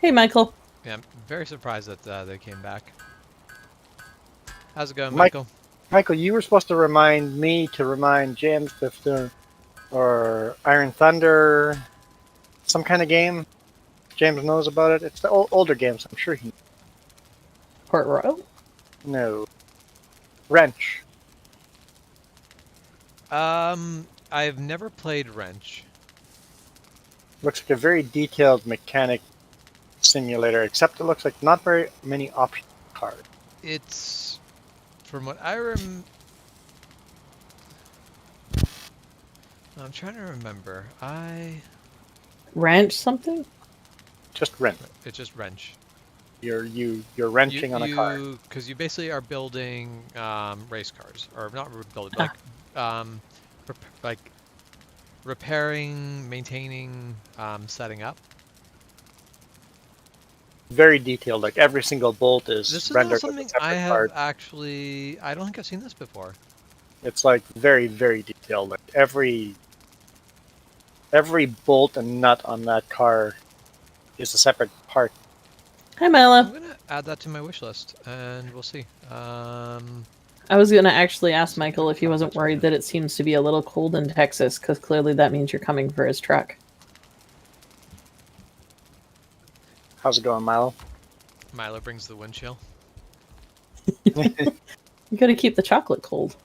Hey, Michael. Yeah, I'm very surprised that they came back. How's it going, Mike- Michael? Michael, you were supposed to remind me to remind James if there, or Iron Thunder, some kind of game. James knows about it. It's the older games. I'm sure he Port Royal? knows. Wrench. I've never played Wrench. Looks like a very detailed mechanic simulator, except it looks like not very many option cards. It's, from what I'm trying to remember. Ranch something? Just wrench. It's just Wrench. You're wrenching on a car. Because you basically are building race cars, or not building, like repairing, maintaining, setting up. Very detailed. Like every single bolt is This is not rendered with a something separate I have card. actually. I don't think I've seen this before. It's like very, very detailed. Like every bolt and nut on that car is a separate part. Hi, I'm Milo. gonna add that to my wish list, and we'll see. I was gonna actually ask Michael if he wasn't worried that it seems to be a little cold in Texas, because clearly that means you're coming for his truck. How's it going, Milo? Milo brings the wind chill. You gotta keep the chocolate cold.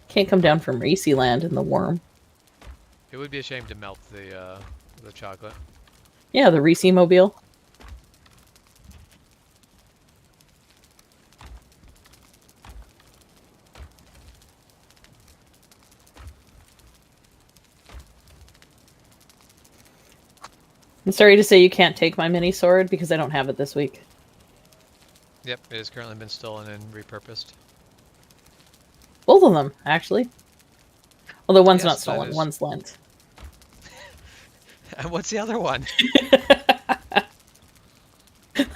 Can't come down from Racy Land in the warm. It would be a shame to melt the chocolate. Yeah, the Reese Mobile. I'm sorry to say you can't take my mini sword because I don't have it this week. Yep, it has currently been stolen and repurposed. Both of them, actually. Although one's Yes, not that stolen, is- one's lent. And what's the other one?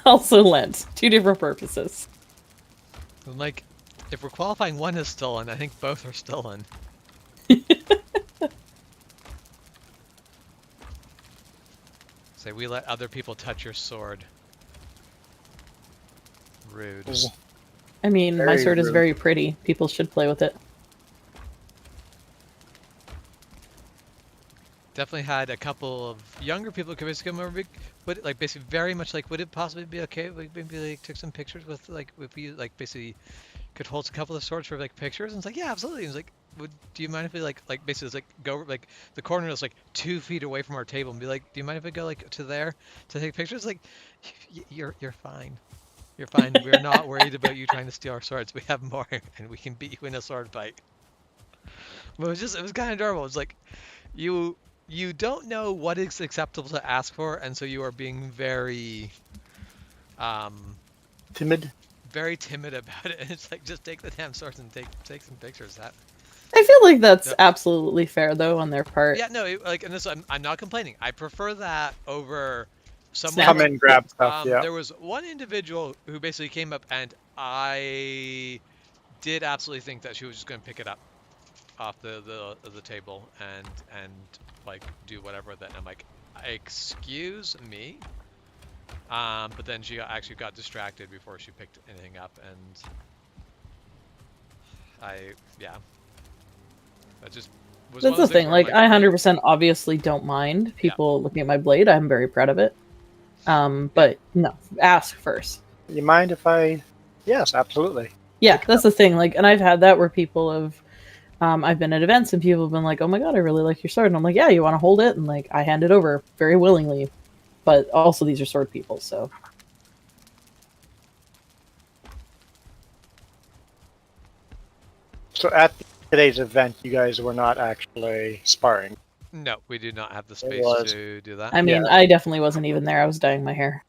Also lent. Two different purposes. I'm like, if we're qualifying one as stolen, I think both are stolen. Say we let other people touch your sword. Rude. I mean, my Very sword is rude. very pretty. People should play with it. Definitely had a couple of younger people come over, but like basically very much like, would it possibly be okay if we maybe like took some pictures with like, if we like basically could hold a couple of swords for like pictures? And it's like, yeah, absolutely. And it's like, do you mind if we like basically it's like go like the corner is like 2 feet away from our table and be like, do you mind if I go like to there to take pictures? Like, you're fine. You're fine. We're not worried about you trying to steal our swords. We have more, and we can beat you in a sword fight. But it was kind of adorable. It's like, you don't know what is acceptable to ask for, and so you are being very, Timid. very timid about it. And it's like, just take the damn swords and take some pictures. That. I feel like that's Yep. absolutely fair, though, on their part. Yeah, no, like, and this, I'm not complaining. I prefer that over someone. Come in, grab stuff. Yeah. There was one individual who basically came up, and I did absolutely think that she was just going to pick it up off the table and like do whatever. Then I'm like, excuse me. But then she actually got distracted before she picked anything up, and that just was That's one the of those things thing. where I'm Like, I 100% obviously don't mind people looking at my blade. I'm very proud of it. But no, ask first. You mind if I? Yes, absolutely. Yeah, that's the thing. Like, and I've had that where people have, I've been at events and people have been like, "Oh my god, I really like your sword," and I'm like, "Yeah, you want to hold it?" And like, I hand it over very willingly. But also, these are sword people, so So at today's event, you guys were not actually sparring. No, we do not have the space was- to do that. I mean, I definitely wasn't even there. I was dyeing my hair.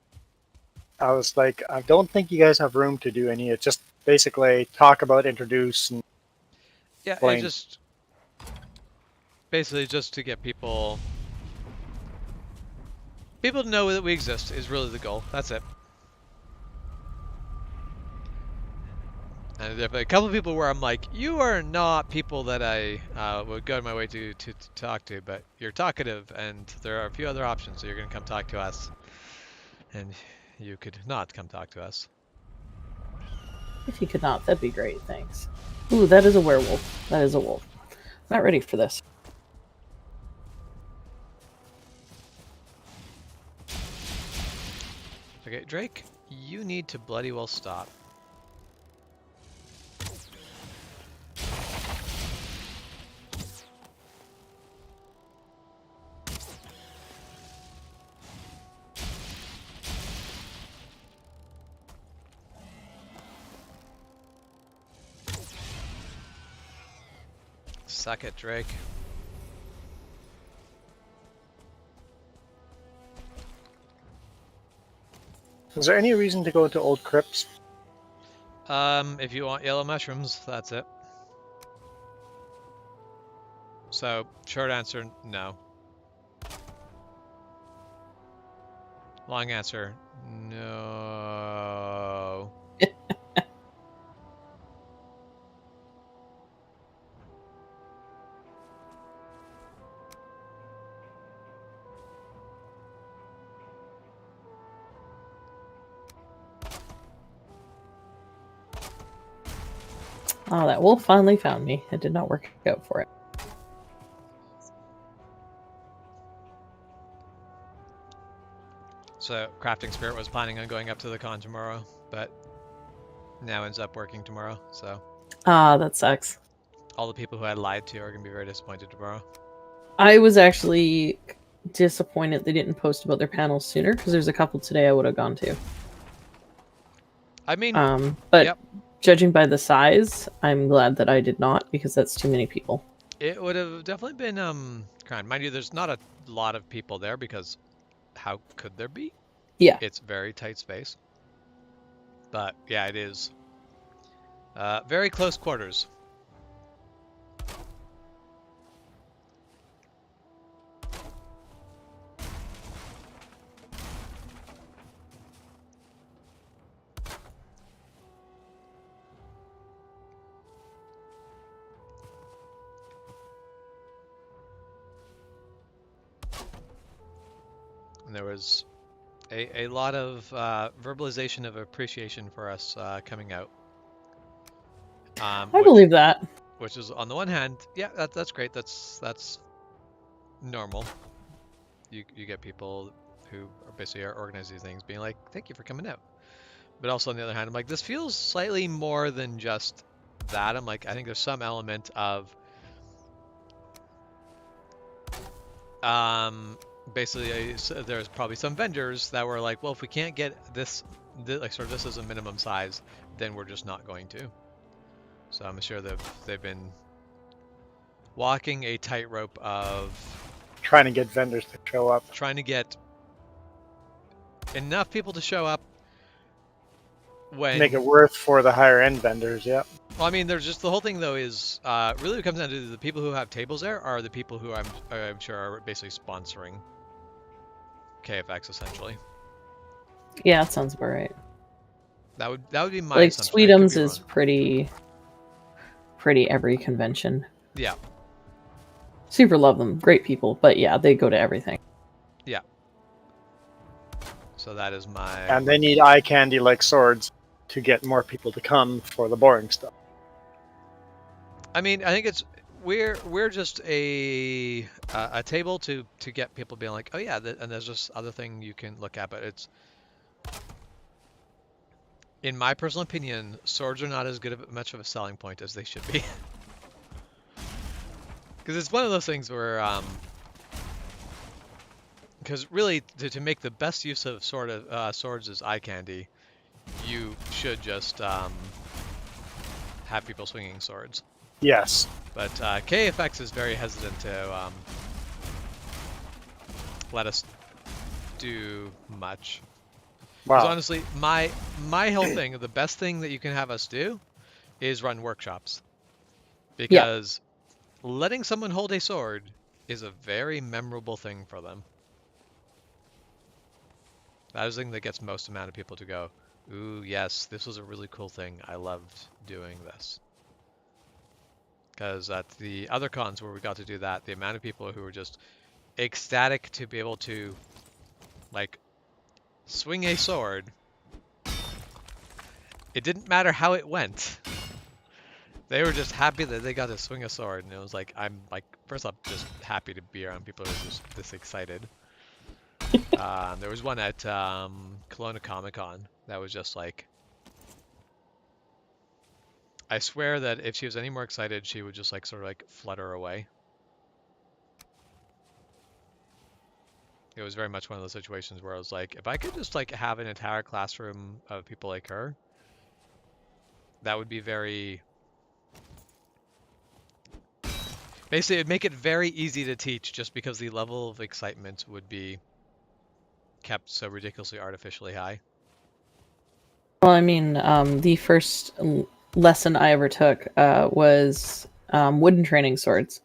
I was like, I don't think you guys have room to do any. It's just basically talk about, introduce, and Yeah, Plain. it just basically just to get people to know that we exist is really the goal. That's it. And there are a couple of people where I'm like, you are not people that I would go to my way to talk to, but you're talkative, and there are a few other options, so you're gonna come talk to us. And you could not come talk to us. If you could not, that'd be great. Thanks. Ooh, that is a werewolf. That is a wolf. Not ready for this. Okay, Drake, you need to bloody well stop. Suck it, Drake. Is there any reason to go into old crypts? If you want yellow mushrooms, that's it. So, short answer, no. Long answer, no. Oh, that wolf finally found me. It did not work out for it. So, Crafting Spirit was planning on going up to the con tomorrow, but now ends up working tomorrow, so Ah, that sucks. all the people who I lied to are going to be very disappointed tomorrow. I was actually disappointed they didn't post about their panels sooner, because there's a couple today I would have gone to. I mean, But yep. Judging by the size, I'm glad that I did not, because that's too many people. It would have definitely been crowded. Mind you, there's not a lot of people there because how could there be? Yeah. It's very tight space. But yeah, it is very close quarters. And there was a lot of verbalization of appreciation for us coming out. I believe that. Which is, on the one hand, yeah, that's great. That's normal. You get people who are basically are organizing things being like, thank you for coming out. But also on the other hand, I'm like, this feels slightly more than just that. I'm like, I think there's some element of basically there's probably some vendors that were like, well, if we can't get this like sort of this is a minimum size, then we're just not going to. So I'm sure they've been walking a tightrope of Trying to get vendors to show up. trying to get enough people to show up when Make it worth for the higher end vendors, yeah. Well, I mean, there's just the whole thing though is really what comes down to the people who have tables there are the people who I'm sure are basically sponsoring KFX essentially. Yeah, that sounds about right. That would be my Like assumption. I could Sweetums be is wrong. pretty every convention. Yeah. Super love them, great people, but yeah, they go to everything. Yeah. So that is my. And they need eye candy like swords to get more people to come for the boring stuff. I mean, I think it's we're just a table to get people being like, oh yeah, and there's just other thing you can look at, but it's. In my personal opinion, swords are not as good of much of a selling point as they should be. Because it's one of those things where, because really, to make the best use of swords as eye candy, you should just have people swinging swords. Yes. But KFX is very hesitant to let us do much. Because Wow. honestly, my whole thing, the best thing that you can have us do, is run workshops. Because letting someone hold a sword is a very memorable thing for them. That is the thing that gets most amount of people to go, ooh, yes, this was a really cool thing. I loved doing this. Because at the other cons where we got to do that, the amount of people who were just ecstatic to be able to, like, swing a sword. It didn't matter how it went. They were just happy that they got to swing a sword, and it was like, I'm like, first off, just happy to be around people who are just this excited. There was one at Kelowna Comic Con that was just like, I swear that if she was any more excited, she would just like sort of like flutter away. It was very much one of those situations where I was like, if I could just like have an entire classroom of people like her, that would be very... Basically, it'd make it very easy to teach just because the level of excitement would be kept so ridiculously artificially high. Well, I mean, the first lesson I ever took was wooden training swords.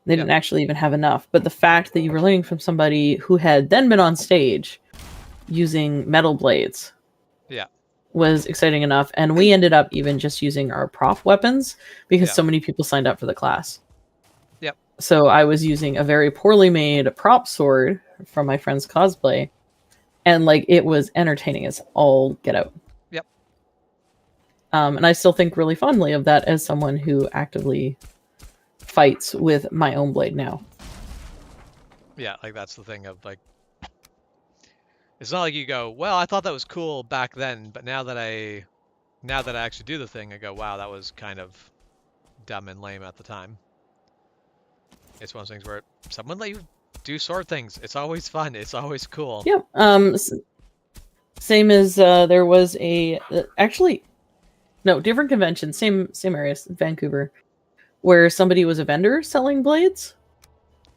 They didn't actually even have enough, but the fact that you were learning from somebody who had then been on stage using metal blades was exciting enough, and we ended up even just using our prop weapons because so many people signed up for the class. Yep. So I was using a very poorly made prop sword from my friend's cosplay, and like it was entertaining as all get out. Yep. And I still think really fondly of that as someone who actively fights with my own blade now. Yeah, like that's the thing of like, it's not like you go, well, I thought that was cool back then, but now that I actually do the thing, I go, wow, that was kind of dumb and lame at the time. It's one of those things where someone let you do sword things. It's always fun. It's always cool. Yep. Same as there was a actually, no, different convention, same areas, Vancouver, where somebody was a vendor selling blades,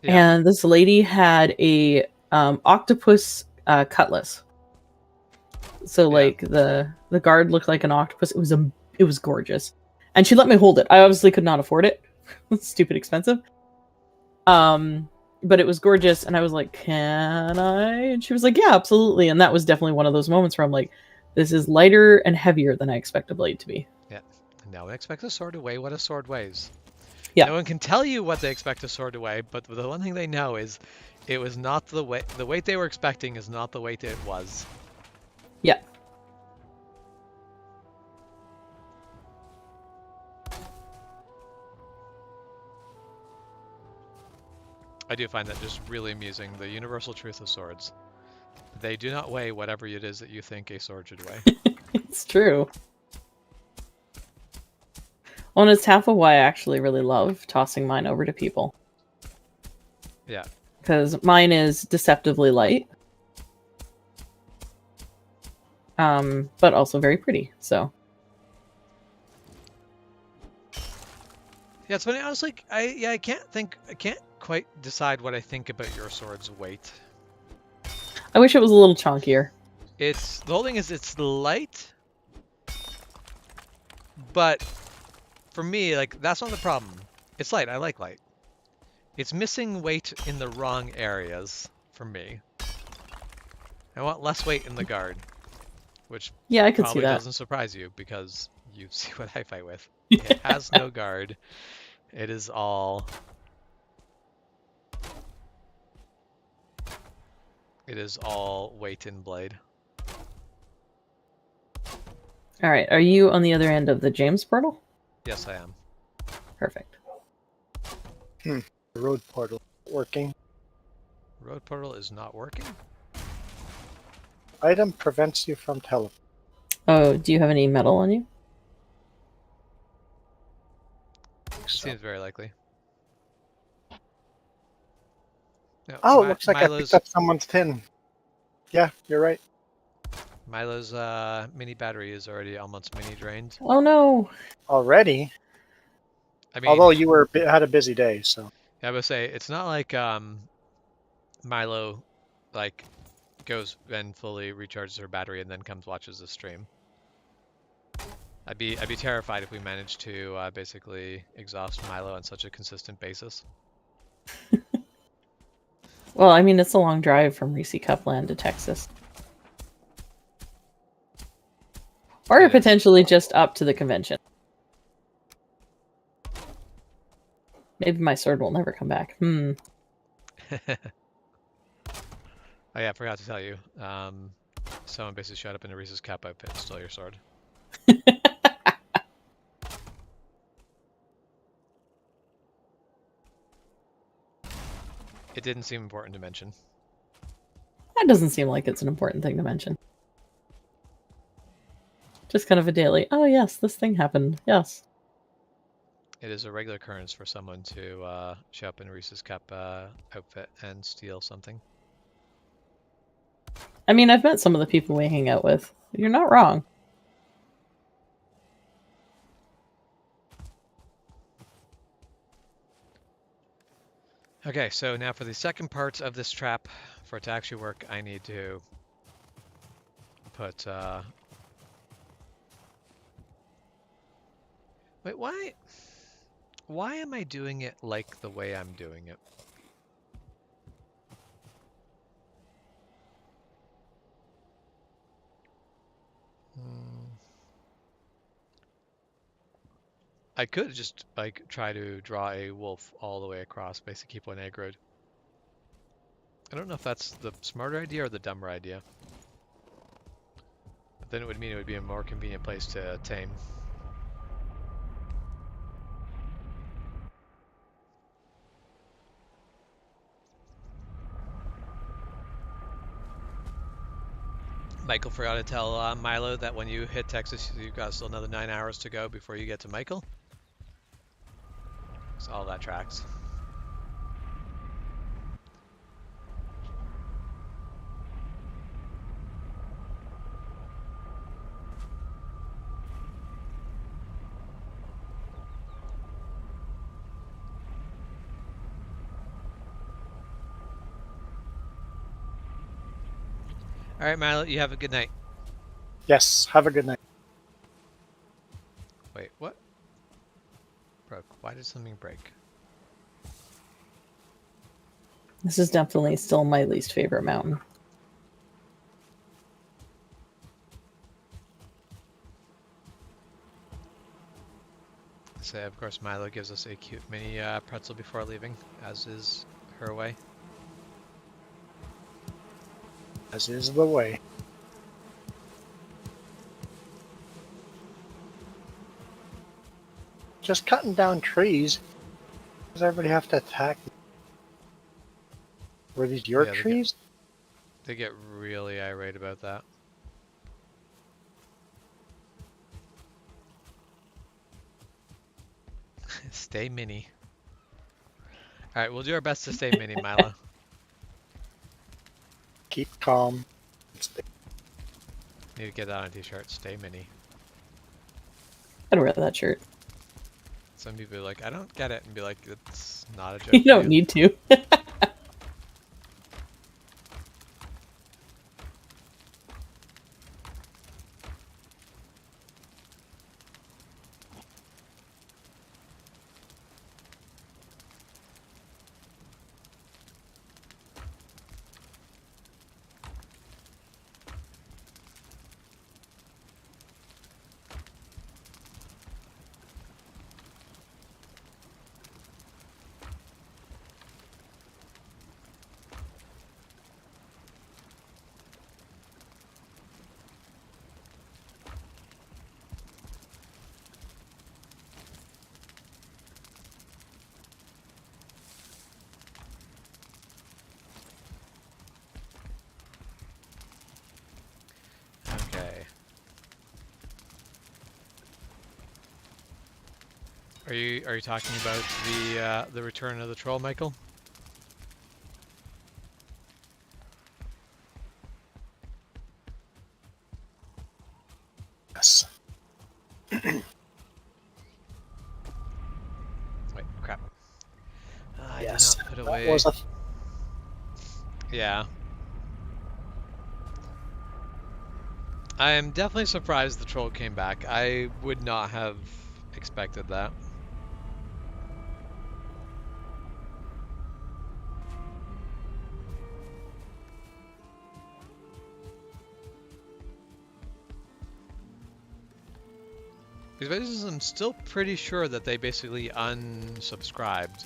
and this lady had a octopus cutlass. So like the guard looked like an octopus. It was gorgeous, and she let me hold it. I obviously could not afford it. It's stupid expensive. But it was gorgeous, and I was like, "Can I?" And she was like, "Yeah, absolutely." And that was definitely one of those moments where I'm like, "This is lighter and heavier than I expect a blade to be." Yeah. No one expects a sword to weigh what a sword weighs. Yeah. No one can tell you what they expect a sword to weigh, but the one thing they know is it was not the weight. The weight they were expecting is not the weight it was. Yeah. I do find that just really amusing. The universal truth of swords. They do not weigh whatever it is that you think a sword should weigh. It's true. Well, and it's half of why I actually really love tossing mine over to people. Yeah. Because mine is deceptively light. But also very pretty, so. Yeah, it's funny. I was like, I can't quite decide what I think about your sword's weight. I wish it was a little chunkier. The whole thing is it's light, but for me, like, that's not the problem. It's light. I like light. It's missing weight in the wrong areas for me. I want less weight in the guard, which yeah, I could see probably that. doesn't surprise you because you see what I fight with. It has no guard. It is all... It is all weight in blade. Alright, are you on the other end of the James portal? Yes, I am. Perfect. The road portal working. Road portal is not working? Item prevents you from teleporting. Oh, do you have any metal on you? Seems very likely. No, Oh, it looks like I picked up someone's tin. Yeah, you're right. Milo's mini battery is already almost mini drained. Oh no! Already? I mean, although you had a busy day, so. Yeah, I would say it's not like Milo like goes and fully recharges her battery and then comes watches the stream. I'd be terrified if we managed to basically exhaust Milo on such a consistent basis. Well, I mean, it's a long drive from Reese Cupland to Texas. Or potentially just up to the convention. Maybe my sword will never come back. Oh yeah, I forgot to tell you. Someone basically showed up in a Reese's Cap outfit and stole your sword. It didn't seem important to mention. That doesn't seem like it's an important thing to mention. Just kind of a daily, oh yes, this thing happened. Yes. It is a regular occurrence for someone to show up in a Reese's Cap outfit and steal something. I mean, I've met some of the people we hang out with. You're not wrong. Okay, so now for the second part of this trap, for it to actually work, I need to put, wait, why am I doing it like the way I'm doing it? I could just, like, try to draw a wolf all the way across, basically keep one aggroed. I don't know if that's the smarter idea or the dumber idea. But then it would mean it would be a more convenient place to tame. Michael forgot to tell Milo that when you hit Texas, you've got still another 9 hours to go before you get to Michael. So all that tracks. All right, Milo, you have a good night. Yes, have a good night. Wait, what? Broke. Why did something break? This is definitely still my least favorite mountain. So, of course, Milo gives us a cute mini pretzel before leaving, as is her way. As is the way. Just cutting down trees. Does everybody have to attack? Were these your Yeah, trees? They get really irate about that. Stay mini. Alright, we'll do our best to stay mini, Milo. Keep calm. Need to get that on a t-shirt. Stay mini. I'd wear that shirt. Some people are like, I don't get it, and be like, it's not a joke. You don't need to. Okay. Are you talking about the return of the troll, Michael? Yes. Wait, crap. I did Yes. not put That away. was a Yeah. I am definitely surprised the troll came back. I would not have expected that. Because I'm still pretty sure that they basically unsubscribed.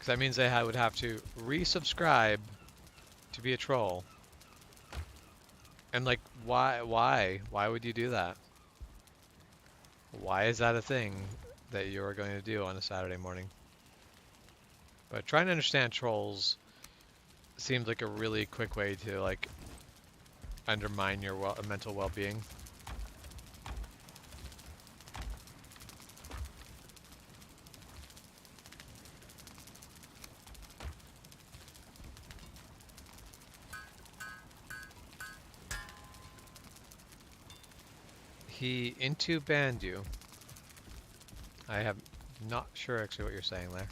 That means they would have to resubscribe to be a troll. And like, why would you do that? Why is that a thing that you're going to do on a Saturday morning? But trying to understand trolls seems like a really quick way to like undermine your mental well-being. He into banned you. I have not sure actually what you're saying there.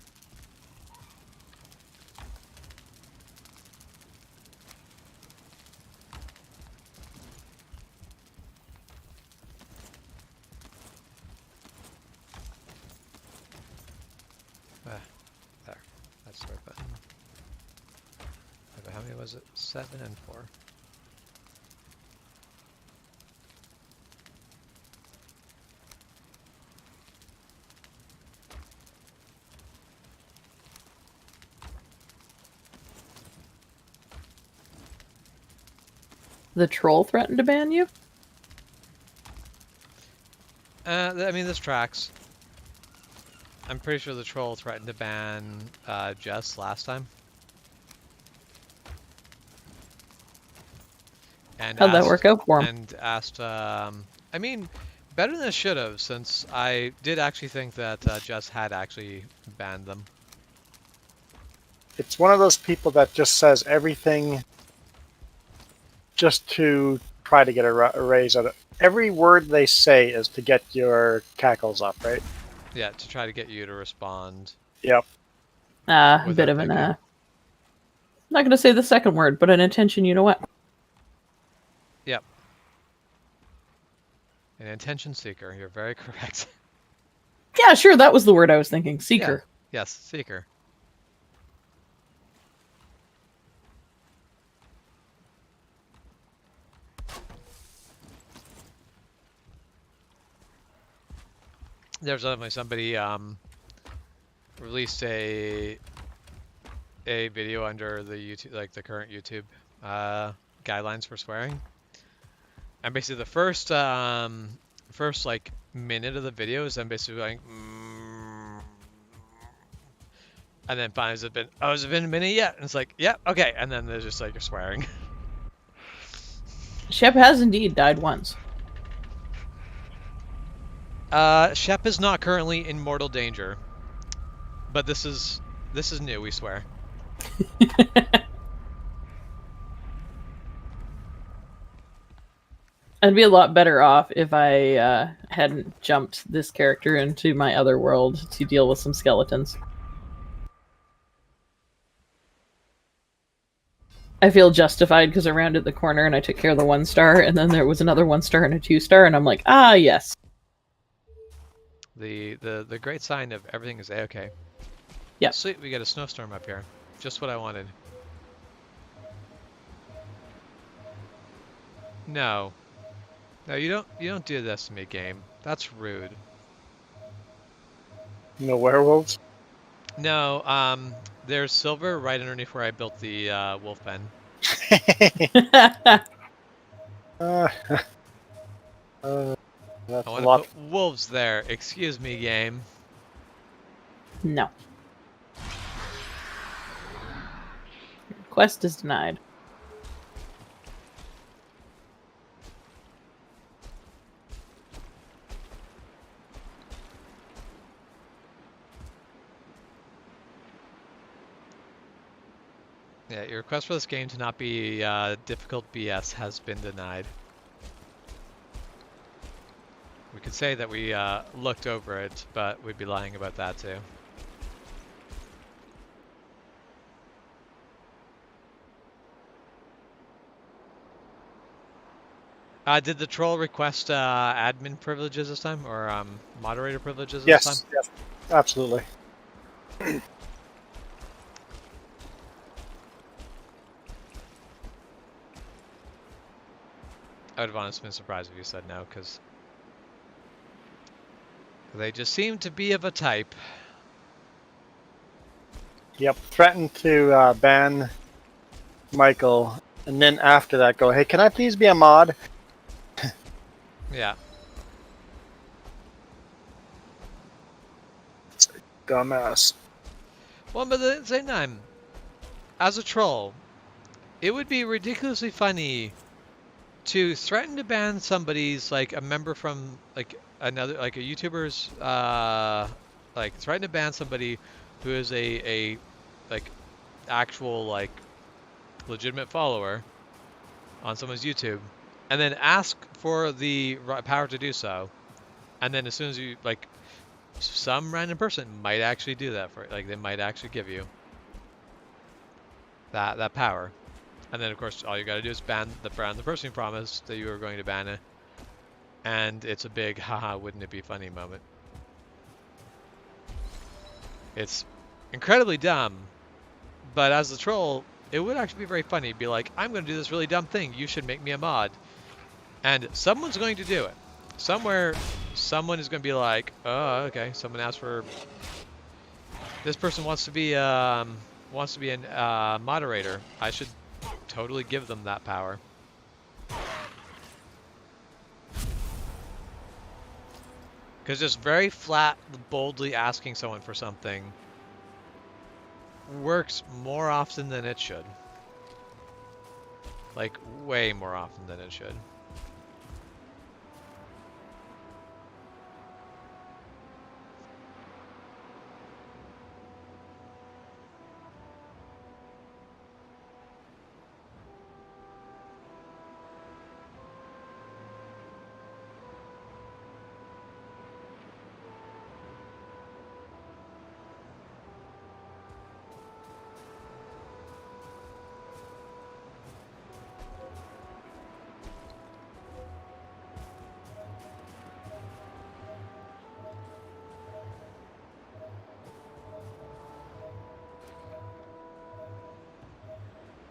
There. That's the right button. But how many was it? 7 and 4. The troll threatened to ban you? I mean, this tracks. I'm pretty sure the troll threatened to ban Jess last time. And How'd that work out for him? And asked, I mean, better than it should have, since I did actually think that Jess had actually banned them. It's one of those people that just says everything just to try to get a raise out of every word they say is to get your cackles up, right? Yeah, to try to get you to respond. Yep. A Without bit of an, thinking. I'm not going to say the second word, but an intention, you know what? Yep. An intention seeker, you're very correct. Yeah, sure, that was the word I was thinking. Seeker. Yeah. Yes, seeker. There's definitely somebody released a video under the YouTube, like the current YouTube guidelines for swearing, and basically the first like minute of the video is them basically going and then finally has it been a minute yet? And it's like, yeah, okay, and then there's just like you're swearing. Shep has indeed died once. Shep is not currently in mortal danger, but this is new, we swear. I'd be a lot better off if I hadn't jumped this character into my other world to deal with some skeletons. I feel justified because I rounded the corner and I took care of the 1-star, and then there was another 1-star and a 2-star, and I'm like, ah, yes. The great sign of everything is A-okay. Yeah. Sweet, we got a snowstorm up here. Just what I wanted. No. No, you don't do this to me, game. That's rude. No werewolves? No, there's silver right underneath where I built the wolf pen. That's I a want to lot. put wolves there. Excuse me, game. No. Request is denied. Yeah, your request for this game to not be difficult BS has been denied. We could say that we looked over it, but we'd be lying about that too. Did the troll request admin privileges this time, or moderator privileges this time? Yes, absolutely. I would have honestly been surprised if you said no, because they just seem to be of a type. Yep, threaten to ban Michael, and then after that go, hey, can I please be a mod? Yeah. Dumbass. Well, but at the same time, as a troll, it would be ridiculously funny to threaten to ban somebody's like a member from like another like a YouTuber's like threaten to ban somebody who is a like actual like legitimate follower on someone's YouTube, and then ask for the power to do so, and then as soon as you like some random person might actually do that for like they might actually give you that power. And then, of course, all you got to do is ban the person you promised that you were going to ban it. And it's a big, haha, wouldn't it be funny moment. It's incredibly dumb, but as the troll, it would actually be very funny. Be like, I'm going to do this really dumb thing. You should make me a mod. And someone's going to do it. Somewhere, someone is going to be like, oh, okay, someone asked for... This person wants to be a moderator. I should totally give them that power. Because just very flat, boldly asking someone for something works more often than it should. Like, way more often than it should.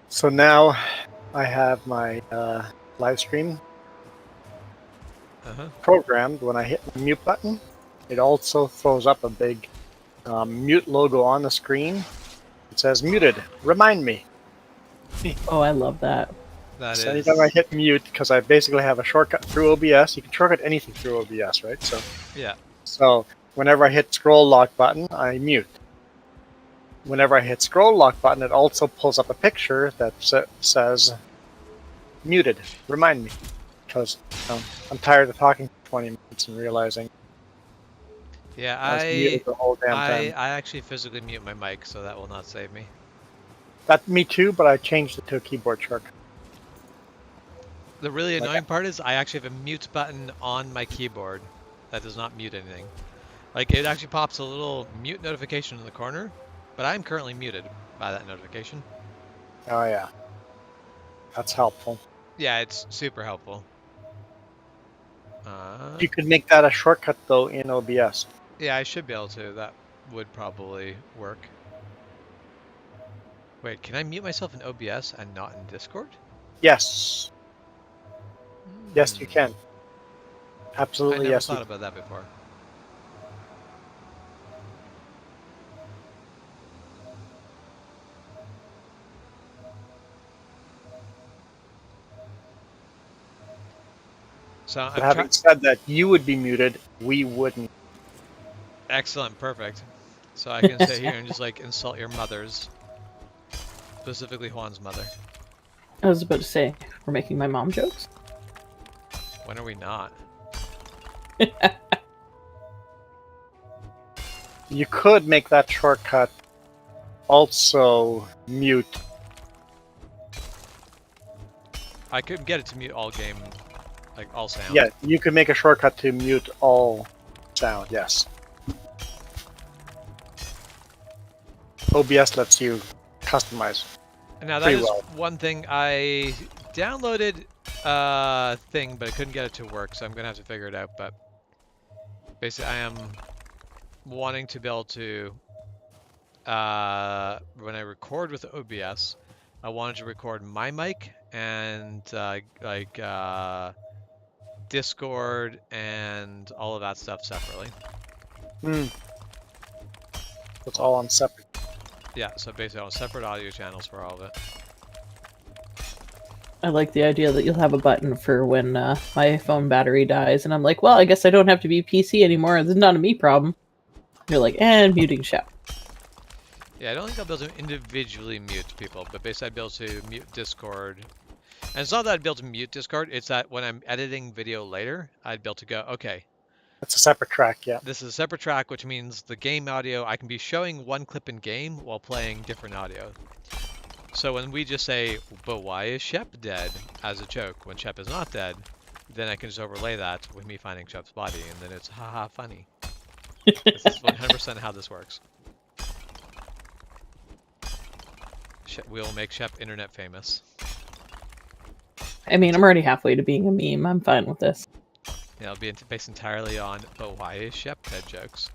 So now I have my live stream programmed. When I hit the mute button, it also throws up a big mute logo on the screen. It says muted. Remind me. Oh, I love that. So anytime I hit mute, because I basically have a shortcut through OBS, you can shortcut anything through OBS, right? So yeah. So whenever I hit scroll lock button, I mute. Whenever I hit scroll lock button, it also pulls up a picture that says muted. Remind me, because I'm tired of talking for 20 minutes and realizing. Yeah, I the whole damn time. I actually physically mute my mic, so that will not save me. That me too, but I changed it to a keyboard shortcut. The really annoying part is I actually have a mute button on my keyboard that does not mute anything. Like, it actually pops a little mute notification in the corner, but I'm currently muted by that notification. Oh yeah, that's helpful. Yeah, it's super helpful. You could make that a shortcut though in OBS. Yeah, I should be able to. That would probably work. Wait, can I mute myself in OBS and not in Discord? Yes. Yes, you can. Absolutely, I never yes. thought about that before. So having said that, you would be muted. We wouldn't. Excellent, perfect. So I can sit here and just like insult your mothers, specifically Juan's mother. I was about to say, we're making my mom jokes. When are we not? You could make that shortcut also mute. I could get it to mute all game, like all sound. Yeah, you could make a shortcut to mute all sound, yes. OBS lets you customize. Now that is one thing I downloaded thing, but I couldn't get it to work, so I'm gonna have to figure it out. But basically, I am wanting to be able to when I record with OBS, I wanted to record my mic and Discord and all of that stuff separately. It's all on separate. Yeah, so basically on separate audio channels for all of it. I like the idea that you'll have a button for when my phone battery dies, and I'm like, well, I guess I don't have to be PC anymore. This is not a me problem. You're like, and muting Shep. Yeah, I don't think I'll be able to individually mute people, but basically I'd be able to mute Discord. And it's not that I'd be able to mute Discord, it's that when I'm editing video later, I'd be able to go, okay, It's a separate track, yeah. this is a separate track, which means the game audio, I can be showing one clip in game while playing different audio. So when we just say, but why is Shep dead, as a joke, when Shep is not dead, then I can just overlay that with me finding Shep's body, and then it's haha funny. This is 100% how this works. We'll make Shep internet famous. I mean, I'm already halfway to being a meme. I'm fine with this. Yeah, it'll be based entirely on, but why is Shep dead jokes.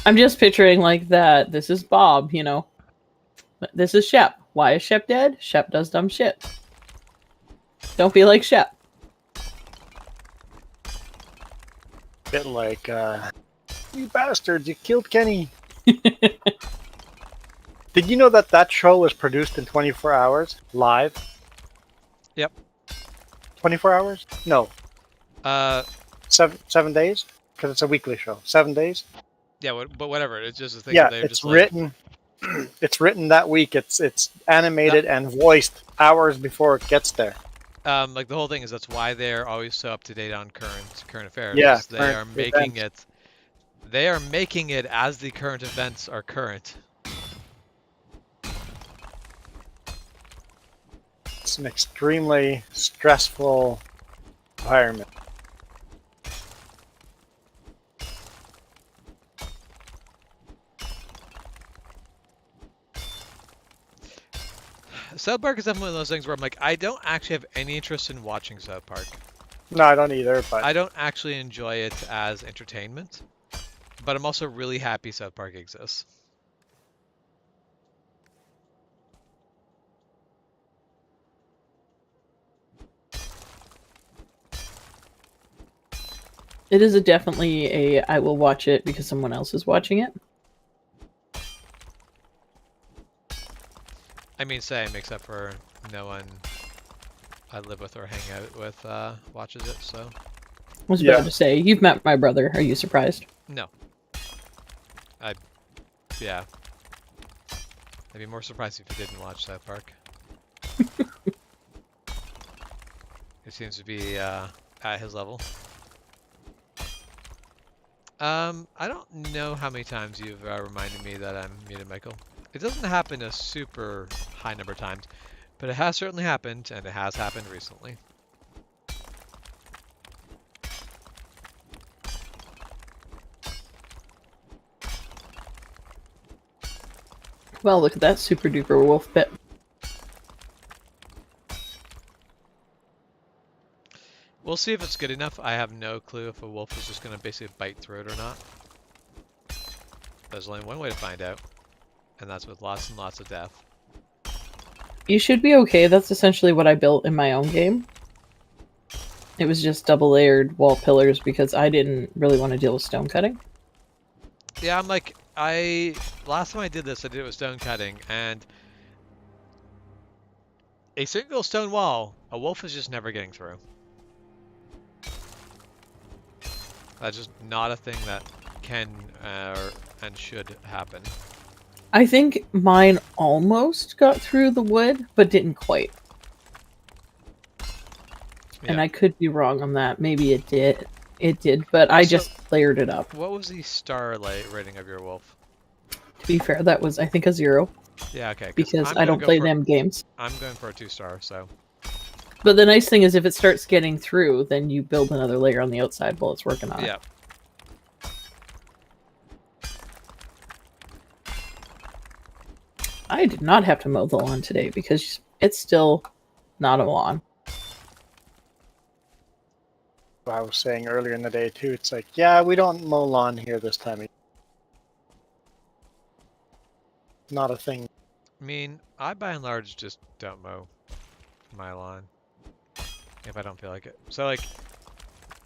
I'm just picturing like that. This is Bob, you know. This is Shep. Why is Shep dead? Shep does dumb shit. Don't be like Shep. Bit like, you bastards, you killed Kenny. Did you know that that show was produced in 24 hours, live? Yep. 24 hours? No, Uh, 7 days? Because it's a weekly show. 7 days? yeah, but whatever. It's just a thing. Yeah, They're it's just like, written. It's written that week. It's animated and voiced hours before it gets there. like the whole thing is that's why they're always so up to date on current affairs. Yeah, They current are making events. it. They are making it as the current events are current. It's an extremely stressful environment. South Park is definitely one of those things where I'm like, I don't actually have any interest in watching South Park. No, I don't either, but I don't actually enjoy it as entertainment, but I'm also really happy South Park exists. It is definitely a I will watch it because someone else is watching it. I mean, same, except for no one I live with or hang out with watches it, so I was Yeah. about to say, you've met my brother. Are you surprised? no. Yeah. I'd be more surprised if you didn't watch South Park. It seems to be at his level. I don't know how many times you've reminded me that I'm muted, Michael. It doesn't happen a super high number of times, but it has certainly happened, and it has happened recently. Well, look at that super duper wolf bit. We'll see if it's good enough. I have no clue if a wolf is just going to basically bite through it or not. There's only one way to find out, and that's with lots and lots of death. You should be okay. That's essentially what I built in my own game. It was just double layered wall pillars because I didn't really want to deal with stone cutting. Yeah, I'm like, last time I did this, I did it with stone cutting, and a single stone wall, a wolf is just never getting through. That's just not a thing that can and should happen. I think mine almost got through the wood, but didn't quite. And Yeah. I could be wrong on that. Maybe it did. It did, but I Also- just layered it up. What was the starlight rating of your wolf? To be fair, that was, I think, a 0. Yeah, okay. 'Cause Because I'm I gonna don't go play for- them games. I'm going for a 2-star, so But the nice thing is if it starts getting through, then you build another layer on the outside while it's working on it. yeah. I did not have to mow the lawn today because it's still not a lawn. I was saying earlier in the day too, it's like, yeah, we don't mow lawn here this time of year. Not a thing. I mean, I by and large just don't mow my lawn if I don't feel like it. So like,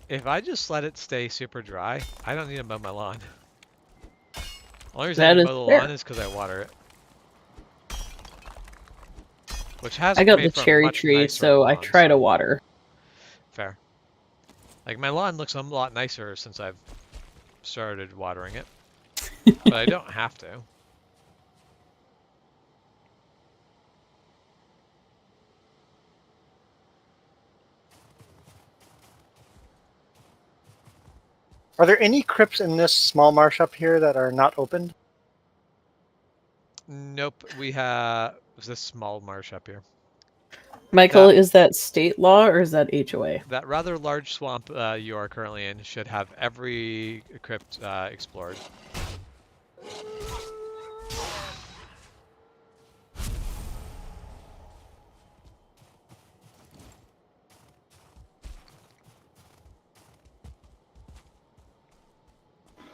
If I just let it stay super dry, I don't need to mow my lawn. Only reason I That need is to mow the fair. lawn is because I water it. Which has I got made the for a cherry much tree, nicer so I lawn, try to so water. fair. Like my lawn looks a lot nicer since I've started watering it. But I don't have to. Are there any crypts in this small marsh up here that are not opened? Nope, we have this small marsh up here. Michael, That is that state law or is that HOA? that rather large swamp you are currently in should have every crypt explored.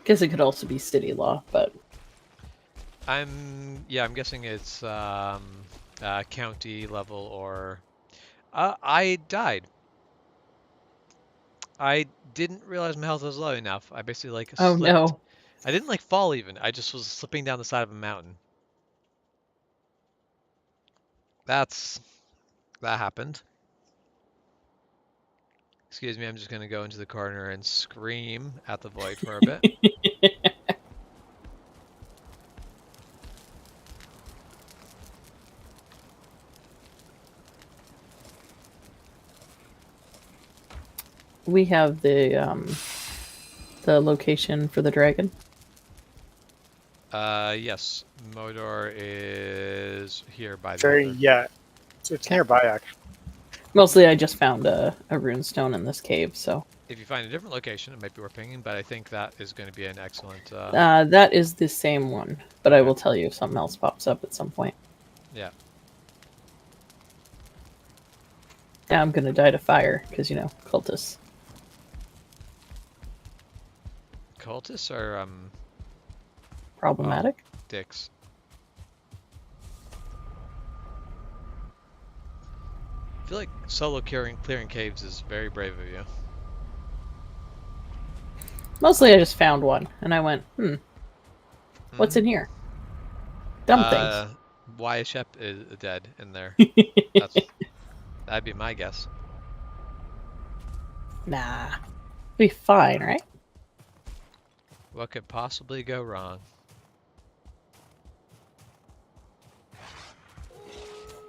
Guess it could also be city law, but I'm guessing it's county level or I died. I didn't realize my health was low enough. I basically like oh slipped. no. I didn't like fall even. I just was slipping down the side of a mountain. That happened. Excuse me, I'm just gonna go into the corner and scream at the void for a bit. We have the location for the dragon. Yes, Modor is here by the Very, altar. yeah. It's nearby, actually. Mostly I just found a runestone in this cave, so If you find a different location, it might be worth pinging, but I think that is going to be an excellent. that is the same one, but I Okay. will tell you if something else pops up at some point. Yeah. Now I'm gonna die to fire, because, you know, cultists. Cultists are Problematic. dicks. I feel like solo clearing caves is very brave of you. Mostly I just found one, and I went, what's in here? Dumb things. Wyatt Shep is dead in there. That'd be my guess. Nah. Be fine, right? What could possibly go wrong?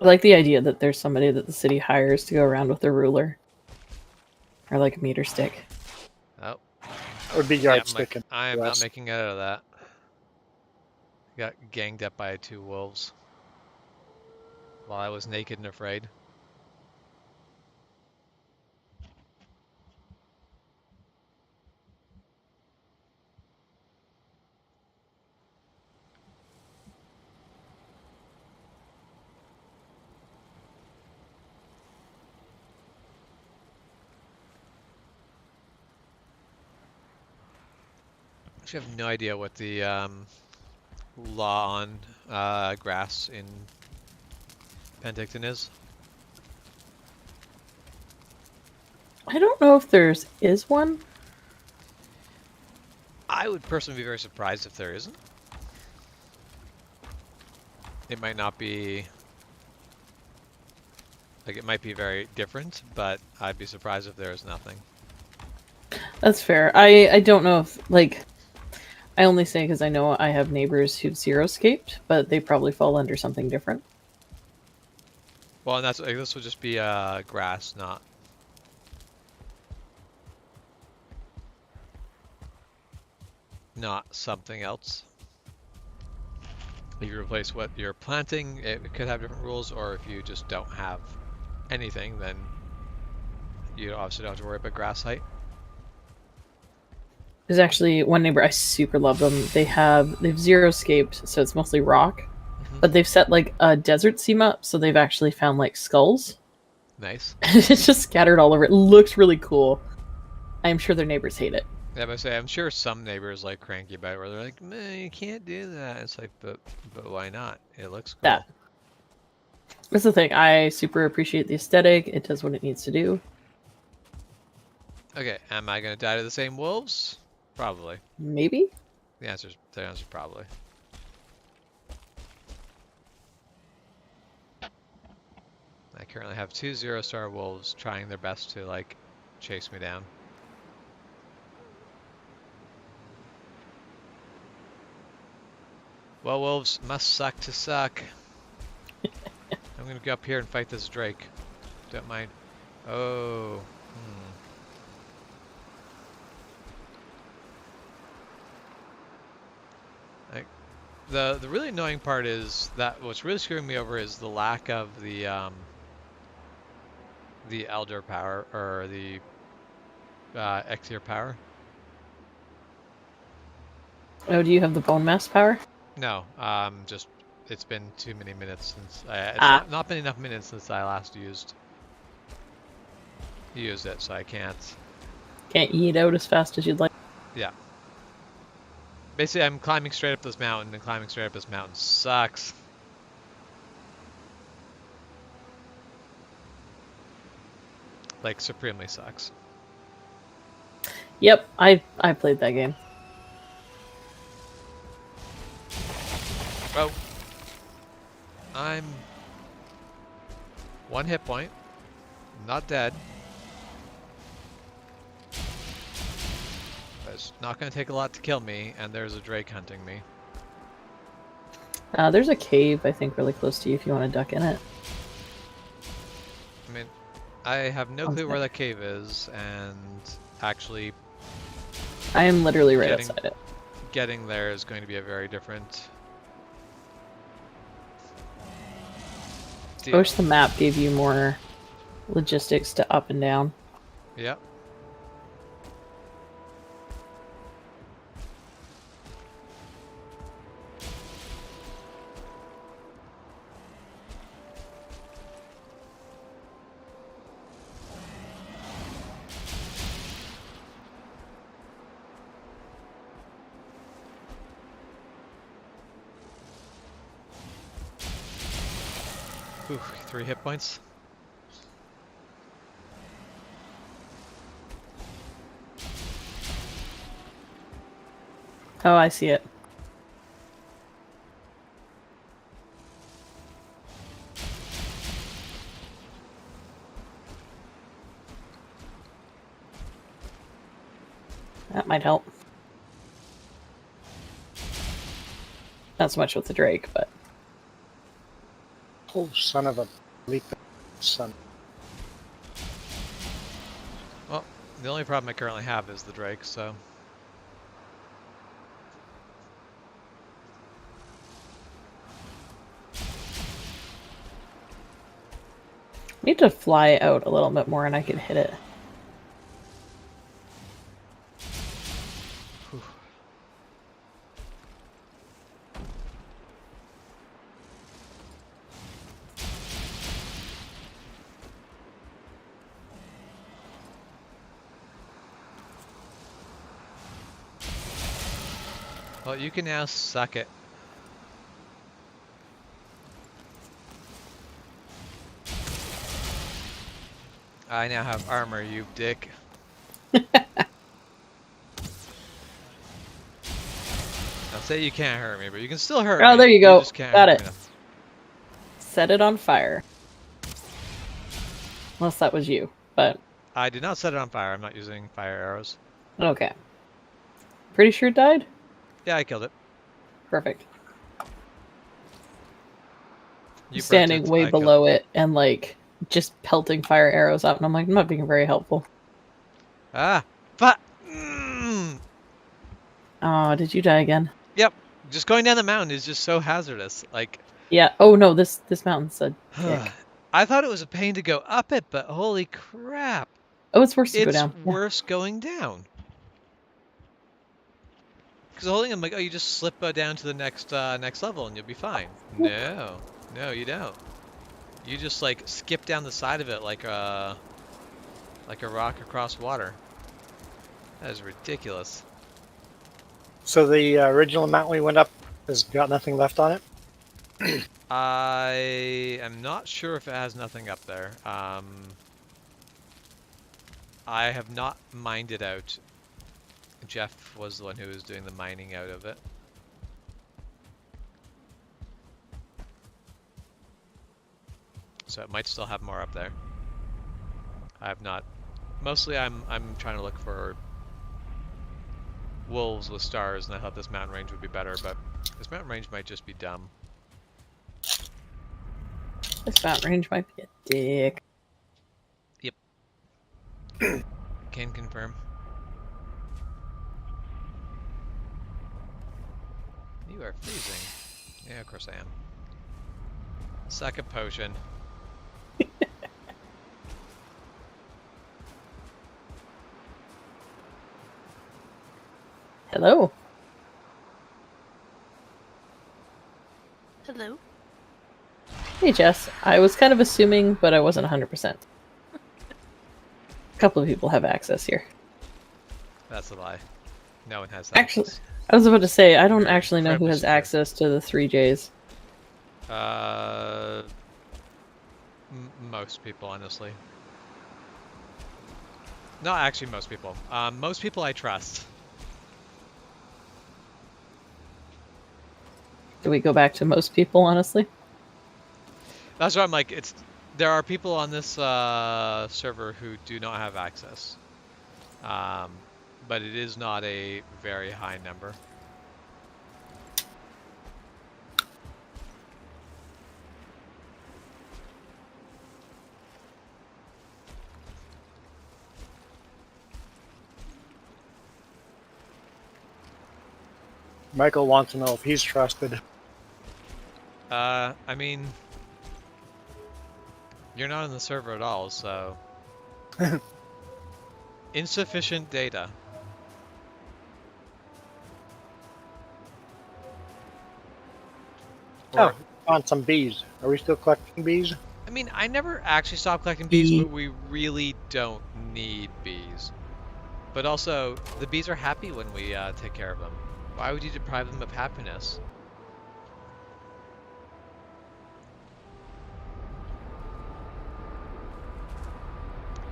I like the idea that there's somebody that the city hires to go around with a ruler. Or like a meter stick. Oh. That would be Yeah, yardstick. I am not West. making it out of that. Got ganged up by 2 wolves. While I was naked and afraid. I have no idea what the law on grass in Penticton is. I don't know if is one. I would personally be very surprised if there isn't. It might not be... Like, it might be very different, but I'd be surprised if there is nothing. That's fair. I don't know if, like... I only say because I know I have neighbors who've zero-scaped, but they probably fall under something different. Well, and this would just be grass, not something else. If you replace what you're planting, it could have different rules, or if you just don't have anything, then you obviously don't have to worry about grass height. There's actually one neighbor I super love them. They've zero-scaped, so it's mostly rock. But they've set like a desert seam up, so they've actually found like skulls. Nice. It's just scattered all over. It looks really cool. I'm sure their neighbors hate it. Yeah, but I'm sure some neighbors like cranky about it, where they're like, "Man, you can't do that." It's like, but why not? It looks cool. That's the thing. I super appreciate the aesthetic. It does what it needs to do. Okay, am I gonna die to the same wolves? Probably. Maybe. The answer's probably. I currently have 2 0-star wolves trying their best to like chase me down. Well, wolves must suck to suck. I'm gonna go up here and fight this Drake. Don't mind. Oh. Like, the really annoying part is that what's really screwing me over is the lack of the Elder power or the Exir power. Oh, do you have the bone mass power? No, just it's been too many minutes since it's Ah. not been enough minutes since I last used it, so I can't. Can't eat out as fast as you'd like. Yeah. Basically, I'm climbing straight up this mountain, and climbing straight up this mountain sucks. Like, supremely sucks. Yep, I played that game. Oh. I'm 1 hit point. Not dead. But it's not going to take a lot to kill me, and there's a Drake hunting me. There's a cave, I think, really close to you if you want to duck in it. I mean, I have no Sounds clue where good. that cave is, and actually I am literally right Getting- outside it. getting there is going to be a very different I deal. wish the map gave you more logistics to up and down. Yep. Ooh, 3 hit points. Oh, I see it. That might help. Not so much with the Drake, but Oh, son of a bleep son. Well, the only problem I currently have is the Drake, so. I need to fly out a little bit more and I could hit it. Whew. Well, you can now suck it. I now have armor, you dick. Now say you can't hurt me, but you can still hurt me. Oh, there you go. just can't Got hurt it. me now. Set it on fire. Unless that was you, but I did not set it on fire. I'm not using fire arrows. okay. Pretty sure it died? Yeah, I killed it. Perfect. You burnt Standing it, way I killed below it and like just pelting fire arrows out, and I'm like, I'm not being very helpful. Ah, but Oh, did you die again? yep. Just going down the mountain is just so hazardous. Like, Yeah. Oh no, this mountain's a dick. I thought it was a pain to go up it, but holy crap, Oh, it's worse to go it's down. Yeah. worse going down. Because the whole thing, I'm like, oh, you just slip down to the next level and you'll be fine. No, you don't. You just like skip down the side of it like a rock across water. That is ridiculous. So the original mountain we went up has got nothing left on it? I am not sure if it has nothing up there. I have not mined it out. Jeff was the one who was doing the mining out of it. So it might still have more up there. I have not. Mostly I'm trying to look for wolves with stars, and I thought this mountain range would be better, but this mountain range might just be dumb. This mountain range might be a dick. Can confirm. You are freezing. Yeah, of course I am. Second potion. Hello. Hello. Hey, Jess. I was kind of assuming, but I wasn't 100%. A couple of people have access here. That's a lie. No one has that. Actually, I was about to say, I don't You're actually know who incredibly has secure. access to the 3Js. Most people, honestly. Not actually most people. Most people I trust. Do we go back to most people, honestly? That's why I'm like, there are people on this server who do not have access. But it is not a very high number. Michael wants to know if he's trusted. I mean, you're not in the server at all, so insufficient data. Oh, found some bees. Are we still collecting bees? I mean, I never actually stopped collecting bees, Bee. but we really don't need bees. But also, the bees are happy when we take care of them. Why would you deprive them of happiness?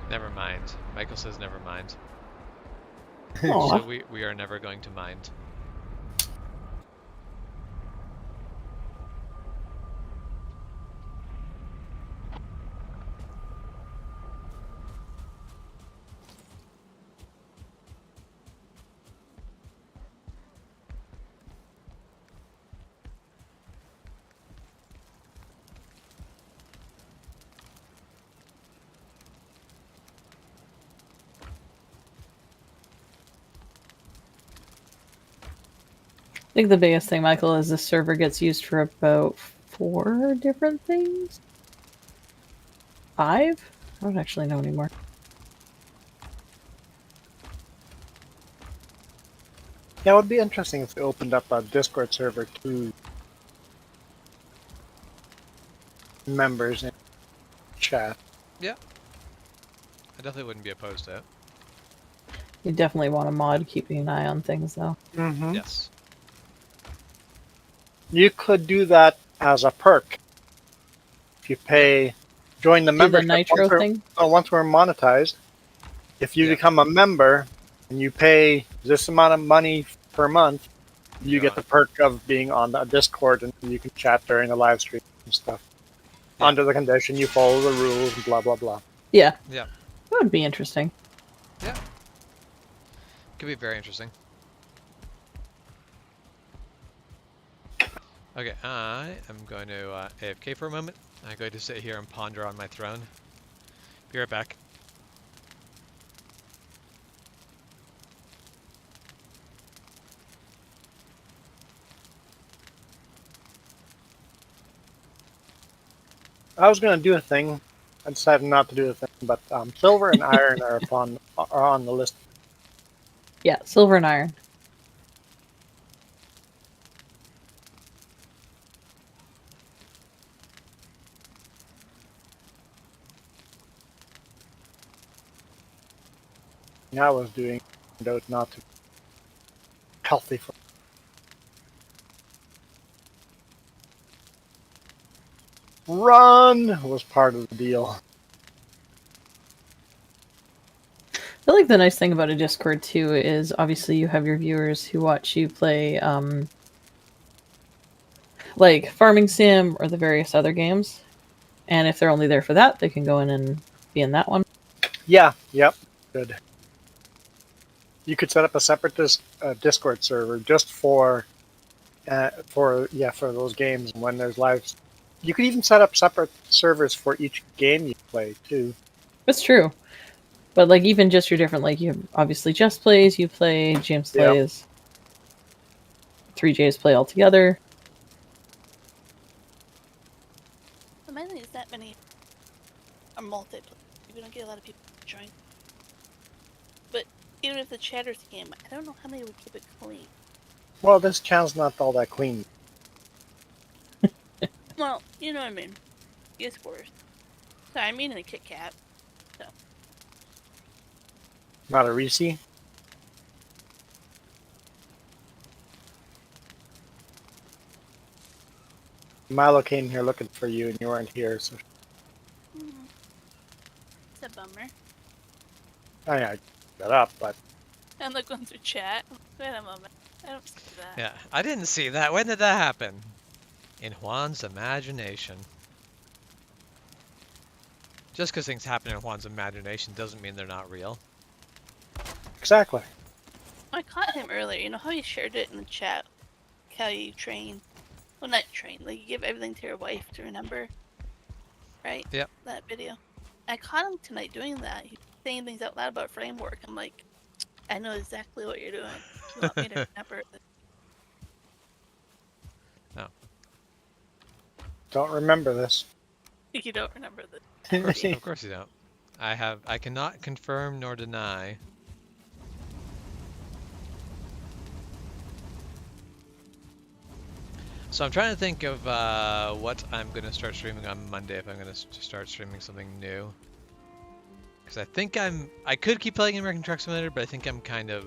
Never mind. Michael says never mind. Aw. So we are never going to mind. I think the biggest thing, Michael, is this server gets used for about 4 different things? 5? I don't actually know anymore. Yeah, it would be interesting if we opened up a Discord server to members in chat. Yeah. I definitely wouldn't be opposed to it. You definitely want a mod keeping an eye on things, though. Mm-hmm. Yes. You could do that as a perk. If you pay, join the Do the membership. Nitro once we're- thing? once we're monetized, if you Yeah. become a member and you pay this amount of money per month, you You're get on. the perk of being on the Discord and you can chat during the live stream and stuff. Yeah. Under the condition you follow the rules and blah blah blah. Yeah. Yeah. That would be interesting. Could be very interesting. Okay, I am going to AFK for a moment. I'm going to sit here and ponder on my throne. Be right back. I was gonna do a thing. I decided not to do a thing, but silver and iron are on the list. Yeah, silver and iron. I was doing note not to healthy for run was part of the deal. feel like the nice thing about a Discord too is obviously you have your viewers who watch you play like Farming Sim or the various other games. And if they're only there for that, they can go in and be in that one. Yeah, yep, good. You could set up a separate Discord server just for those games when there's live. You could even set up separate servers for each game you play too. That's true. But like even just your different, like you have obviously Jess plays, you play, James Yeah. plays, 3Js play all together. The main thing is that many are multiplayer. We don't get a lot of people to join. But even if the chatter's game, I don't know how many would keep it clean. Well, this channel's not all that clean. Well, you know what I mean. Yes, worse. Sorry, I mean in a Kit Kat. So. Not a Reese. Milo came here looking for you, and you weren't here. So It's a bummer. I got that up, but I'm like going through chat. Wait a moment. I don't see that. Yeah, I didn't see that. When did that happen? In Juan's imagination. Just because things happen in Juan's imagination doesn't mean they're not real. exactly. I caught him earlier. You know how he shared it in the chat? How you train. Well, not train. Like, you give everything to your wife to remember. Right? Yep. That video. I caught him tonight doing that. He's saying things out loud about framework. I'm like, I know exactly what you're doing. You want me to remember it. Don't remember this. You don't remember this. Of course you don't. I cannot confirm nor deny. So I'm trying to think of what I'm going to start streaming on Monday if I'm going to start streaming something new. Because I think I could keep playing American Truck Simulator, but I think I'm kind of...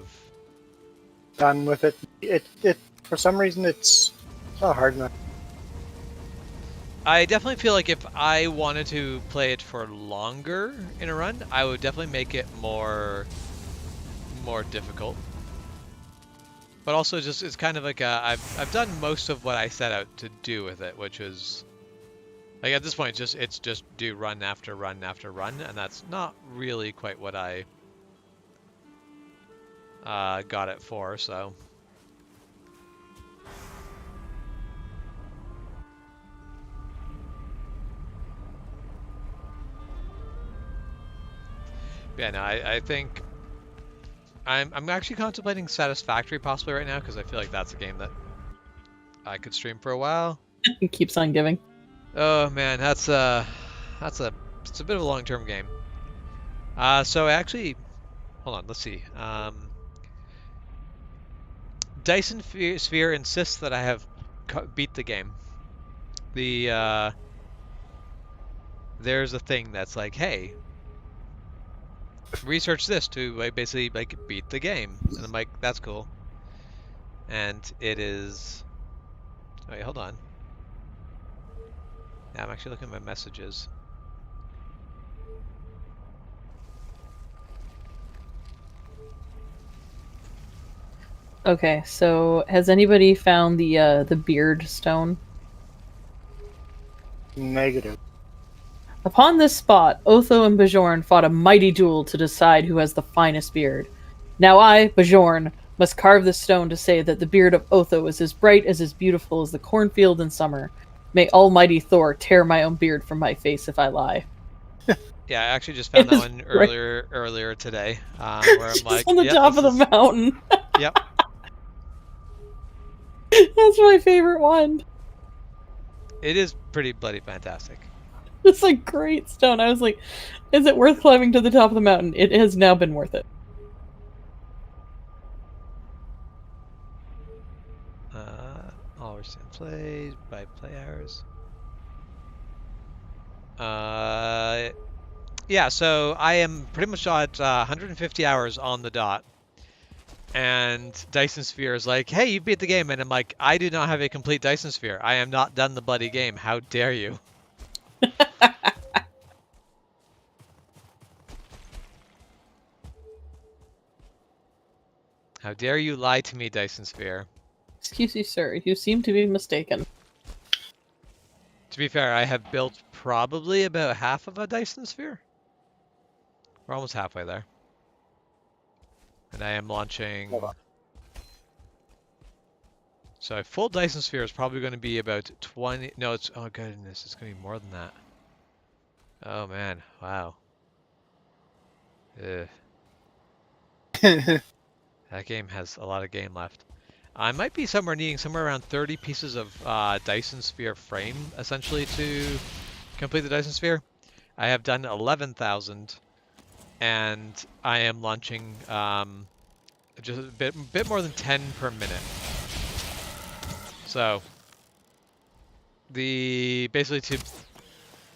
Done with it. It for some reason it's not hard enough. I definitely feel like if I wanted to play it for longer in a run, I would definitely make it more difficult. But also just it's kind of like I've done most of what I set out to do with it, which is like at this point it's just do run after run after run, and that's not really quite what I got it for, so. Yeah, no, I think I'm actually contemplating Satisfactory possibly right now because I feel like that's a game that I could stream for a while. It keeps on giving. Oh man, it's a bit of a long-term game. So actually, hold on, let's see. Dyson Sphere insists that I have beat the game. There's a thing that's like, hey, research this to basically like beat the game, and I'm like, that's cool. And it is. Wait, hold on. Yeah, I'm actually looking at my messages. Okay, so has anybody found the beard stone? Negative. Upon this spot, Otho and Bajorn fought a mighty duel to decide who has the finest beard. Now I, Bajorn, must carve this stone to say that the beard of Otho is as bright as beautiful as the cornfield in summer. May Almighty Thor tear my own beard from my face if I lie. Yeah, I actually just found It that is one right- earlier today, where I'm like, It's on the yep, top of this the mountain. is- Yep. That's my favorite one. It is pretty bloody fantastic. It's like great stone. I was like, is it worth climbing to the top of the mountain? It has now been worth it. All recent plays by play hours. Yeah, so I am pretty much at 150 hours on the dot. And Dyson Sphere is like, hey, you beat the game. And I'm like, I do not have a complete Dyson Sphere. I am not done the bloody game. How dare you? How dare you lie to me, Dyson Sphere? Excuse you, sir. You seem to be mistaken. To be fair, I have built probably about half of a Dyson Sphere. We're almost halfway there. And I am launching... Hold on. So a full Dyson Sphere is probably going to be about 20... No, it's... Oh, goodness. It's going to be more than that. Oh, man. Wow. Ugh. That game has a lot of game left. I might be needing somewhere around 30 pieces of Dyson Sphere frame, essentially, to complete the Dyson Sphere. I have done 11,000, and I am launching just a bit more than 10 per minute. So, basically to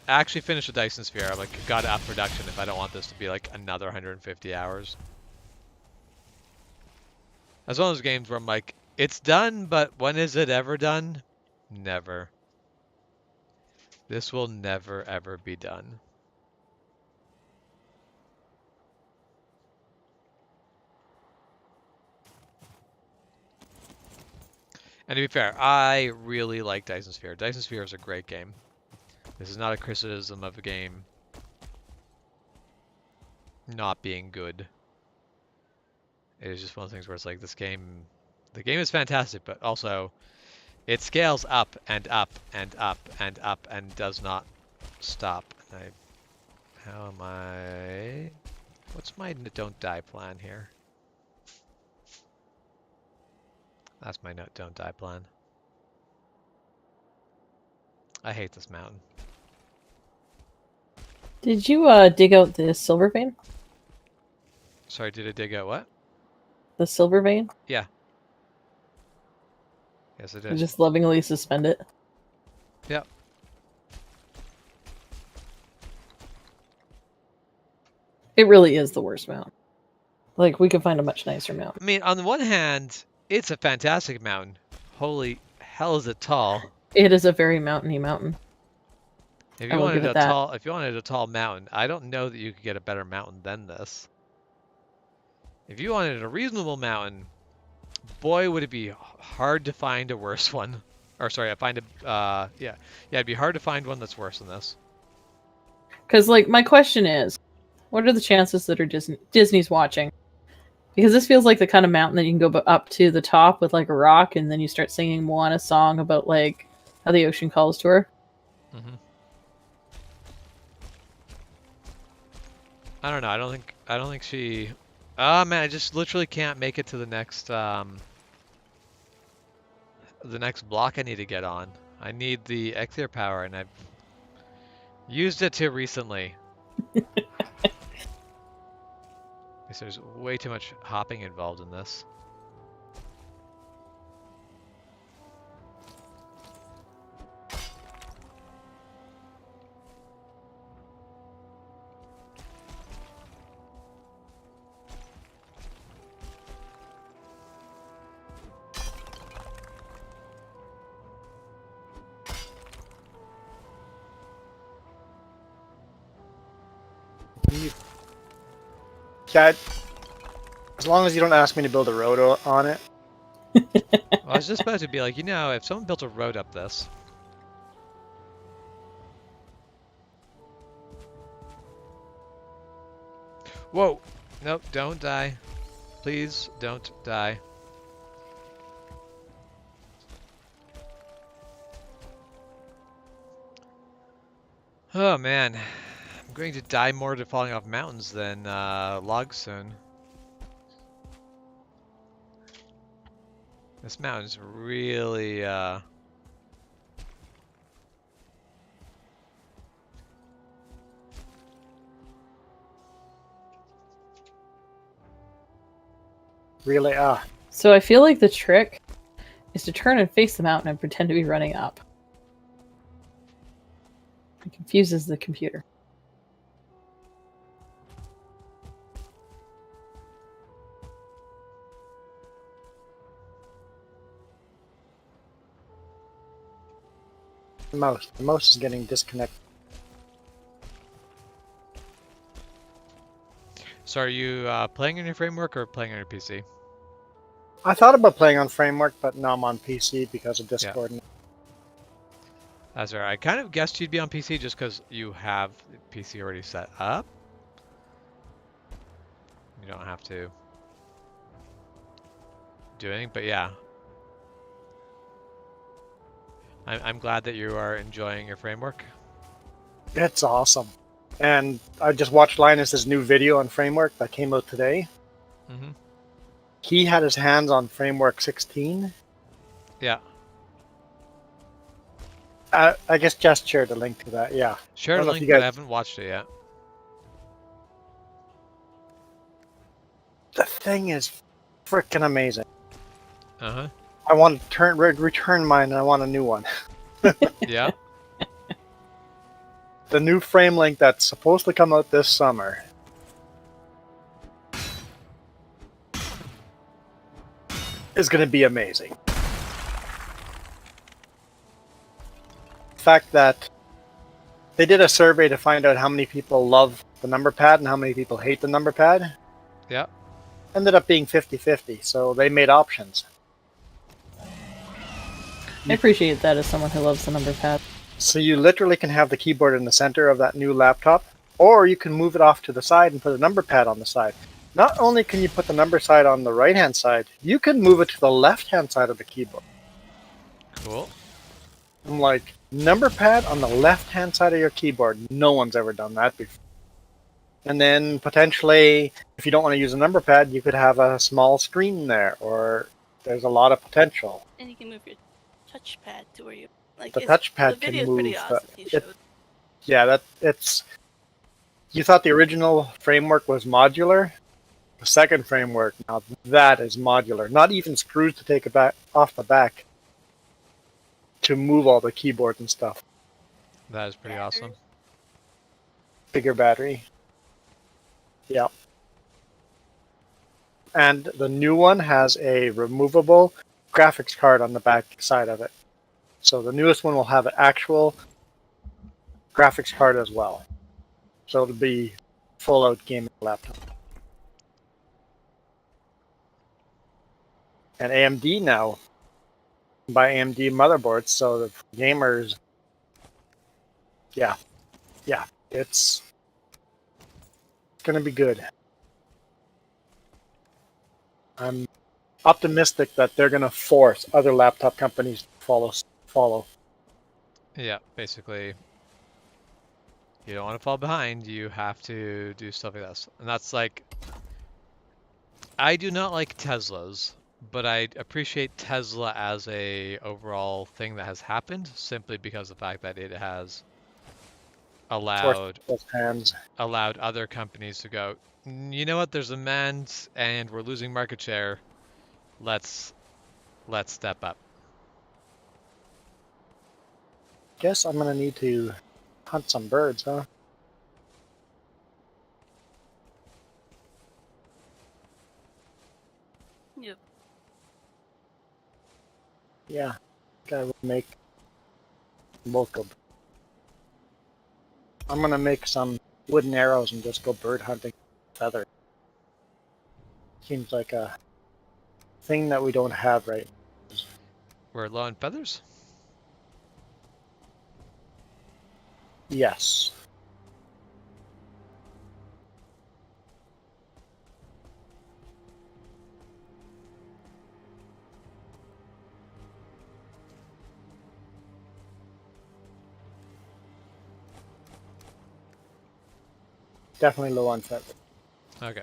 actually finish a Dyson Sphere, I've got to up production if I don't want this to be like another 150 hours. That's one of those games where I'm like, it's done, but when is it ever done? Never. This will never, ever be done. And to be fair, I really like Dyson Sphere. Dyson Sphere is a great game. This is not a criticism of a game not being good. It is just one of the things where it's like this game, the game is fantastic, but also it scales up and up and up and up and does not stop. How am I? What's my don't die plan here? That's my don't die plan. I hate this mountain. Did you dig out the silver vein? Sorry, did I dig out what? The silver vein? Yes, I I did. just lovingly suspend it. Yep. It really is the worst mount. Like, we could find a much nicer mount. I mean, on the one hand, it's a fantastic mountain. Holy hell, is it tall? It is a very mountainy mountain. If I you will wanted give a it that. if you wanted a tall mountain, I don't know that you could get a better mountain than this. If you wanted a reasonable mountain, boy, would it be hard to find a worse one. Or sorry, yeah, it'd be hard to find one that's worse than this. Because, like, my question is, what are the chances that are Disney's watching? Because this feels like the kind of mountain that you can go up to the top with, like, a rock, and then you start singing Moana song about, like, how the ocean calls to her. Mm-hmm. I don't know. I don't think she. Oh man, I just literally can't make it to the next block I need to get on. I need the Exeter power, and I've used it too recently. There's way too much hopping involved in this. Chat, as long as you don't ask me to build a road on it. Well, I was just about to be like, if someone built a road up this. Whoa! Nope, don't die. Please don't die. Oh man. I'm going to die more to falling off mountains than logs soon. This mountain's really Really? So I feel like the trick is to turn and face the mountain and pretend to be running up. It confuses the computer. The mouse is getting disconnected. So are you playing on your framework or playing on your PC? I thought about playing on Framework, but now I'm on PC because of Discord. That's right. I kind of guessed you'd be on PC just because you have the PC already set up. You don't have to do anything, but yeah. I'm glad that you are enjoying your Framework. It's awesome. And I just watched Linus's new video on Framework that came out today. Mm-hmm. He had his hands on Framework 16. Yeah. I guess just shared the link to that. Yeah. Share I a don't know if link, you but guys- I haven't watched it yet. The thing is freaking amazing. Uh-huh. I want to return mine, and I want a new one. Yeah. The new frame link that's supposed to come out this summer. Is going to be amazing. The fact that they did a survey to find out how many people love the number pad and how many people hate the number pad. Yeah. Ended up being 50-50, so they made options. I appreciate that as someone who loves the number pad. So you literally can have the keyboard in the center of that new laptop, or you can move it off to the side and put a number pad on the side. Not only can you put the number side on the right-hand side, you can move it to the left-hand side of the keyboard. Cool. I'm like, number pad on the left-hand side of your keyboard. No one's ever done that before. And then potentially, if you don't want to use a number pad, you could have a small screen there, or there's a lot of potential. And you can move your touchpad to where you like. The it's- touchpad the can video's pretty move, awesome. He it- showed. Yeah, it's. You thought the original framework was modular? The second framework, now that is modular. Not even screws to take it back off the back to move all the keyboard and stuff. That is pretty awesome. Bigger battery. Yeah. And the new one has a removable graphics card on the back side of it. So the newest one will have an actual graphics card as well. So it'll be full out gaming laptop. And AMD now by AMD motherboards, so the gamers, yeah, it's gonna be good. I'm optimistic that they're gonna force other laptop companies to follow. Yeah, basically, you don't want to fall behind. You have to do stuff like this. And that's like, I do not like Teslas, but I appreciate Tesla as a overall thing that has happened simply because of the fact that it has allowed Force hands. other companies to go, you know what, there's demand and we're losing market share. Let's step up. Guess I'm gonna need to hunt some birds, huh? Yep. Yeah, I will make bulk of. I'm gonna make some wooden arrows and just go bird hunting feather. Seems like a thing that we don't have right now. We're low on feathers. Yes. Definitely low on feather. Okay.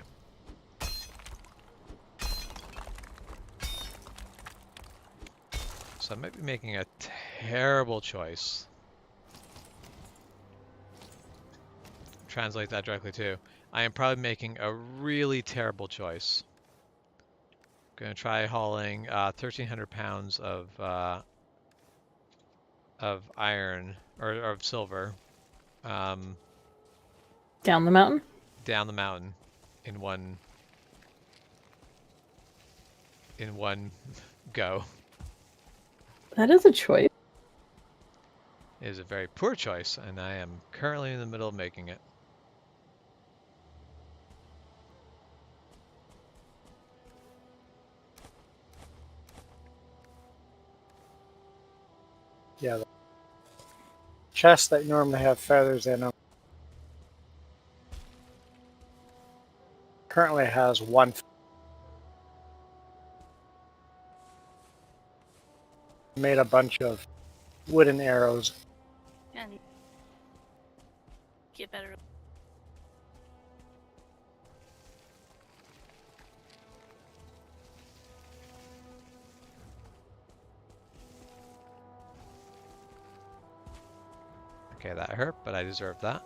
So I might be making a terrible choice. Translate that directly too. I am probably making a really terrible choice. Gonna try hauling 1,300 pounds of iron or of silver Down the mountain? down the mountain in one go. That is a choice. It is a very poor choice, and I am currently in the middle of making it. Yeah, the chests that normally have feathers in them currently has one. Made a bunch of wooden arrows. And get better. Okay, that hurt, but I deserve that.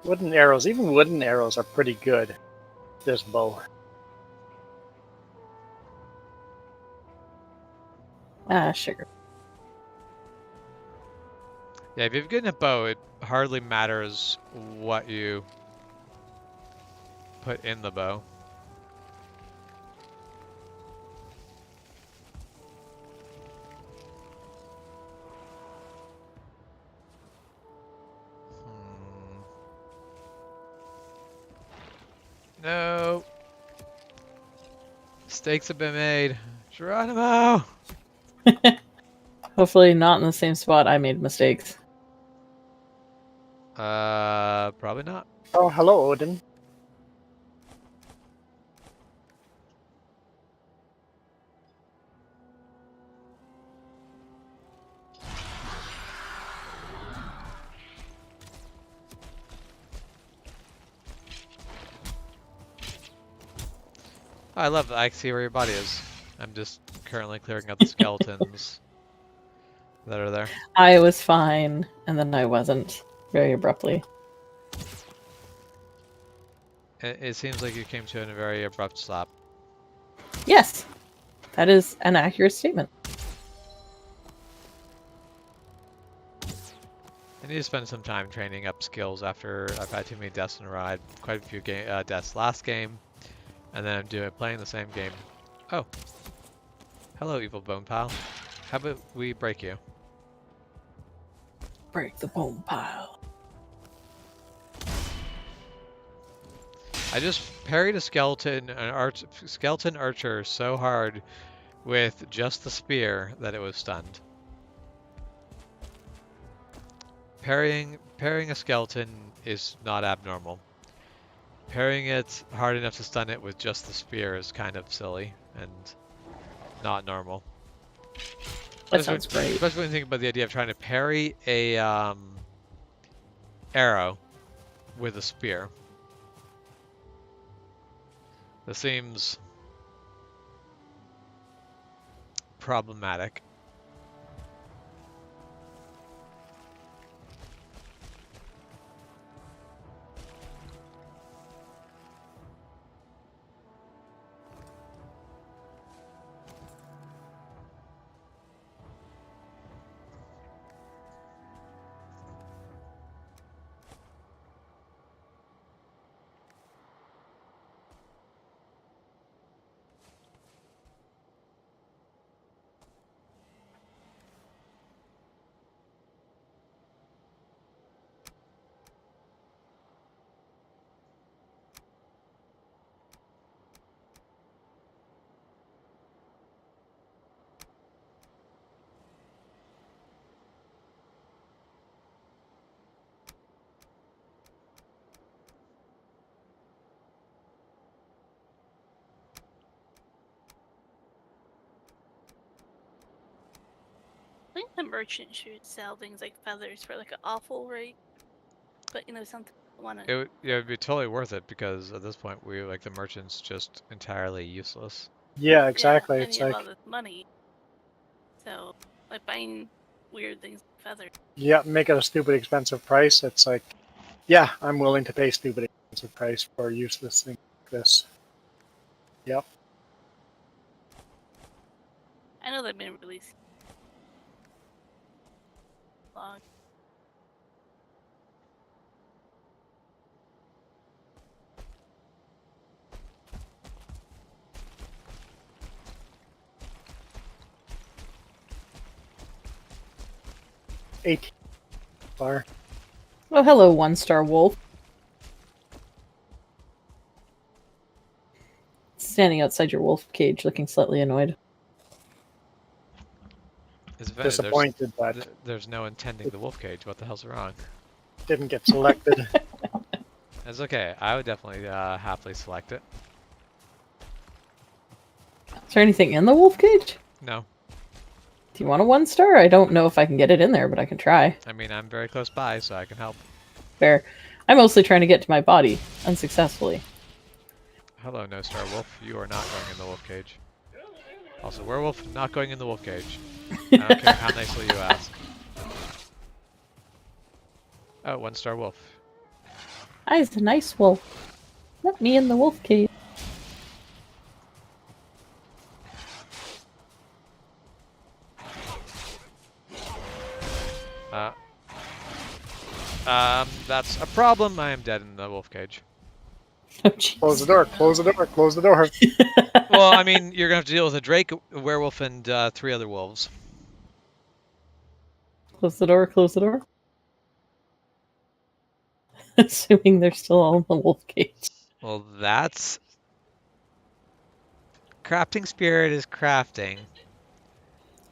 Wooden arrows, even wooden arrows are pretty good. This bow. Ah, sugar. Yeah, if you've gotten a bow, it hardly matters what you put in the bow. No. Mistakes have been made. Geronimo! Hopefully not in the same spot I made mistakes. Probably not. Oh, hello, Odin. I love that I can see where your body is. I'm just currently clearing out the skeletons that are there. I was fine, and then I wasn't, very abruptly. It seems like you came to a very abrupt stop. Yes, that is an accurate statement. I need to spend some time training up skills after I've had too many deaths in a row. I had quite a few deaths last game, and then I'm playing the same game. Oh, hello, evil bone pal. How about we break you? Break the bone pile. I just parried a skeleton archer so hard with just the spear that it was stunned. Parrying a skeleton is not abnormal. Parrying it hard enough to stun it with just the spear is kind of silly and not normal. That sounds great. Especially when you think about the idea of trying to parry a arrow with a spear. This seems problematic. I think the merchant should sell things like feathers for like an awful rate. But you know, something I want to. It'd be totally worth it because at this point the merchant's just entirely useless. Yeah, exactly. Yeah, and It's you have like, all this money. So, like buying weird things like feathers. yeah, make it a stupid expensive price. It's like, yeah, I'm willing to pay stupid expensive price for useless things like this. Yep. I know they've been released long. 18 far. Oh, hello, 1-star wolf. Standing outside your wolf cage, looking slightly annoyed. It's funny, Disappointed that there's no intending the wolf cage. What the hell's wrong? didn't get selected. It's okay. I would definitely happily select it. Is there anything in the wolf cage? No. Do you want a 1-star? I don't know if I can get it in there, but I can try. I mean, I'm very close by, so I can help. Fair. I'm mostly trying to get to my body, unsuccessfully. Hello, No Star Wolf. You are not going in the wolf cage. Also, werewolf, not going in the wolf cage. I don't care how nicely you ask. Oh, 1-star wolf. I's a nice wolf. Let me in the wolf cage. That's a problem. I am dead in the wolf cage. Oh, jeez. Close the door, close the door, close the door. Well, I mean, you're gonna have to deal with a drake, a werewolf, and 3 other wolves. Close the door, close the door. Assuming they're still all in the wolf cage. Well, that's... Crafting spirit is crafting.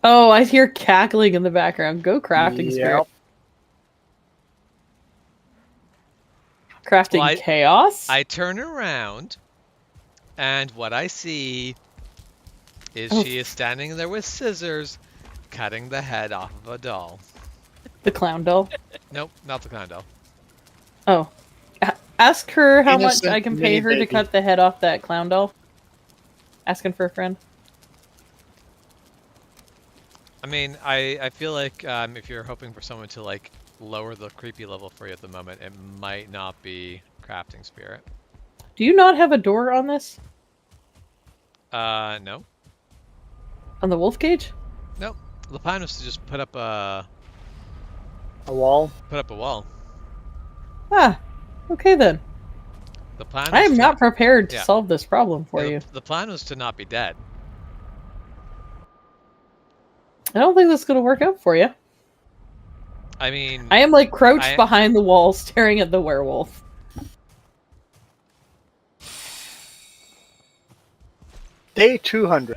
Oh, I hear cackling in the background. Go crafting spirit. Yep. Crafting Well, chaos? I turn around, and what I see is Oh. she is standing there with scissors, cutting the head off of a doll. The clown doll? Nope, not the clown doll. Oh. Ask her how much Innocent I can pay her to baby. cut the head off that clown doll. Asking for a friend. I mean, I feel like if you're hoping for someone to like lower the creepy level for you at the moment, it might not be crafting spirit. Do you not have a door on this? No. On the wolf cage? Nope. The plan was to just put up a wall. wall. Ah. Okay then. The plan. I was am to- not prepared to Yeah. solve this problem for yeah, you. The plan was to not be dead. I don't think that's gonna work out for you. I mean, I am like crouched I- behind the wall staring at the werewolf. Day 200.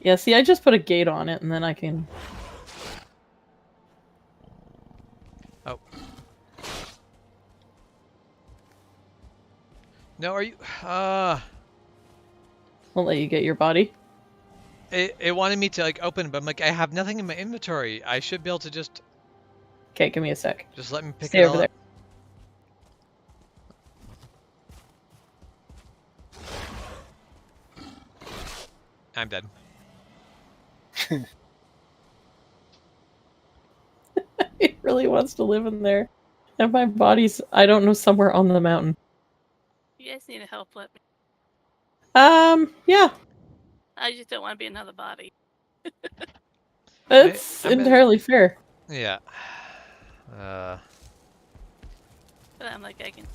Yeah, see, I just put a gate on it and then I can... oh. No, are you? Won't let you get your body. It wanted me to like open, but I'm like, I have nothing in my inventory. I should be able to just Okay, give me a sec. let me pick Stay it over all there. up. I'm dead. It really wants to live in there. And my body's, I don't know, somewhere on the mountain. You guys need help, let me. Yeah. I just don't want to be another body. That's I'm in- entirely fair. Yeah. But I'm like, I can.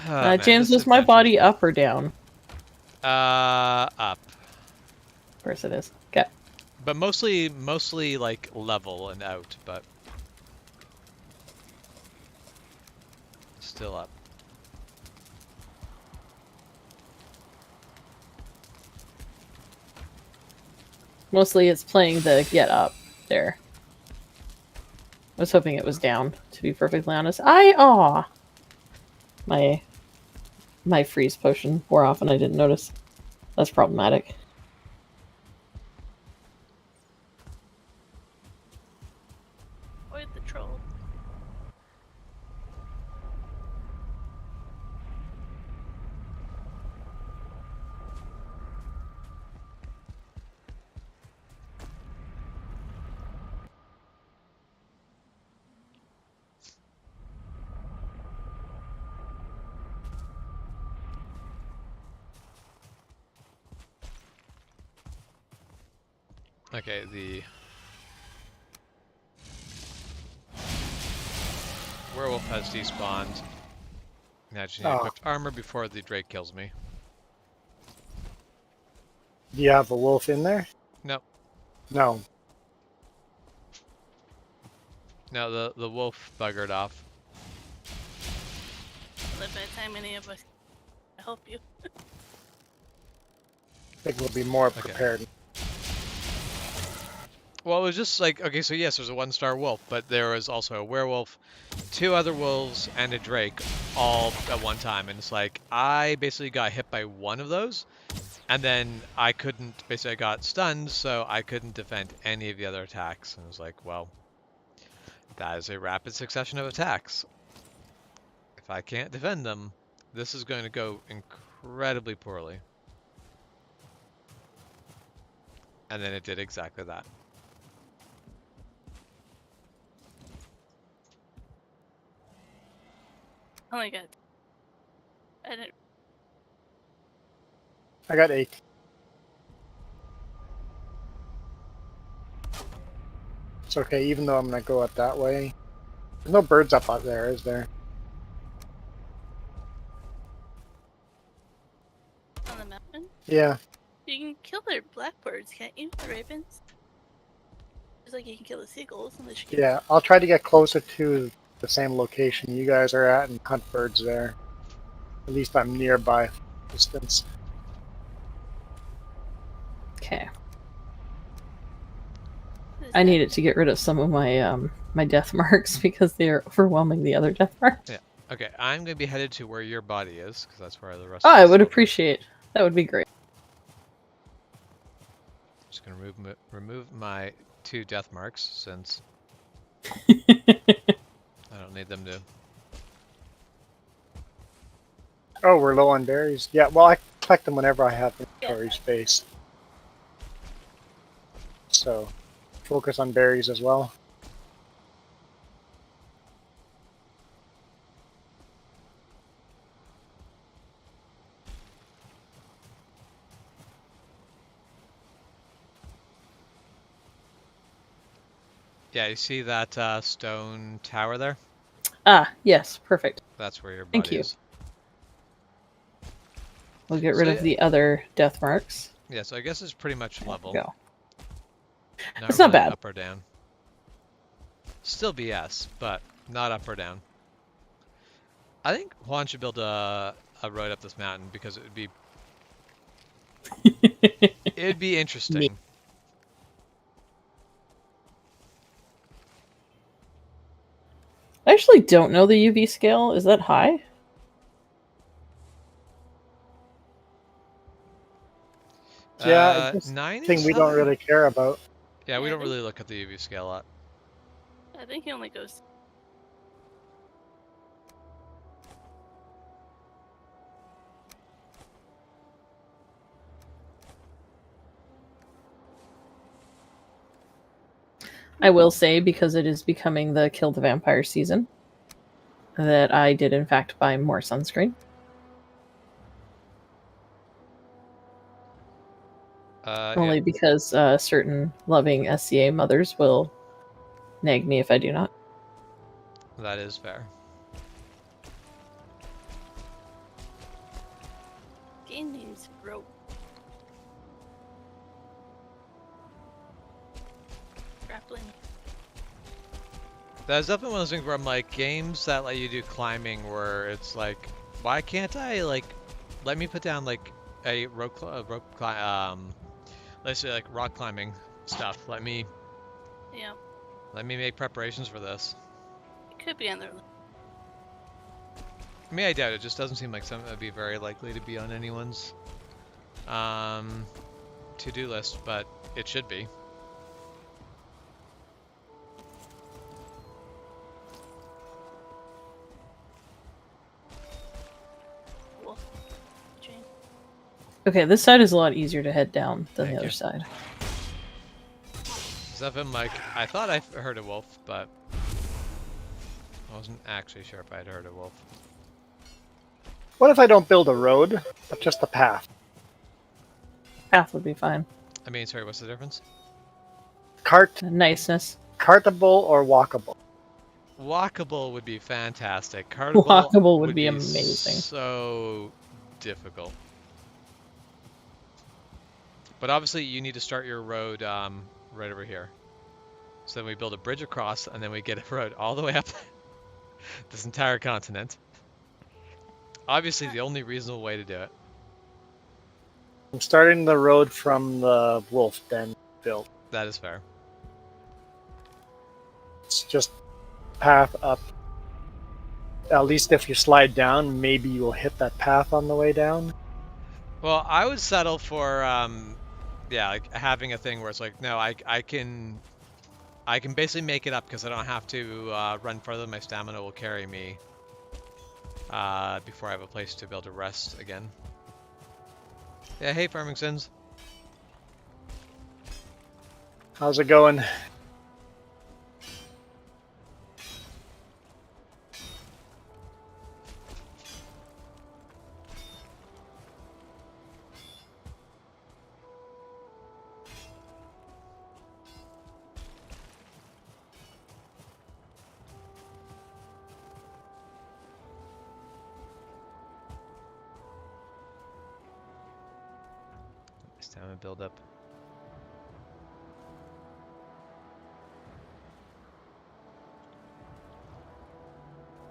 Oh, man, James, this was my adventure's- body up or down? Up. Of course it is. Okay. But mostly like level and out, but still up. Mostly it's playing the get up there. I was hoping it was down, to be perfectly honest. My freeze potion wore off and I didn't notice. That's problematic. Avoid the troll. Okay, the werewolf has despawned. Now I just need Oh. equipped armor before the drake kills me. Do you have a wolf in there? No. No, the wolf buggered off. But by the time any of us can help you. I think we'll be more Okay. prepared. Well, it was just like, okay, so yes, there's a 1-star wolf, but there was also a werewolf, 2 other wolves, and a drake, all at one time. And it's like, I basically got hit by one of those, and then I couldn't, basically I got stunned, so I couldn't defend any of the other attacks. And it was like, well, that is a rapid succession of attacks. If I can't defend them, this is going to go incredibly poorly. And then it did exactly that. Oh my god. I didn't. I got 8. It's okay, even though I'm gonna go out that way. There's no birds up out there, is there? On the mountain? Yeah. You can kill their blackbirds, can't you? The ravens? Just like you can kill the seagulls unless you can. Yeah, I'll try to get closer to the same location you guys are at and hunt birds there. At least I'm nearby distance. Okay. What is I that? needed to get rid of some of my my death marks because they are overwhelming the other death marks. Okay, I'm going to be headed to where your body is, because that's where the rest Oh, of I us would will be. appreciate. That would be great. Just going to remove my 2 death marks, since I don't need them to. Oh, we're low on berries. Yeah, well, I collect them whenever I have inventory space. So, focus on berries as well. Yeah, you see that stone tower there? Ah, yes, perfect. That's where your body Thank you. is. We'll get So rid yeah. of the other death marks. Yeah, so I guess it's pretty much level. Go. Not It's not really bad. up or down. Still BS, but not up or down. I think Juan should build a road up this mountain, because it would be it'd be interesting. I actually don't know the UV scale. Is that high? Yeah, it's 9 thing is we don't high. really care about. Yeah, we Yeah, I don't think- really look at the UV scale a lot. I think he only goes. I will say, because it is becoming the kill the vampire season, that I did in fact buy more sunscreen. Only Yeah, because certain loving SCA mothers will nag me if I do not. that is fair. Game names rope. Grappling. That's definitely one of those things where I'm like, games that let you do climbing, where it's like, why can't I, like, let me put down like a rope let's say like rock climbing stuff. Let me Yeah. make preparations for this. It could be on their. I mean, I doubt it. Just doesn't seem like something that'd be very likely to be on anyone's to-do list, but it should be. Wolf. Chain. Okay, this side is a lot easier to head down than Thank the you. other side. Stuff I'm like, I thought I heard a wolf, but I wasn't actually sure if I'd heard a wolf. What if I don't build a road, but just a path? Path would be fine. I mean, sorry, what's the difference? Niceness. Cartable or walkable? Walkable would be fantastic. Cartable Walkable would be amazing. So difficult. But obviously, you need to start your road right over here. So then we build a bridge across, and then we get a road all the way up this entire continent. Obviously, the only reasonable way to do it. I'm starting the road from the wolf den built. That is fair. It's just path up. At least if you slide down, maybe you'll hit that path on the way down. Well, I would settle for, yeah, like having a thing where it's like, no, I can basically make it up because I don't have to run further. My stamina will carry me before I have a place to be able to rest again. Yeah, hey, Farmingsons. How's it going? Stamina build up.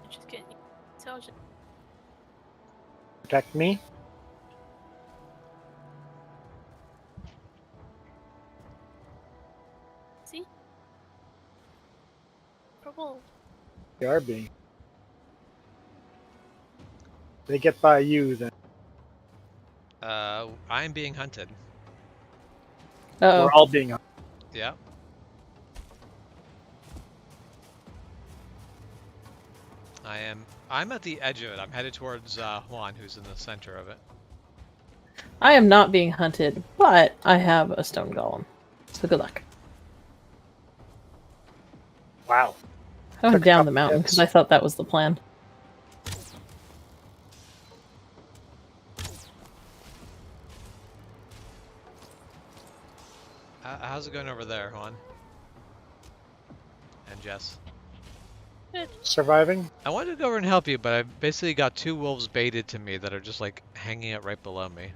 I'm just getting intelligent. Protect me? See? For wolves. They are being. They get by you, then. I'm being hunted. Uh-oh. We're all being. Yeah. I'm at the edge of it. I'm headed towards Juan, who's in the center of it. I am not being hunted, but I have a stone golem. So good luck. Wow. I went Took a down couple the mountain hits. because I thought that was the plan. How's it going over there, Juan? And Jess? Surviving? I wanted to go over and help you, but I basically got 2 wolves baited to me that are just like hanging out right below me.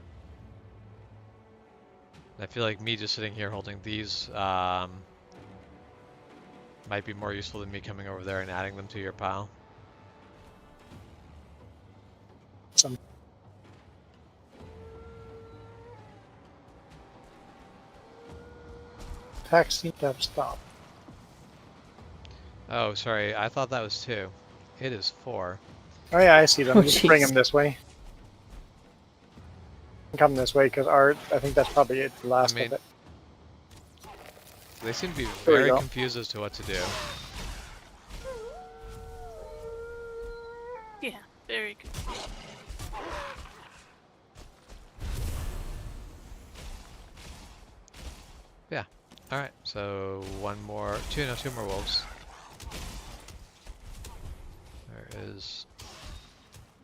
I feel like me just sitting here holding these might be more useful than me coming over there and adding them to your pile. Some. Attacks seem to have stopped. Oh, sorry. I thought that was 2. It is 4. Oh yeah, I see them. Oh, Just bring jeez. them this way. Come this way, because Art, I think that's probably it, the last mean, of it. They seem to be There we very go. confused as to what to do. Yeah, very good. Alright, so two more wolves. There is...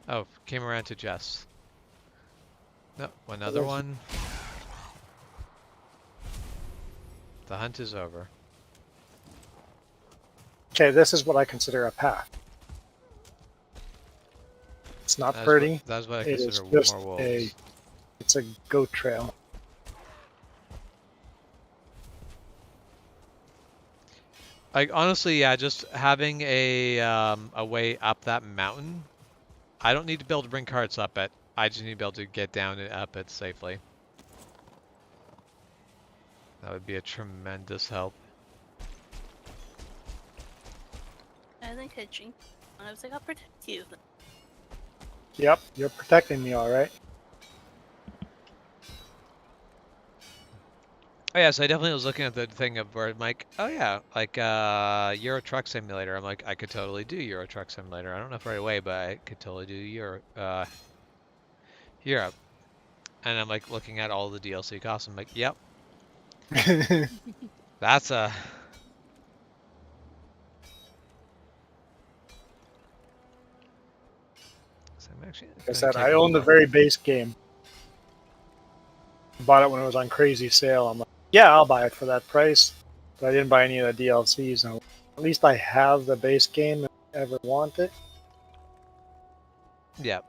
Oh, came around to Jess. No, another one. The hunt is over. Okay, this is what I consider a path. It's not pretty. That's what I It is consider just more wolves. it's a goat trail. Like honestly, yeah, just having a way up that mountain. I don't need to be able to bring carts up it. I just need to be able to get down and up it safely. That would be a tremendous help. I think I jinxed. I was like, I'll protect you. Yep, you're protecting me, all right. Oh yeah, so I definitely was looking at the thing of where I'm like, oh yeah, like Euro Truck Simulator. I'm like, I could totally do Euro Truck Simulator. I don't know if right away, but I could totally do Europe. And I'm like looking at all the DLC costs. I'm like, yep, that's a. So I'm actually Like I gonna said, take I a own the look. very base game. Bought it when it was on crazy sale. I'm like, yeah, I'll buy it for that price. But I didn't buy any of the DLCs. Now, at least I have the base game if I ever want it. Yep.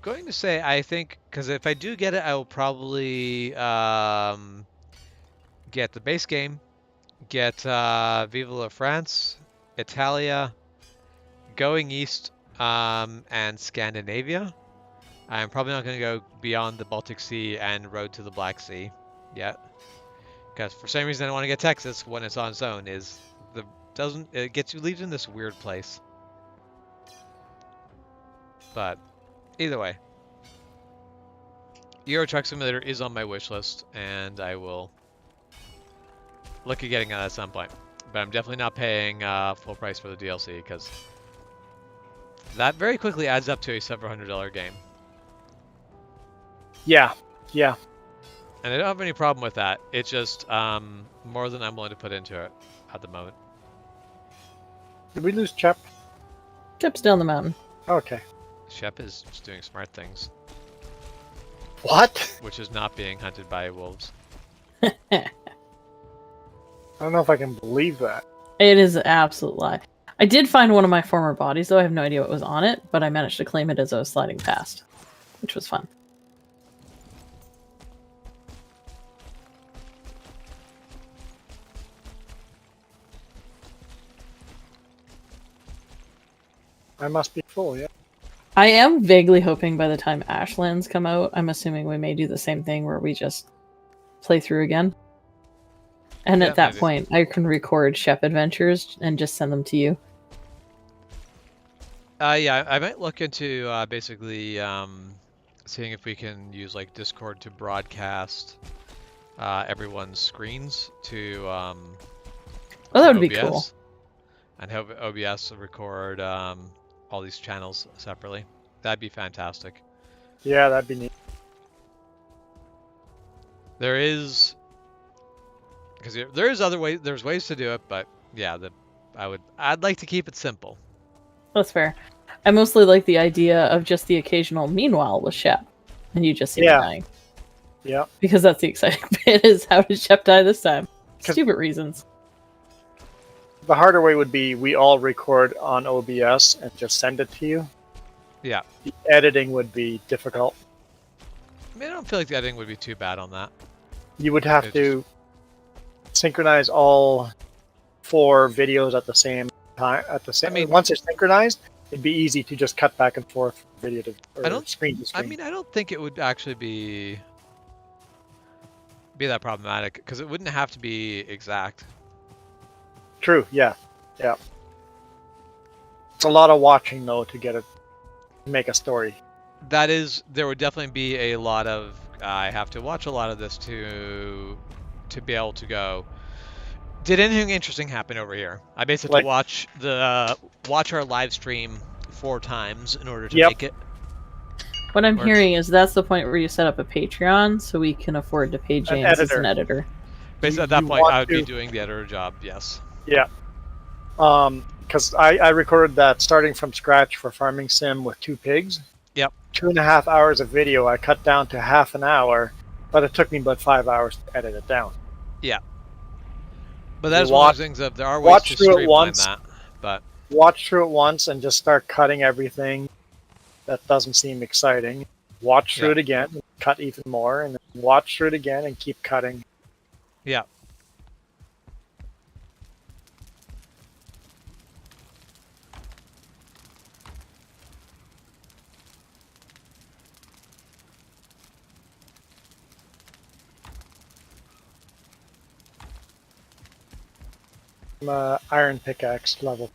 going to say I think because if I do get it, I will probably get the base game, get Viva la France, Italia, Going East, and Scandinavia. I'm probably not going to go beyond the Baltic Sea and Road to the Black Sea yet, because for some reason I want to get Texas when it's on its own. It leaves you in this weird place. But either way, Euro Truck Simulator is on my wish list, and I will look at getting it at some point. But I'm definitely not paying full price for the DLC, because that very quickly adds up to a several $100 game. Yeah, yeah. And I don't have any problem with that. It's just more than I'm willing to put into it at the moment. Did we lose Chep? Chip's down the mountain. Okay. Shep is just doing smart things, What? which is not being hunted by wolves. I don't know if I can believe that. It is an absolute lie. I did find one of my former bodies, though. I have no idea what was on it, but I managed to claim it as I was sliding past, which was fun. I must be full, yeah. I am vaguely hoping by the time Ashlands come out, I'm assuming we may do the same thing where we just play through again. And Yeah, at that maybe. point, I can record Shep adventures and just send them to you. Yeah, I might look into basically seeing if we can use like Discord to broadcast everyone's screens to Oh, that would be OBS, cool. and have OBS record all these channels separately. That'd be fantastic. Yeah, that'd be neat. There is, because there is other ways. There's ways to do it, but yeah, I'd like to keep it simple. That's fair. I mostly like the idea of just the occasional meanwhile with Shep. And you just see him Yeah. dying. Yeah. Because that's the exciting bit, is how did Shep die this time? 'Cause- Stupid reasons. The harder way would be we all record on OBS and just send it to you. Yeah. The editing would be difficult. I mean, I don't feel like the editing would be too bad on that. You would have It's to synchronize all 4 videos at the same time. I mean- Once they're synchronized, it'd be easy to just cut back and forth video to or I don't- screen to I screen. mean, I don't think it would actually be that problematic, because it wouldn't have to be exact. True. Yeah. Yeah. It's a lot of watching though to get it to make a story. There would definitely be a lot of, I have to watch a lot of this to be able to go, did anything interesting happen over here? I basically Like- watch our live stream 4 times in order to Yep. make it. What I'm Or- hearing is that's the point where you set up a Patreon so we can afford to pay James as an editor. Basically, You- at that you point, want I would be to- doing the editor job, yes. Yeah. Because I recorded that starting from scratch for Farming Sim with 2 pigs. Yep. 2.5 hours of video I cut down to half an hour, but it took me about 5 hours to edit it down. But that's You one of watch- those things that there are ways watch to through it streamline once. that. But Watch through it once and just start cutting everything that doesn't seem exciting. Watch through Yeah. it again, and cut even more, and then watch through it again and keep cutting. yeah. I'm iron pickaxe level.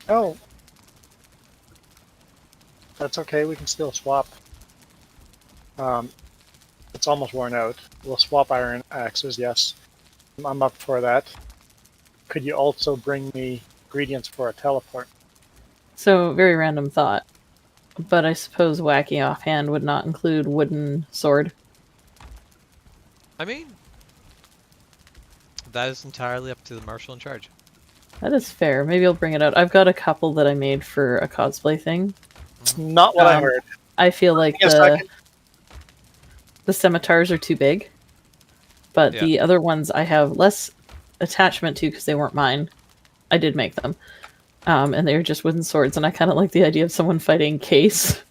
Oh. That's okay, we can still swap. It's almost worn out. We'll swap iron axes, yes. I'm up for that. Could you also bring me ingredients for a teleport? So, very random thought. But I suppose wacky offhand would not include wooden sword. I mean, that is entirely up to the marshal in charge. That is fair. Maybe I'll bring it out. I've got a couple that I made for a cosplay thing. It's not what I Um, heard. I feel like Yes, I can- the scimitars are too big. But Yeah. the other ones I have less attachment to because they weren't mine. I did make them. And they were just wooden swords, and I kind of like the idea of someone fighting Case,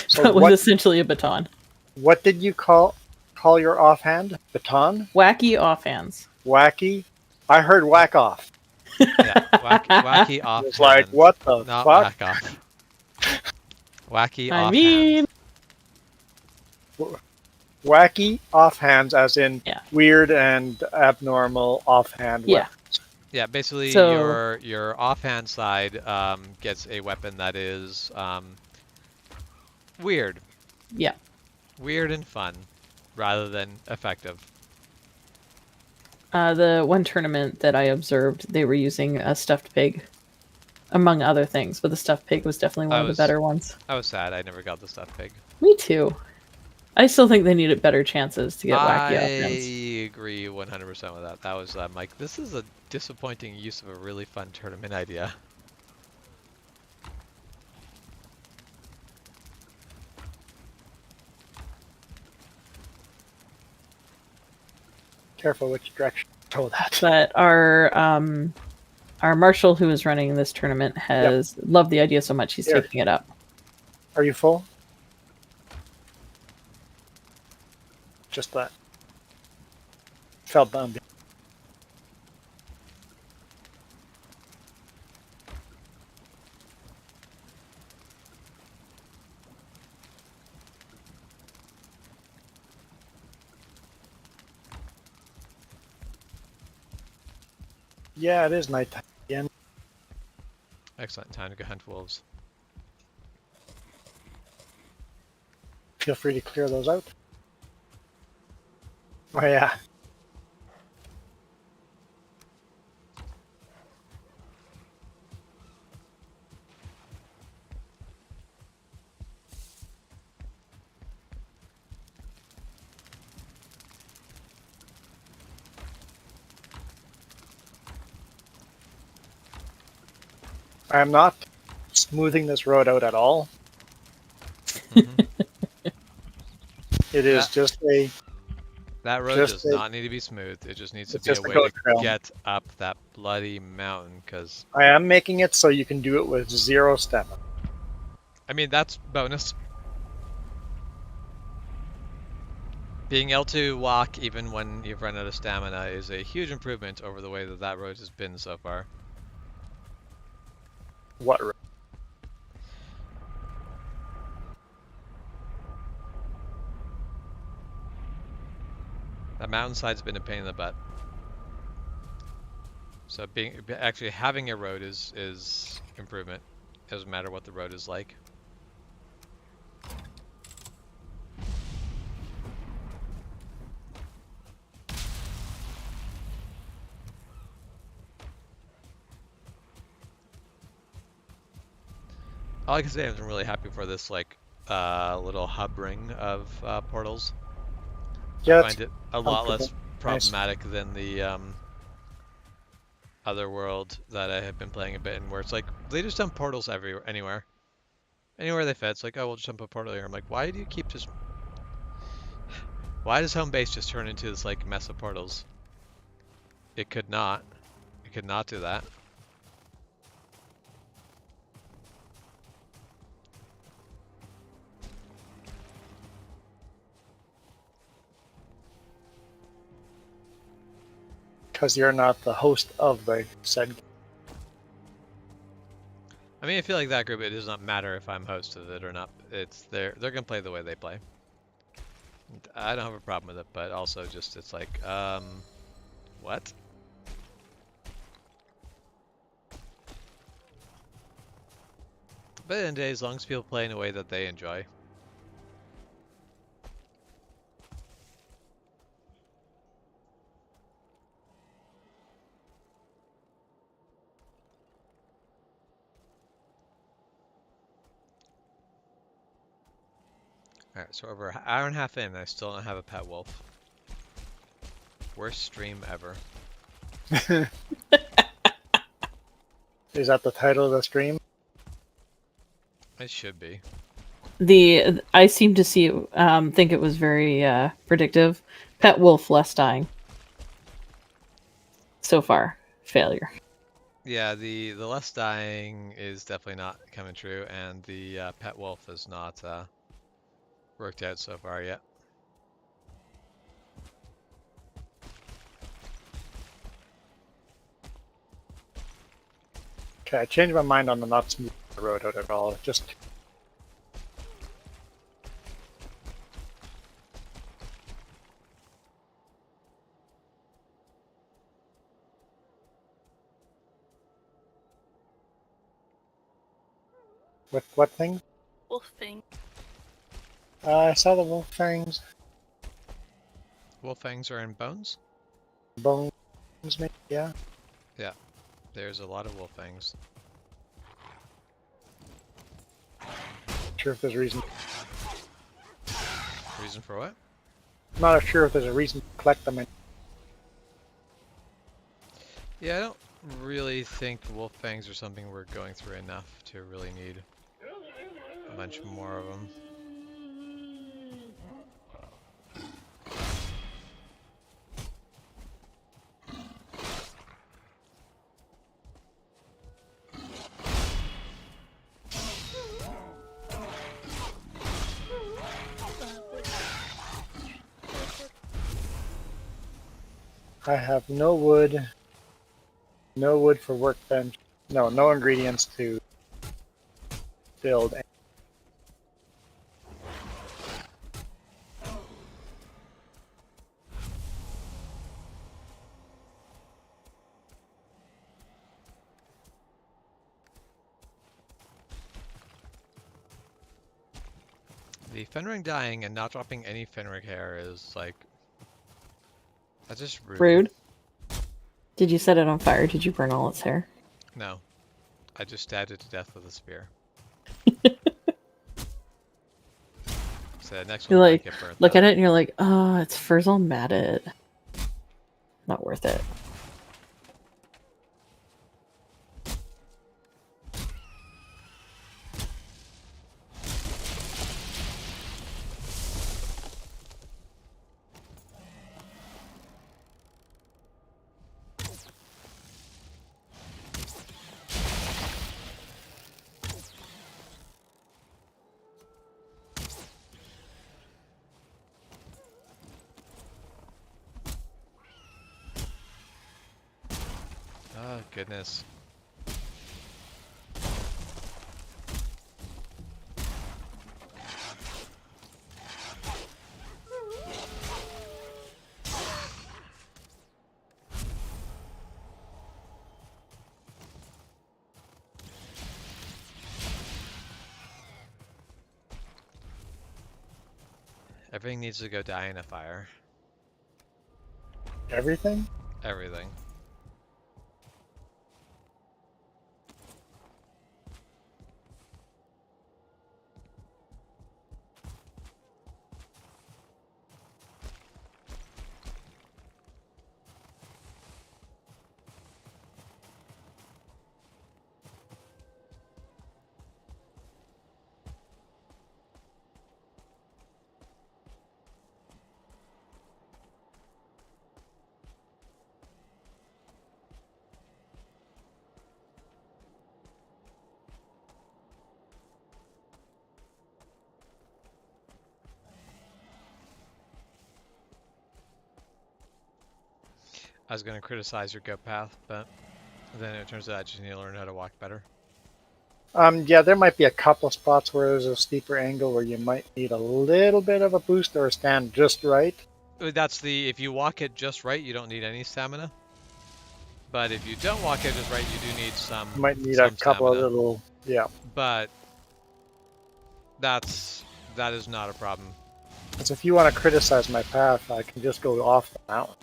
So but with what essentially a baton. what did you call your offhand? Baton? Wacky offhands. Wacky? I heard whack off. Yeah, wacky off. It's like, what the Not fuck? whack off. Wacky I offhand. mean, Wacky offhands, as in Yeah. weird and abnormal offhand. Yeah. weapons. Yeah, basically So- your offhand side gets a weapon that is weird. Yeah. Weird and fun, rather than effective. The one tournament that I observed, they were using a stuffed pig, among other things, but the stuffed pig was definitely one of the better ones. I was sad I never got the stuffed pig. Me too. I still think they needed better chances to get wacky I offhands. agree 100% with that. That was Mike. This is a disappointing use of a really fun tournament idea. Careful which direction you throw that. But our marshal who is running this tournament has loved the idea so much he's Here. taking it up. Are you full? Just that. Fell down. Yeah, it is nighttime again. Excellent time to go hunt wolves. Feel free to clear those out. Oh yeah. I am not smoothing this road out at all. Mhm. It is Yeah. just a That road Just does a- not need to be smooth. It just needs to It's be a just a way goat to trail. get up that bloody mountain. Because I am making it so you can do it with 0 stamina. I mean that's bonus. Being able to walk even when you've run out of stamina is a huge improvement over the way that that road has been so far. What road? That mountainside's been a pain in the butt. So actually having a road is improvement. Doesn't matter what the road is like. All I can say is I'm really happy for this like little hub ring of portals. Yeah, I it's find it a lot less comfortable. Nice. problematic than the other world that I have been playing a bit in, where it's like they just dump portals anywhere they fit. It's like, oh, we'll just dump a portal here. I'm like, why do you keep just? Why does home base just turn into this like mess of portals? It could not. It could not do that. because you're not the host of the said. I mean, I feel like that group, it does not matter if I'm host of it or not. It's they're gonna play the way they play. I don't have a problem with it, but also just it's like, what? But at the end of the day, as long as people play in a way that they enjoy. Alright, so over an hour and a half in, I still don't have a pet wolf. Worst stream ever. Is that the title of the stream? It should be. I seem to see think it was very predictive. Pet wolf less dying. so far. Failure. Yeah, the less dying is definitely not coming true, and the pet wolf is not worked out so far yet. Okay, I changed my mind on the not smooth the road out at all. Just what thing? Wolf thing. I saw the wolf fangs, Wolf fangs are in bones? bones, maybe. Yeah. Yeah, there's a lot of wolf fangs. Sure if there's a reason. Reason for what? I'm not sure if there's a reason to collect them. Yeah, I don't really think wolf fangs are something we're going through enough to really need a bunch more of them. I have no wood. No wood for workbench. No ingredients to build. The Fenring dying and not dropping any Fenrig hair is like... That's just rude. Rude. Did you set it on fire? Did you burn all its hair? No. I just stabbed it to death with a spear. So next You're one might like, get burnt. look though. at it and you're like, oh, its fur's all matted. Not worth it. Oh, goodness. Everything needs to go die in a fire. Everything? Everything. I was going to criticize your go path, but then it turns out I just need to learn how to walk better. Yeah, there might be a couple spots where there's a steeper angle where you might need a little bit of a boost or a stand just right. That's the, if you walk it just right, you don't need any stamina. But if you don't walk it just right, you do need some. You might need a some couple stamina. of little, yeah. But that is not a problem. Because if you want to criticize my path, I can just go off the mountain.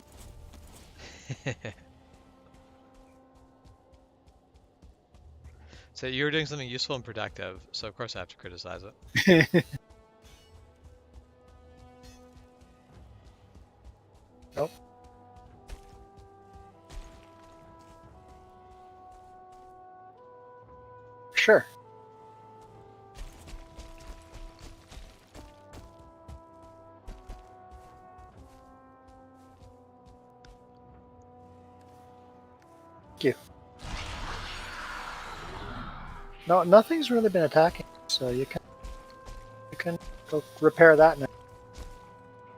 So you were doing something useful and productive, so of course I have to criticize it. Nope. Sure. No, nothing's really been attacking, so you can go repair that and then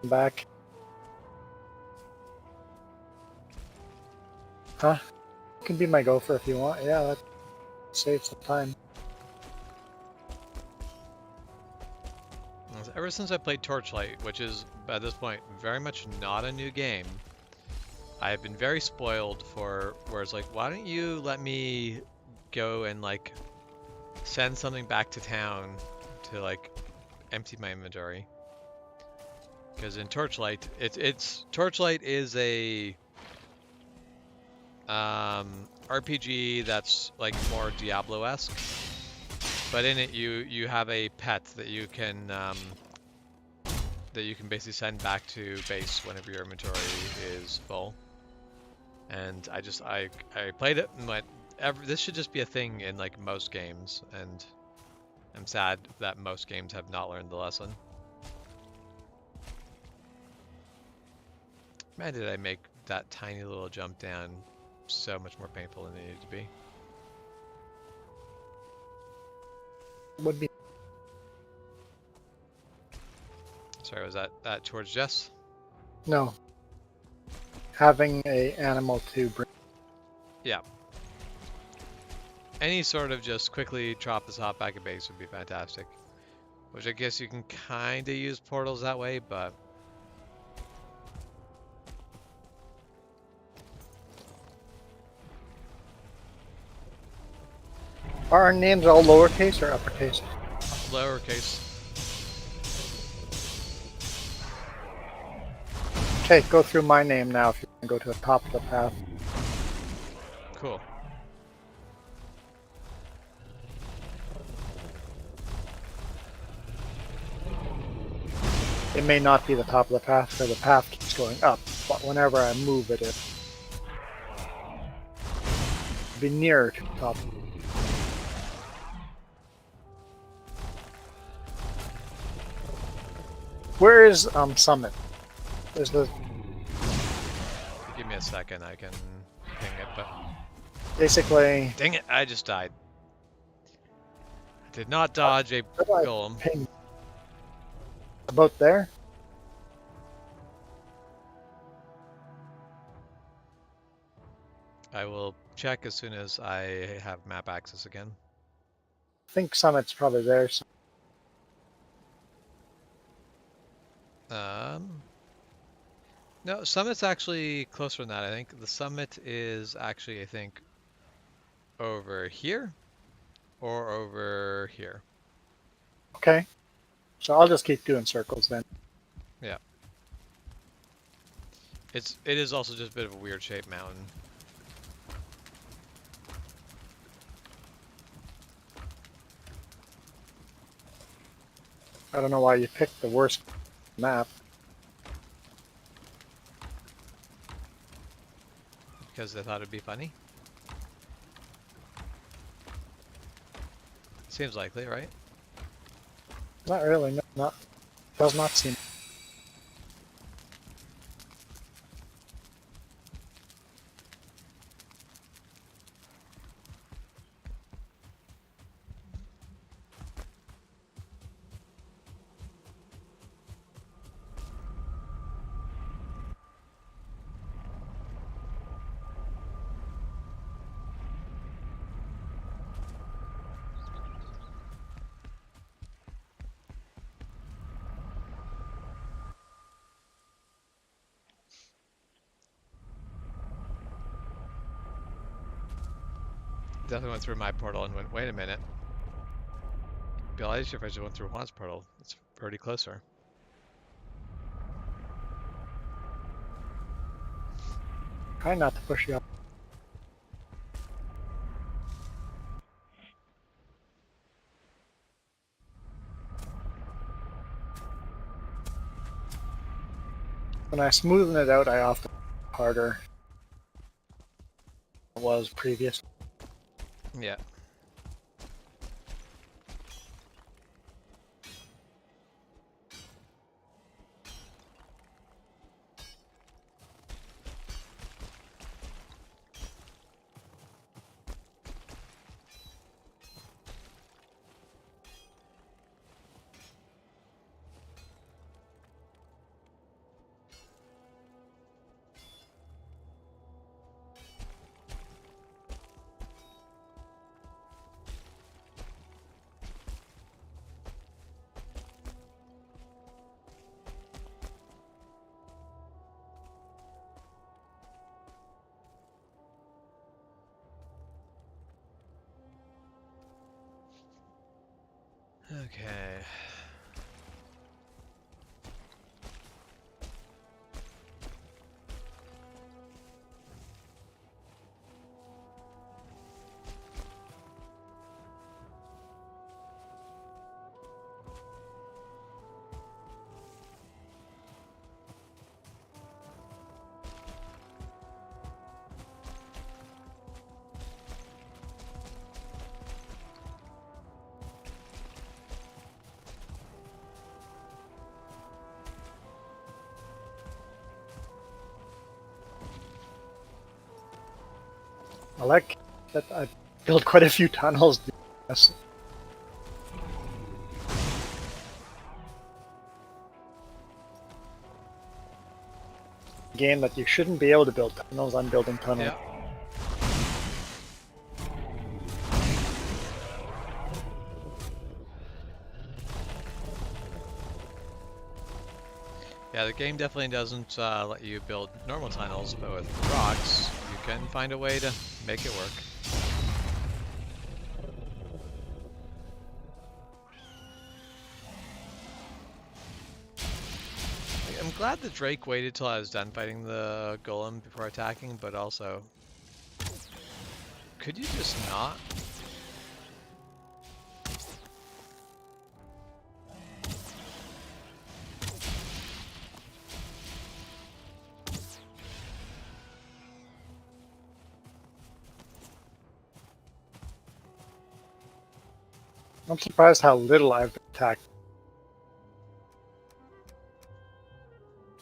come back. Huh? You can be my gopher if you want. Yeah, that saves some time. Ever since I played Torchlight, which is at this point very much not a new game, I have been very spoiled for where it's like, why don't you let me go and like send something back to town to like empty my inventory? Because in Torchlight, it's Torchlight is a RPG that's like more Diablo-esque, but in it you have a pet that you can basically send back to base whenever your inventory is full. And I played it and went, this should just be a thing in like most games, and I'm sad that most games have not learned the lesson. Man, did I make that tiny little jump down so much more painful than it needed to be. Would be Sorry, was that towards Jess? no. Having a animal to bring. Yeah. Any sort of just quickly drop this hop back at base would be fantastic. Which I guess you can kind of use portals that way, but... Are our names all lowercase or uppercase? Lowercase. Okay, go through my name now if you can go to the top of the path. Cool. It may not be the top of the path because the path keeps going up, but whenever I move it, it'll be nearer to the top. Where is Summit? Is the Give me a second, I can ping it, but... basically Dang it, I just died. I did not dodge a how do I golem. ping? About there? I will check as soon as I have map access again. I think Summit's probably there. So No, Summit's actually closer than that. I think the Summit is actually, I think, over here or over here. okay. So I'll just keep doing circles then. Yeah. It is also just a bit of a weird shaped mountain. I don't know why you picked the worst map. Because I thought it'd be funny. Seems likely, right? Not really. No, not. Does not seem. Definitely went through my portal and went, wait a minute. Be a lot easier if I just went through Juan's portal. It's already closer. Try not to push you up. When I smoothen it out, I often harder than it was previous. Yeah. Okay. I like that I built quite a few tunnels. That's a game that you shouldn't be able to build tunnels. I'm building tunnels. Yeah. Yeah, the game definitely doesn't let you build normal tunnels, but with rocks, you can find a way to make it work. I'm glad that Drake waited till I was done fighting the golem before attacking, but also, could you just not? I'm surprised how little I've been attacked.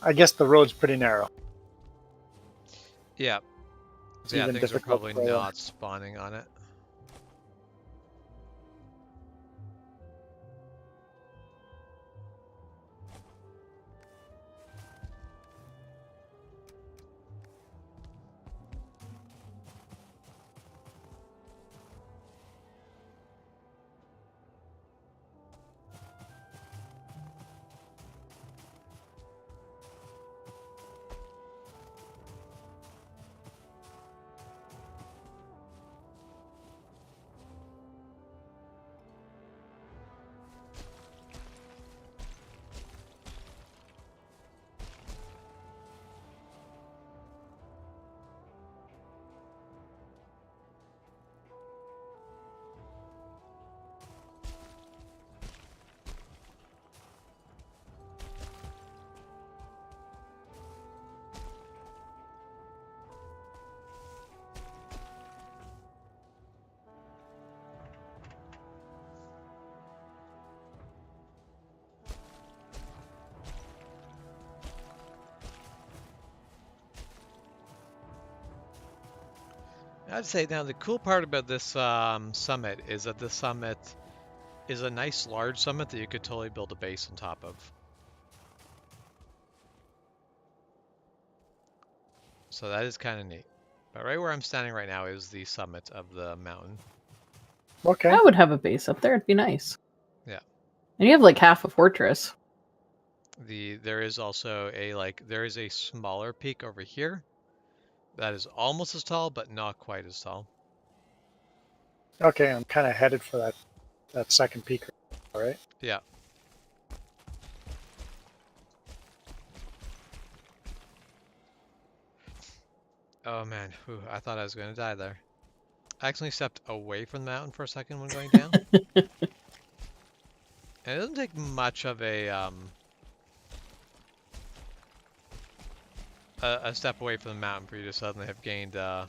I guess the road's pretty narrow. Yeah. It's Yeah, even things are difficult probably for- not spawning on it. I'd say now the cool part about this summit is that this summit is a nice large summit that you could totally build a base on top of. So that is kind of neat. But right where I'm standing right now is the summit of the mountain. Okay. I would have a base up there. It'd be nice. Yeah. And you have like half a fortress. There is also there is a smaller peak over here that is almost as tall, but not quite as tall. Okay, I'm kind of headed for that second peak. All right. Yeah. Oh man, whew, I thought I was going to die there. I accidentally stepped away from the mountain for a second when going down. And it doesn't take much of a step away from the mountain for you to suddenly have gained a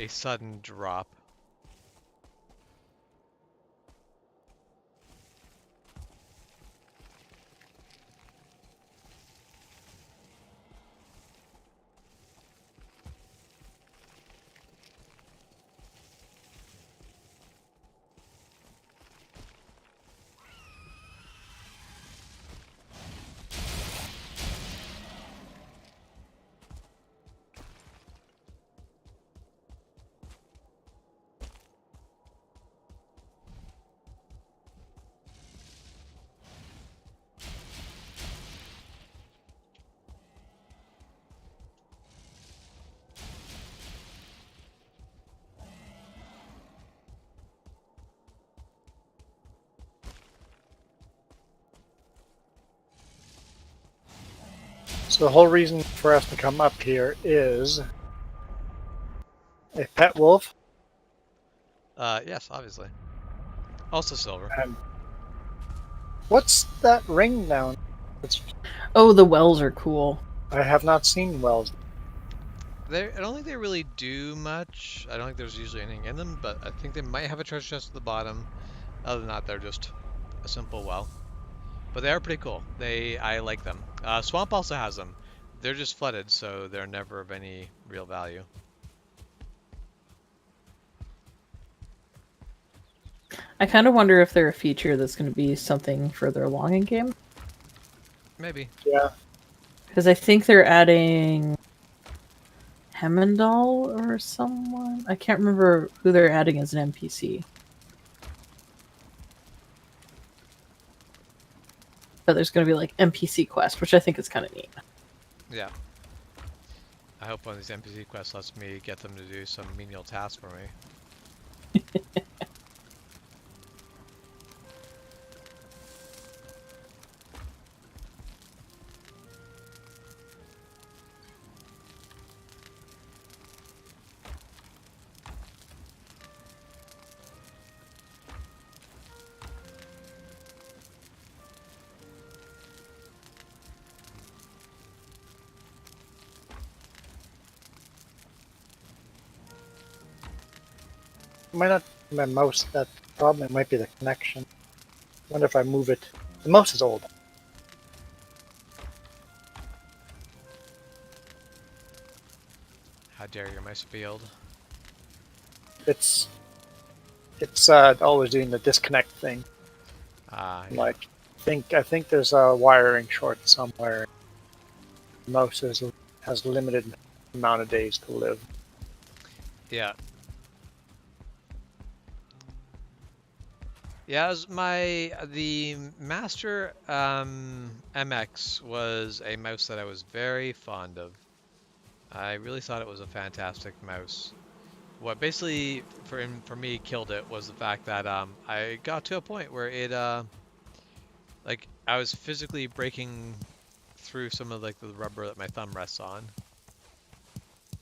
sudden drop. So the whole reason for us to come up here is a pet wolf Yes, obviously. Also silver. and what's that ring down? It's, Oh, the wells are cool. I have not seen wells. I don't think they really do much. I don't think there's usually anything in them, but I think they might have a treasure chest at the bottom. Other than that, they're just a simple well. But they are pretty cool. I like them. Swamp also has them. They're just flooded, so they're never of any real value. I kind of wonder if they're a feature that's going to be something further along in game. Maybe. Yeah, Because I think they're adding Hemendal or someone. I can't remember who they're adding as an NPC. But there's going to be like NPC quest, which I think is kind of neat. Yeah. I hope one of these NPC quests lets me get them to do some menial tasks for me. might not be my mouse. That problem. It might be the connection. Wonder if I move it. The mouse is old. How dare your mouse be old? It's always doing the disconnect thing. Yeah. Like, I think there's a wiring short somewhere. The mouse has limited amount of days to live. Yeah. Yeah, the Master MX was a mouse that I was very fond of. I really thought it was a fantastic mouse. What basically for me killed it was the fact that I got to a point where it like I was physically breaking through some of like the rubber that my thumb rests on.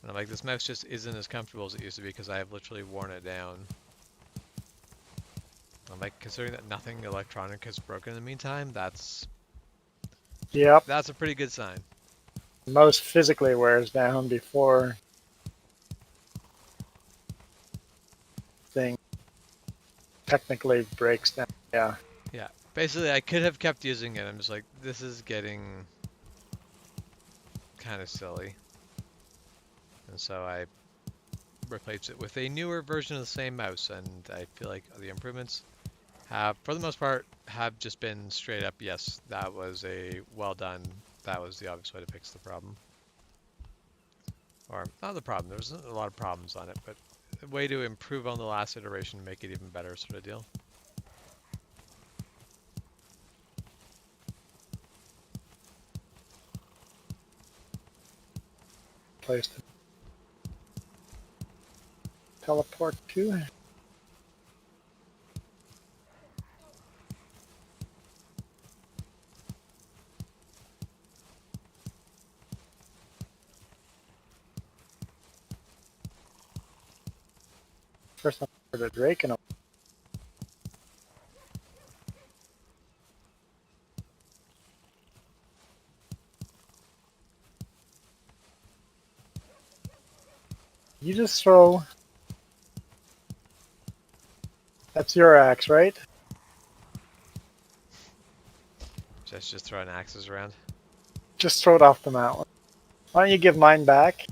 And I'm like, this mouse just isn't as comfortable as it used to be because I have literally worn it down. I'm like, considering that nothing electronic has broken in the meantime, that's Yep. a pretty good sign. The mouse physically wears down before thing technically breaks down. Yeah. Yeah, basically I could have kept using it. I'm just like, this is getting kind of silly. And so I replaced it with a newer version of the same mouse, and I feel like the improvements have, for the most part, have just been straight up, yes, that was a well done, that was the obvious way to fix the problem. Or, not the problem, there's a lot of problems on it, but a way to improve on the last iteration and make it even better sort of deal. Place to teleport to. First time I heard a Drake and a you just throw. That's your axe, right? Just throwing axes around. Just throw it off the mountain. Why don't you give mine back?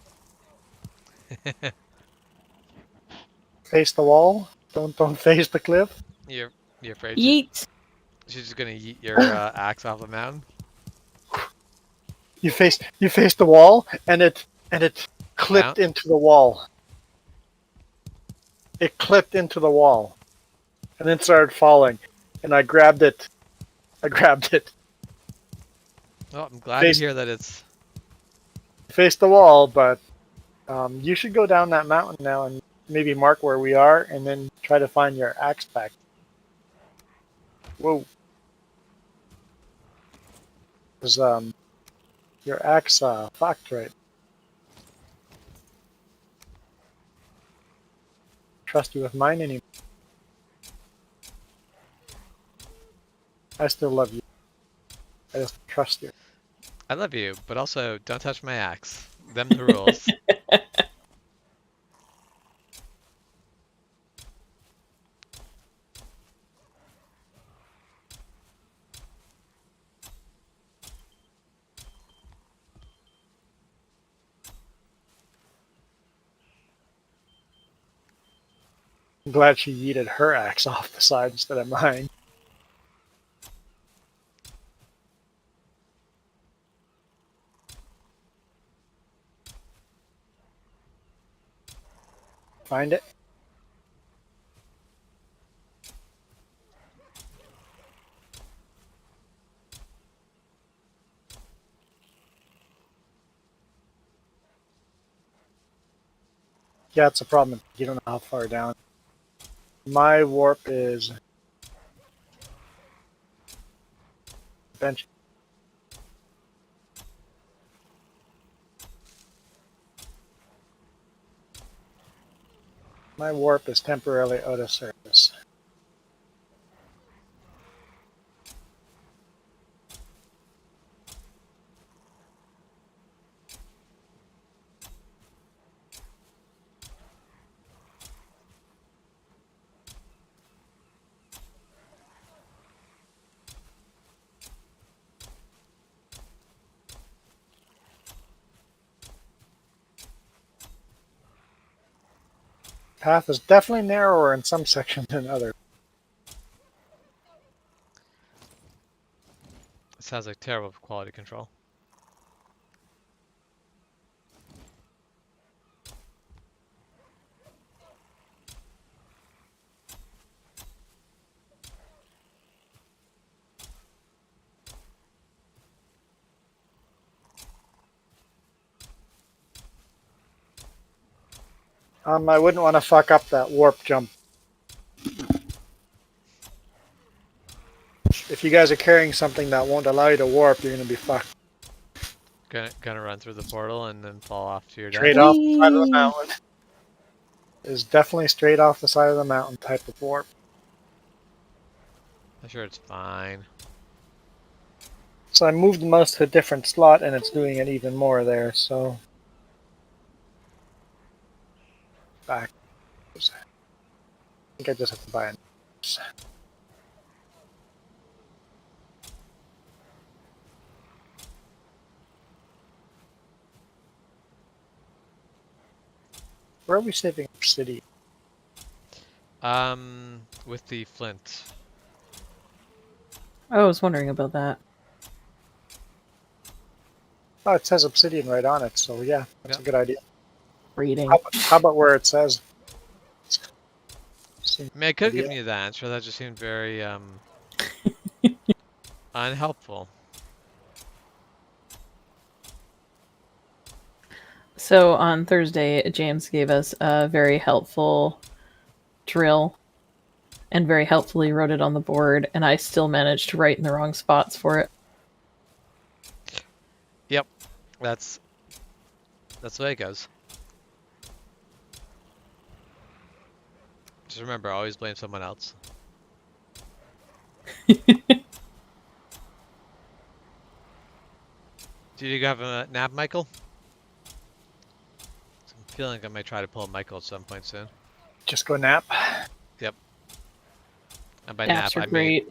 Face the wall. Don't face the cliff. You're afraid Yeet! she's just gonna yeet your axe off the mountain? You face the wall, and it clipped Down? into the wall. It clipped into the wall, and then started falling. And I grabbed it. Well, I'm glad Face- to hear that it's... Faced the wall, but you should go down that mountain now and maybe mark where we are, and then try to find your axe back. Whoa. 'Cause, Your axe fucked right. Trust you with mine anymore. I still love you. I just don't trust you. I love you, but also don't touch my axe. Them's the rules. I'm glad she yeeted her axe off the side instead of mine. Find it? Yeah, it's a problem. You don't know how far down. My warp is bench. My warp is temporarily out of service. Path is definitely narrower in some sections than others. It sounds like terrible quality control. I wouldn't want to fuck up that warp jump. If you guys are carrying something that won't allow you to warp, you're going to be fucked. Gonna run through the portal and then fall off to your death. Straight off the side of the mountain. Is definitely straight off the side of the mountain type of warp. I'm sure it's fine. So I moved the mouse to a different slot and it's doing it even more there, so. Back. I think I just have to buy a. Where are we saving obsidian? With the flint. I was wondering about that. Oh, it says obsidian right on it, so yeah, that's Yep. a good idea. Reading. How about where it says? I mean, I could have given you the answer. That just seemed very unhelpful. So on Thursday, James gave us a very helpful drill and very helpfully wrote it on the board, and I still managed to write in the wrong spots for it. Yep, that's the way it goes. Just remember, always blame someone else. Do you have a nap, Michael? I'm feeling like I might try to pull a Michael at some point soon. Just go nap. And by Naps nap, are I mean great.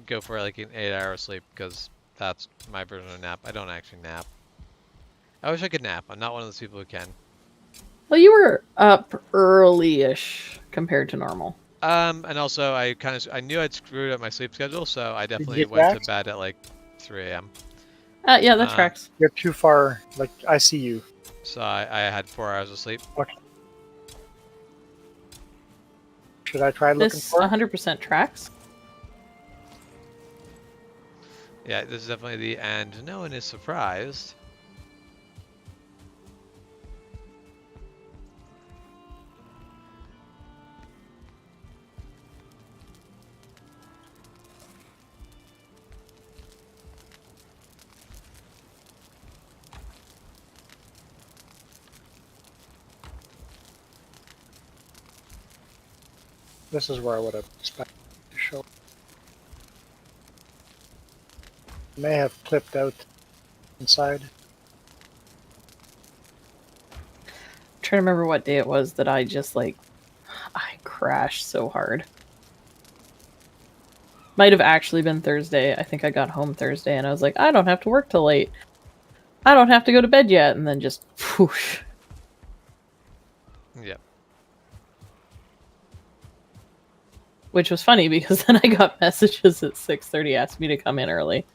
go for like an 8-hour sleep because that's my version of nap. I don't actually nap. I wish I could nap. I'm not one of those people who can. Well, you were up early-ish compared to normal. And also I knew I'd screwed up my sleep schedule, so I definitely get went back? to bed at like 3 a.m. Yeah, that tracks. You're too far. Like I see you. So I had 4 hours of sleep. Should I try looking This for it? 100% tracks. Yeah, this is definitely the end. No one is surprised. This is where I would have expected to show. May have clipped out inside. I'm trying to remember what day it was that I just I crashed so hard. Might have actually been Thursday. I think I got home Thursday and I was like, I don't have to work till late. I don't have to go to bed yet, and then just whoosh. Yep. Which was funny because then I got messages at 6:30 asking me to come in early.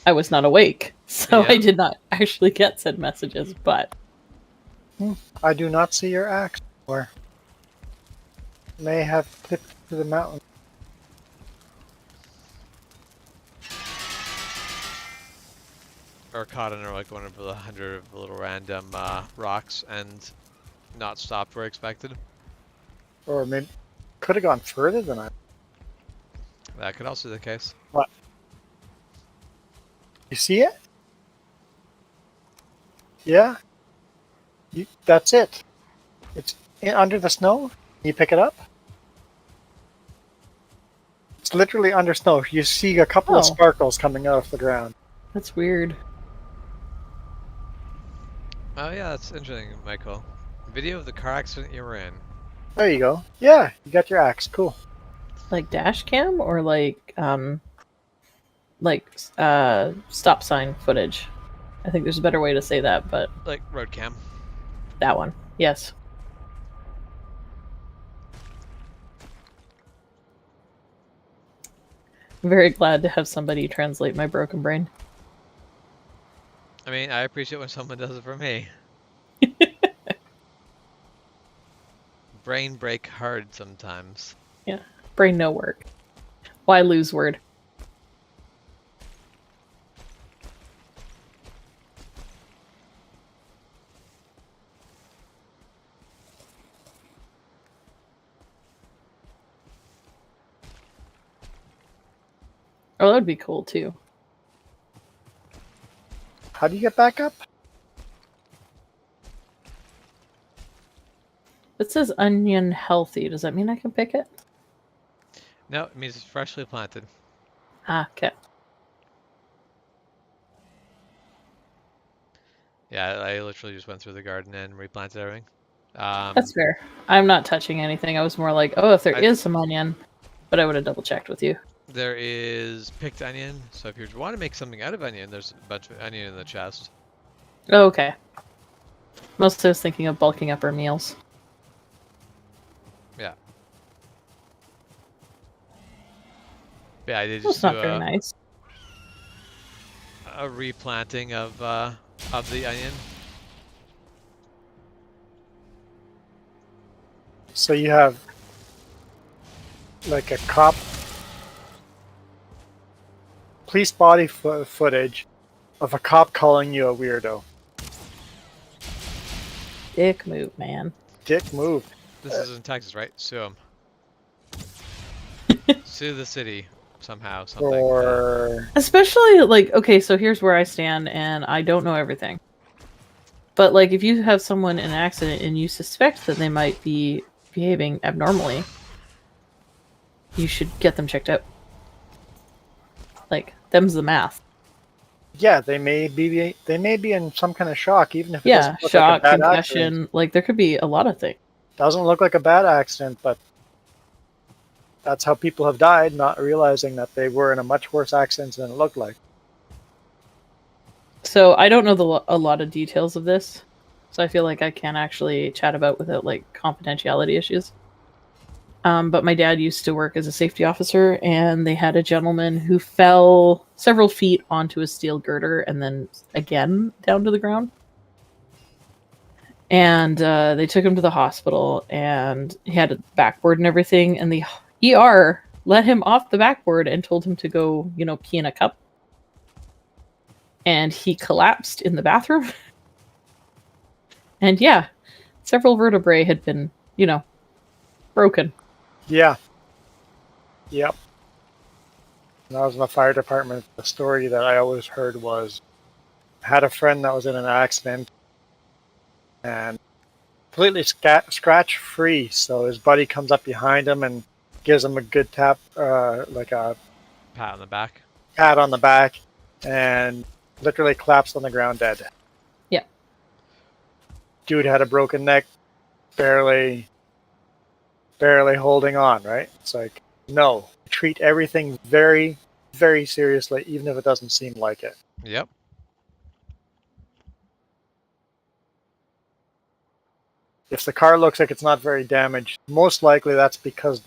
I was not awake, so Yeah. I did not actually get said messages, but I do not see your axe. Or may have clipped to the mountain. Or caught under like one of the 100 little random rocks and not stopped where expected. Or maybe could have gone further than I. That could also be the case. You see it? Yeah. That's it. It's under the snow. You pick it up. It's literally under snow. You see a couple of Oh. sparkles coming out of the ground. that's weird. Oh yeah, that's interesting, Michael. Video of the car accident you were in. There you go. Yeah, you got your axe. Cool. Like dash cam or stop sign footage. I think there's a better way to say that, but Like road cam. that one. Yes. I'm very glad to have somebody translate my broken brain. I mean, I appreciate when someone does it for me. Brain break hard sometimes. Brain no work. Why lose word? Oh, that would be cool too. How do you get back up? It says onion healthy. Does that mean I can pick it? No, it means it's freshly planted. Ah, okay. Yeah, I literally just went through the garden and replanted everything. That's fair. I'm not touching anything. I was more like, oh, if there I- is some onion, but I would have double checked with you. There is picked onion, so if you want to make something out of onion, there's a bunch of onion in the chest. Oh, okay. Mostly I was thinking of bulking up our meals. Yeah. Yeah, I did That's just not do very nice. a replanting of the onion. So you have like a cop police body footage of a cop calling you a weirdo. Dick move, man. Dick move. This is in Texas, right? Sue him. Sue the city somehow, something. Or Especially, like, okay, so here's where I stand, and I don't know everything. But, like, if you have someone in an accident and you suspect that they might be behaving abnormally, you should get them checked out. Like, them's the math. yeah, they may be in some kind of shock, even if it Yeah, doesn't look shock, like a bad accident. concussion, like, there could be a lot of things. Doesn't look like a bad accident, but that's how people have died, not realizing that they were in a much worse accident than it looked like. So I don't know a lot of details of this, so I feel like I can't actually chat about without like confidentiality issues. But my dad used to work as a safety officer, and they had a gentleman who fell several feet onto a steel girder and then again down to the ground. And they took him to the hospital, and he had a backboard and everything, and the ER let him off the backboard and told him to go, pee in a cup. And he collapsed in the bathroom. And yeah, several vertebrae had been, broken. Yeah. Yep. When I was in the fire department, the story that I always heard was I had a friend that was in an accident and completely scratch free. So his buddy comes up behind him and gives him a good tap, like a Pat on the back. pat on the back, and literally collapsed on the ground dead. Yeah. Dude had a broken neck, barely holding on, right? It's like, no, treat everything very, very seriously, even if it doesn't seem like it. Yep. If the car looks like it's not very damaged, most likely that's because,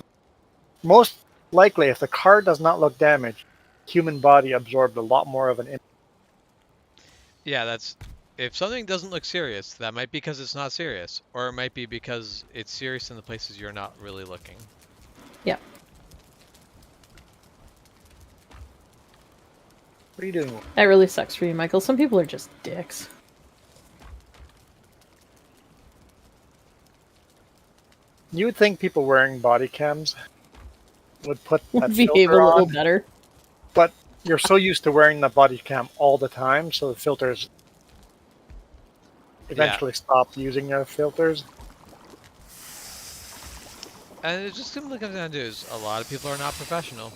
most likely, if the car does not look damaged, human body absorbed a lot more of an impact. Yeah, that's if something doesn't look serious, that might be because it's not serious, or it might be because it's serious in the places you're not really looking. Yeah. What are you doing? That really sucks for you, Michael. Some people are just dicks. You would think people wearing body cams would put that Would behave filter a little on, better. but you're so used to wearing the body cam all the time, so the filters eventually stop using their filters. And it just simply comes down to is a lot of people are not professional.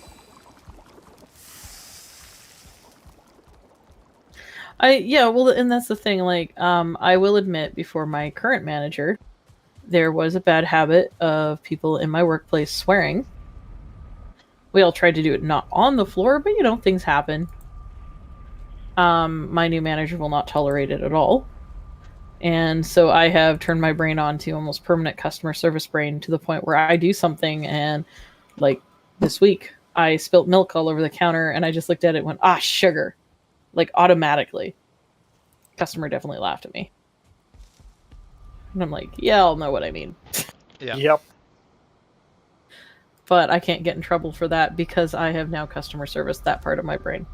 Yeah, well, and that's the thing. Like, I will admit, before my current manager, there was a bad habit of people in my workplace swearing. We all tried to do it not on the floor, but things happen. My new manager will not tolerate it at all. And so I have turned my brain on to almost permanent customer service brain, to the point where I do something and, like, this week, I spilt milk all over the counter and I just looked at it and went, ah, sugar. Like, automatically. Customer definitely laughed at me. And I'm like, yeah, I'll know what I mean. Yeah. Yep. But I can't get in trouble for that because I have now customer serviced that part of my brain.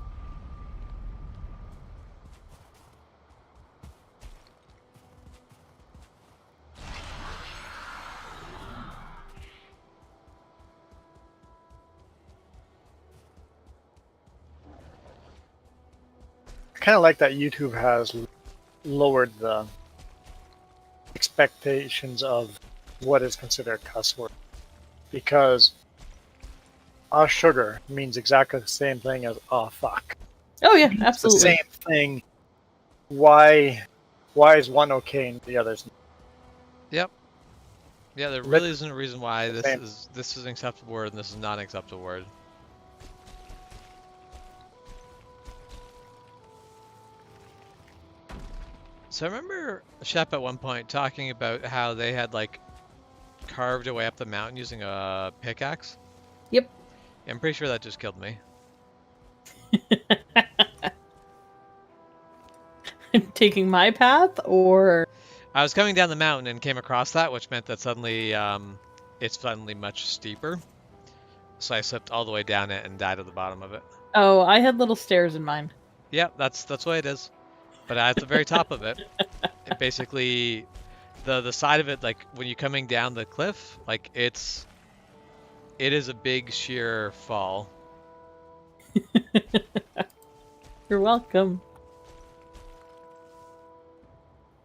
I kind of like that YouTube has lowered the expectations of what is considered a cuss word, because sugar means exactly the same thing as fuck. Oh yeah, It's the absolutely. same thing. Why is one okay and the other's not? Yep. Yeah, there really isn't a reason why this is an acceptable word and this is not an acceptable word. So I remember Shep at one point talking about how they had like carved a way up the mountain using a pickaxe. Yep. I'm pretty sure that just killed me. Taking my path, or I was coming down the mountain and came across that, which meant that suddenly it's suddenly much steeper. So I slipped all the way down it and died at the bottom of it. oh, I had little stairs in mine. Yeah, that's what it is. But at the very top of it, it basically the side of it, like when you're coming down the cliff, like it is a big sheer fall. You're welcome.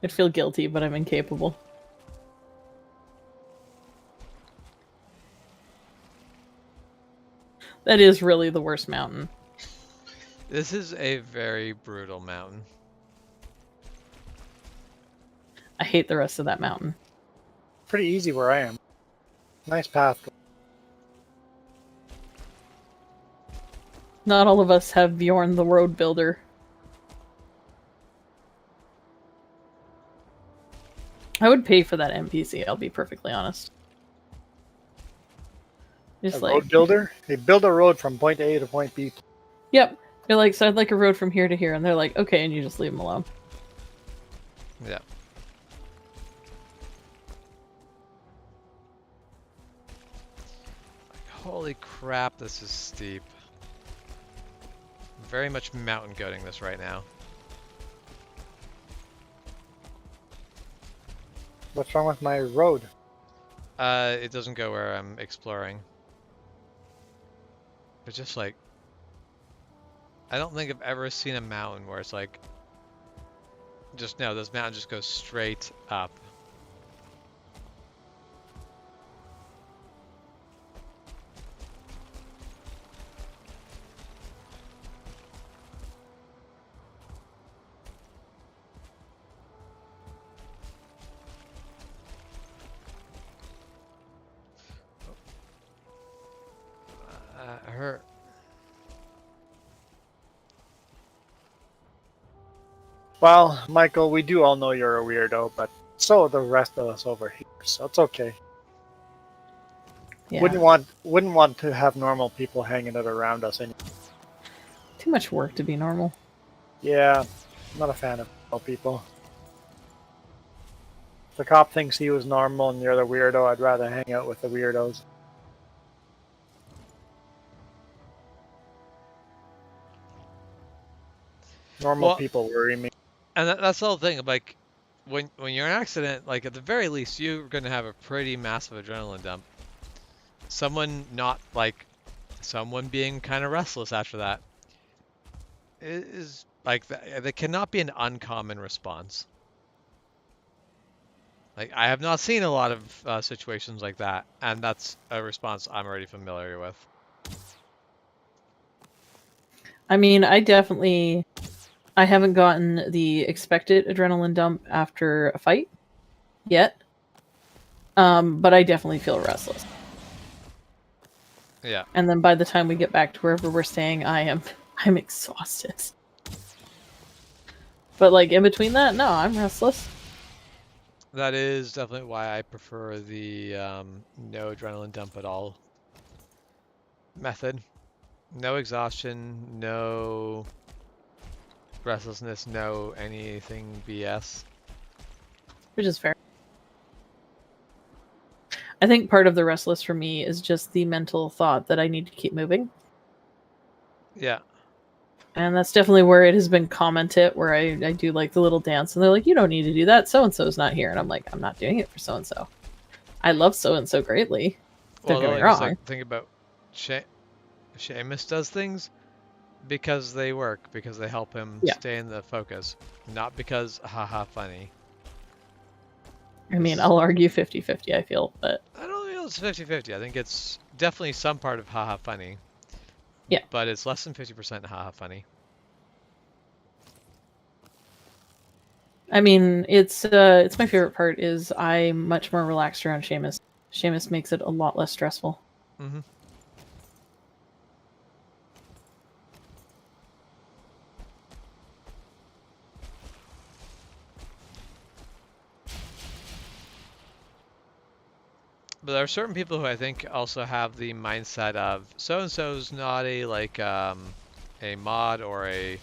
I'd feel guilty, but I'm incapable. That is really the worst mountain. This is a very brutal mountain. I hate the rest of that mountain. Pretty easy where I am. Nice path. Not all of us have Bjorn the road builder. I would pay for that NPC, I'll be perfectly honest. Just A like, road builder? They build a road from point A to point B. yep. They're like, so I'd like a road from here to here, and they're like, okay, and you just leave them alone. Yeah. Holy crap, this is steep. I'm very much mountain goating this right now. What's wrong with my road? It doesn't go where I'm exploring. But just like, I don't think I've ever seen a mountain where it's like, just no, this mountain just goes straight up. Well, Michael, we do all know you're a weirdo, but so are the rest of us over here, so it's okay. Yeah. Wouldn't want to have normal people hanging out around us anyway. Too much work to be normal. Yeah, I'm not a fan of normal people. If the cop thinks he was normal and you're the weirdo, I'd rather hang out with the weirdos. Normal Well, people worry me. And that's the whole thing. Like, when you're in an accident, like at the very least, you're gonna have a pretty massive adrenaline dump. Someone being kind of restless after that is like that cannot be an uncommon response. Like, I have not seen a lot of situations like that, and that's a response I'm already familiar with. I mean, I haven't gotten the expected adrenaline dump after a fight yet. But I definitely feel restless. Yeah. And then by the time we get back to wherever we're staying, I'm exhausted. But like in between that, no, I'm restless. That is definitely why I prefer the no adrenaline dump at all method. No exhaustion, no restlessness, no anything BS. Which is fair. I think part of the restless for me is just the mental thought that I need to keep moving. Yeah. And that's definitely where it has been commented, where I do like the little dance, and they're like, you don't need to do that, so-and-so's not here. And I'm like, I'm not doing it for so-and-so. I love so-and-so greatly. Don't get me wrong. Like, think about Seamus does things because they work, because they help him stay in the focus, not because haha funny. I mean, I'll argue 50-50, I feel, but... I don't feel it's 50-50. I think it's definitely some part of haha funny. Yeah. But it's less than 50% haha funny. I mean, it's my favorite part is I'm much more relaxed around Seamus. Seamus makes it a lot less stressful. Mm-hmm. But there are certain people who I think also have the mindset of so-and-so's not a a mod or a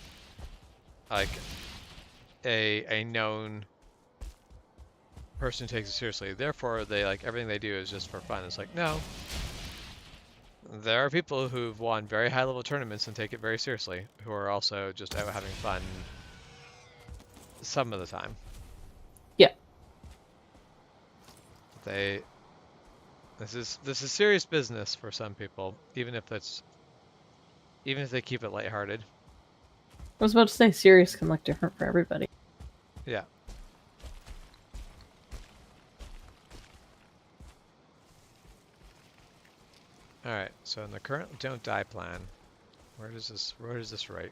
known person who takes it seriously. Therefore, they everything they do is just for fun. It's like, no. There are people who've won very high-level tournaments and take it very seriously, who are also just out having fun some of the time. Yeah. This is serious business for some people, even if they keep it lighthearted. I was about to say, serious can look different for everybody. Yeah. All right. So in the current don't die plan, where does this rate?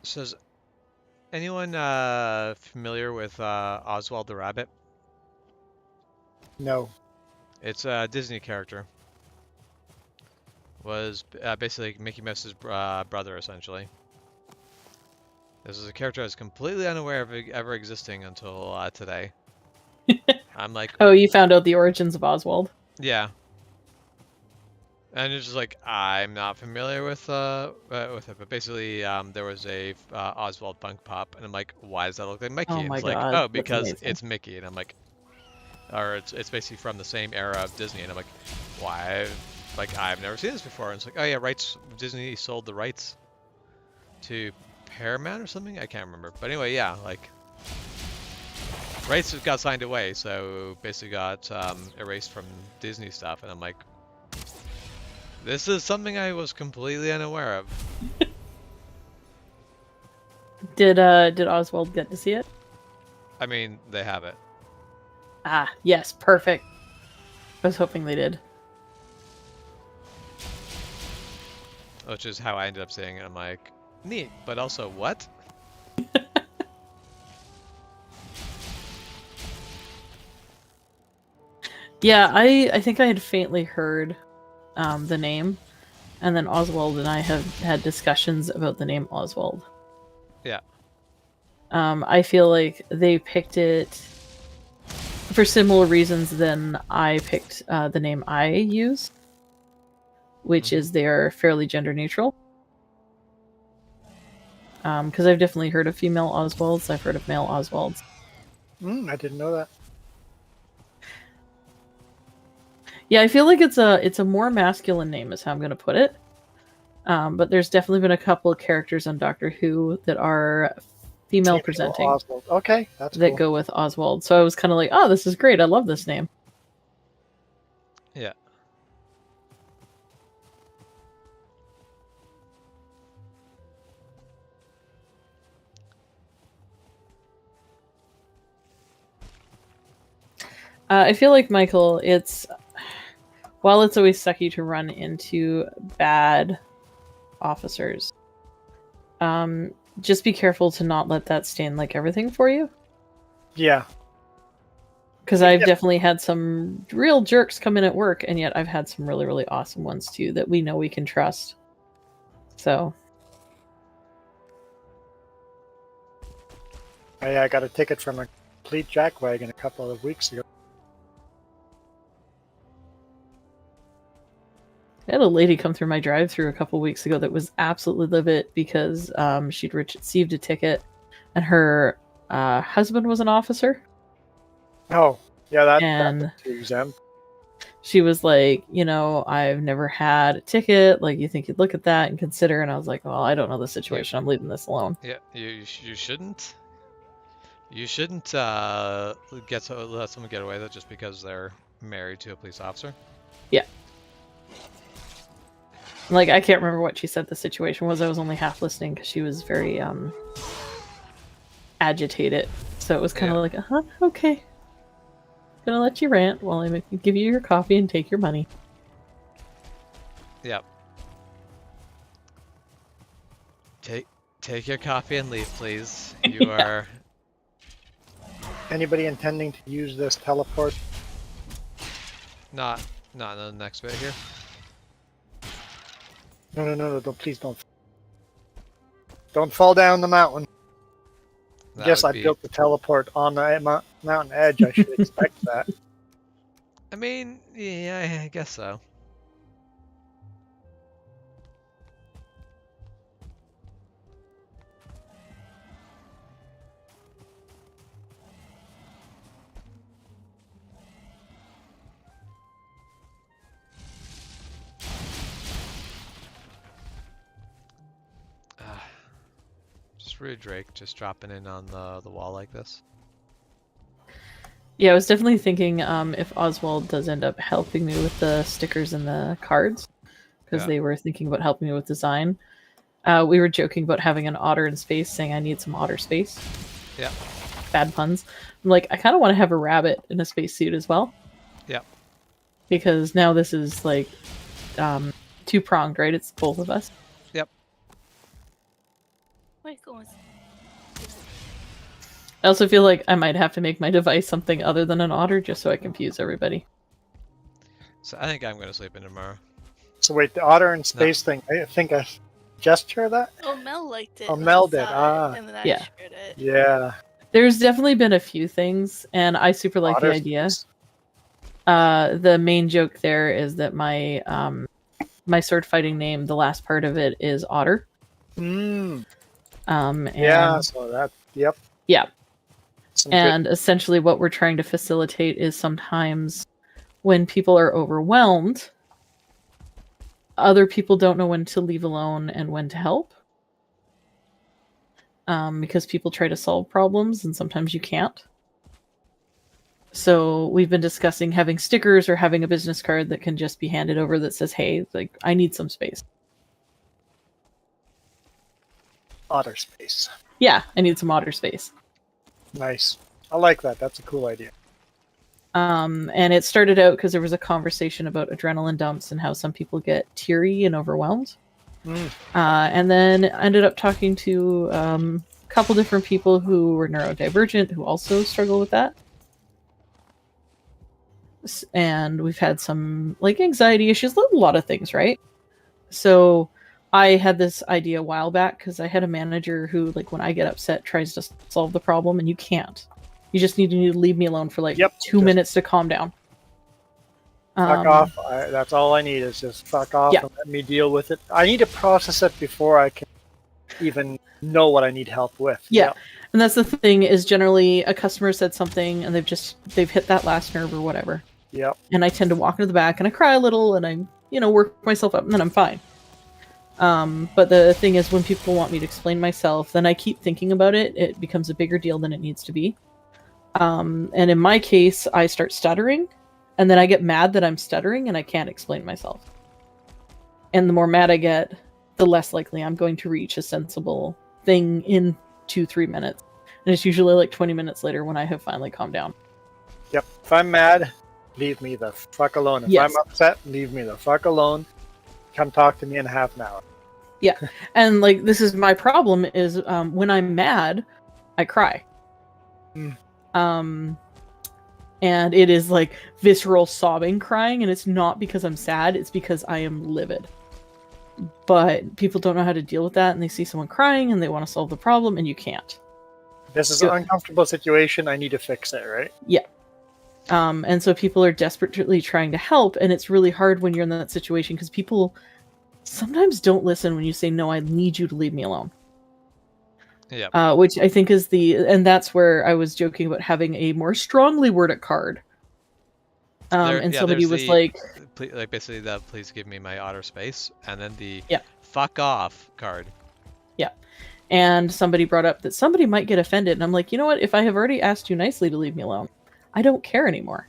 So is anyone familiar with Oswald the Rabbit? No. It's a Disney character. Was basically Mickey Mouse's brother, essentially. This is a character I was completely unaware of ever existing until today. I'm like, Oh, you found out the origins of Oswald? yeah. And it's just like, I'm not familiar with it, but basically there was a Oswald Funk Pop, and I'm like, why does that look like Mickey? Oh And my it's like, God, oh, that's because amazing. it's Mickey, and I'm like, or it's basically from the same era of Disney, and I'm like, why? like, I've never seen this before. And it's like, oh yeah, rights. Disney sold the rights to Paramount or something. I can't remember. But anyway, yeah, like rights got signed away, so basically got erased from Disney stuff. And I'm like, this is something I was completely unaware of. Did Oswald get to see it? I mean, they have it. Ah, yes, perfect. I was hoping they did. Which is how I ended up seeing it. I'm like, neat, but also what? Yeah, I think I had faintly heard the name, and then Oswald and I have had discussions about the name Oswald. Yeah. I feel like they picked it for similar reasons than I picked the name I use, which is they're fairly gender neutral. Because I've definitely heard of female Oswalds, I've heard of male Oswalds. I didn't know that. Yeah, I feel like it's a more masculine name is how I'm going to put it. But there's definitely been a couple of characters on Doctor Who that are female presenting Oswald. Okay, that's that cool. go with Oswald. So I was kind of like, oh, this is great. I love this name. Yeah. I feel like, Michael, while it's always sucky to run into bad officers, just be careful to not let that stain like everything for you. Yeah. Because I've definitely had some real jerks come in at work, and yet I've had some really, really awesome ones too that we know we can trust. So. I got a ticket from a complete jackwagon a couple of weeks ago. I had a lady come through my drive-thru a couple weeks ago that was absolutely livid because she'd received a ticket, and her husband was an officer. Oh, yeah, And that's exempt. she was like, I've never had a ticket. Like, you think you'd look at that and consider? And I was like, well, I don't know the situation. I'm leaving this alone. Yeah, you shouldn't. You shouldn't let someone get away with it just because they're married to a police officer. Yeah. Like, I can't remember what she said the situation was. I was only half listening because she was very agitated. So it was kind of like, okay. Gonna let you rant while I give you your coffee and take your money. Yep. Take your coffee and leave, please. You are. Anybody intending to use this teleport? Not in the next bit here. No, please don't. Don't fall down the mountain. Guess I built the teleport on the mountain edge. I should expect that. I mean, yeah, I guess so. Just rude Drake just dropping in on the wall like this. Yeah, I was definitely thinking if Oswald does end up helping me with the stickers and the cards, because they were thinking about helping me with design. We were joking about having an otter in space, saying I need some otter space. Yeah. Bad puns. I'm like, I kind of want to have a rabbit in a spacesuit as well. Yeah. Because now this is like two-pronged, right? It's both of us. Yep. Michael was... I also feel like I might have to make my device something other than an otter just so I confuse everybody. So I think I'm going to sleep in tomorrow. So wait, the otter in space thing, I think I gesture that? Oh, Mel liked it. Oh, Mel did. And then I Yeah. shared it. Yeah. There's definitely been a few things, and I super like the Otter idea. space. The main joke there is that my my sword fighting name, the last part of it is Otter. Mm. And, Yeah, so that, yep. Yeah. Some And essentially what we're trying to facilitate is sometimes when people are overwhelmed, other people don't know when to leave alone and when to help. Because people try to solve problems and sometimes you can't. So we've been discussing having stickers or having a business card that can just be handed over that says, hey, like, I need some space. Otter space. Yeah, I need some otter space. Nice. I like that. That's a cool idea. And it started out because there was a conversation about adrenaline dumps and how some people get teary and overwhelmed. And then ended up talking to a couple different people who were neurodivergent who also struggle with that. And we've had some like anxiety issues, a lot of things, right? So I had this idea a while back because I had a manager who, like, when I get upset, tries to solve the problem, and you can't. You just need to leave me alone for like 2 minutes to calm down. Fuck off. That's all I need is just fuck off and let me deal with it. I need to process it before I can even know what I need help with. Yeah. And that's the thing, is generally a customer said something and they've hit that last nerve or whatever. Yep. And I tend to walk into the back and I cry a little and I, work myself up and then I'm fine. But the thing is, when people want me to explain myself, then I keep thinking about it. It becomes a bigger deal than it needs to be. And in my case, I start stuttering and then I get mad that I'm stuttering and I can't explain myself. And the more mad I get, the less likely I'm going to reach a sensible thing in 2-3 minutes. And it's usually like 20 minutes later when I have finally calmed down. Yep. If I'm mad, leave me the fuck alone. If I'm upset, leave me the fuck alone. Come talk to me in half an hour. Yeah. And like, this is my problem is when I'm mad, I cry. And it is like visceral sobbing crying, and it's not because I'm sad, it's because I am livid. But people don't know how to deal with that, and they see someone crying and they want to solve the problem, and you can't. This is an uncomfortable situation. I need to fix it, right? Yeah. And so people are desperately trying to help, and it's really hard when you're in that situation because people sometimes don't listen when you say, no, I need you to leave me alone. Yeah. Which I think is and that's where I was joking about having a more strongly worded card. And somebody was like, basically that, please give me my otter space, and then the Yeah. fuck off card. Yeah. And somebody brought up that somebody might get offended, and I'm like, you know what? If I have already asked you nicely to leave me alone, I don't care anymore.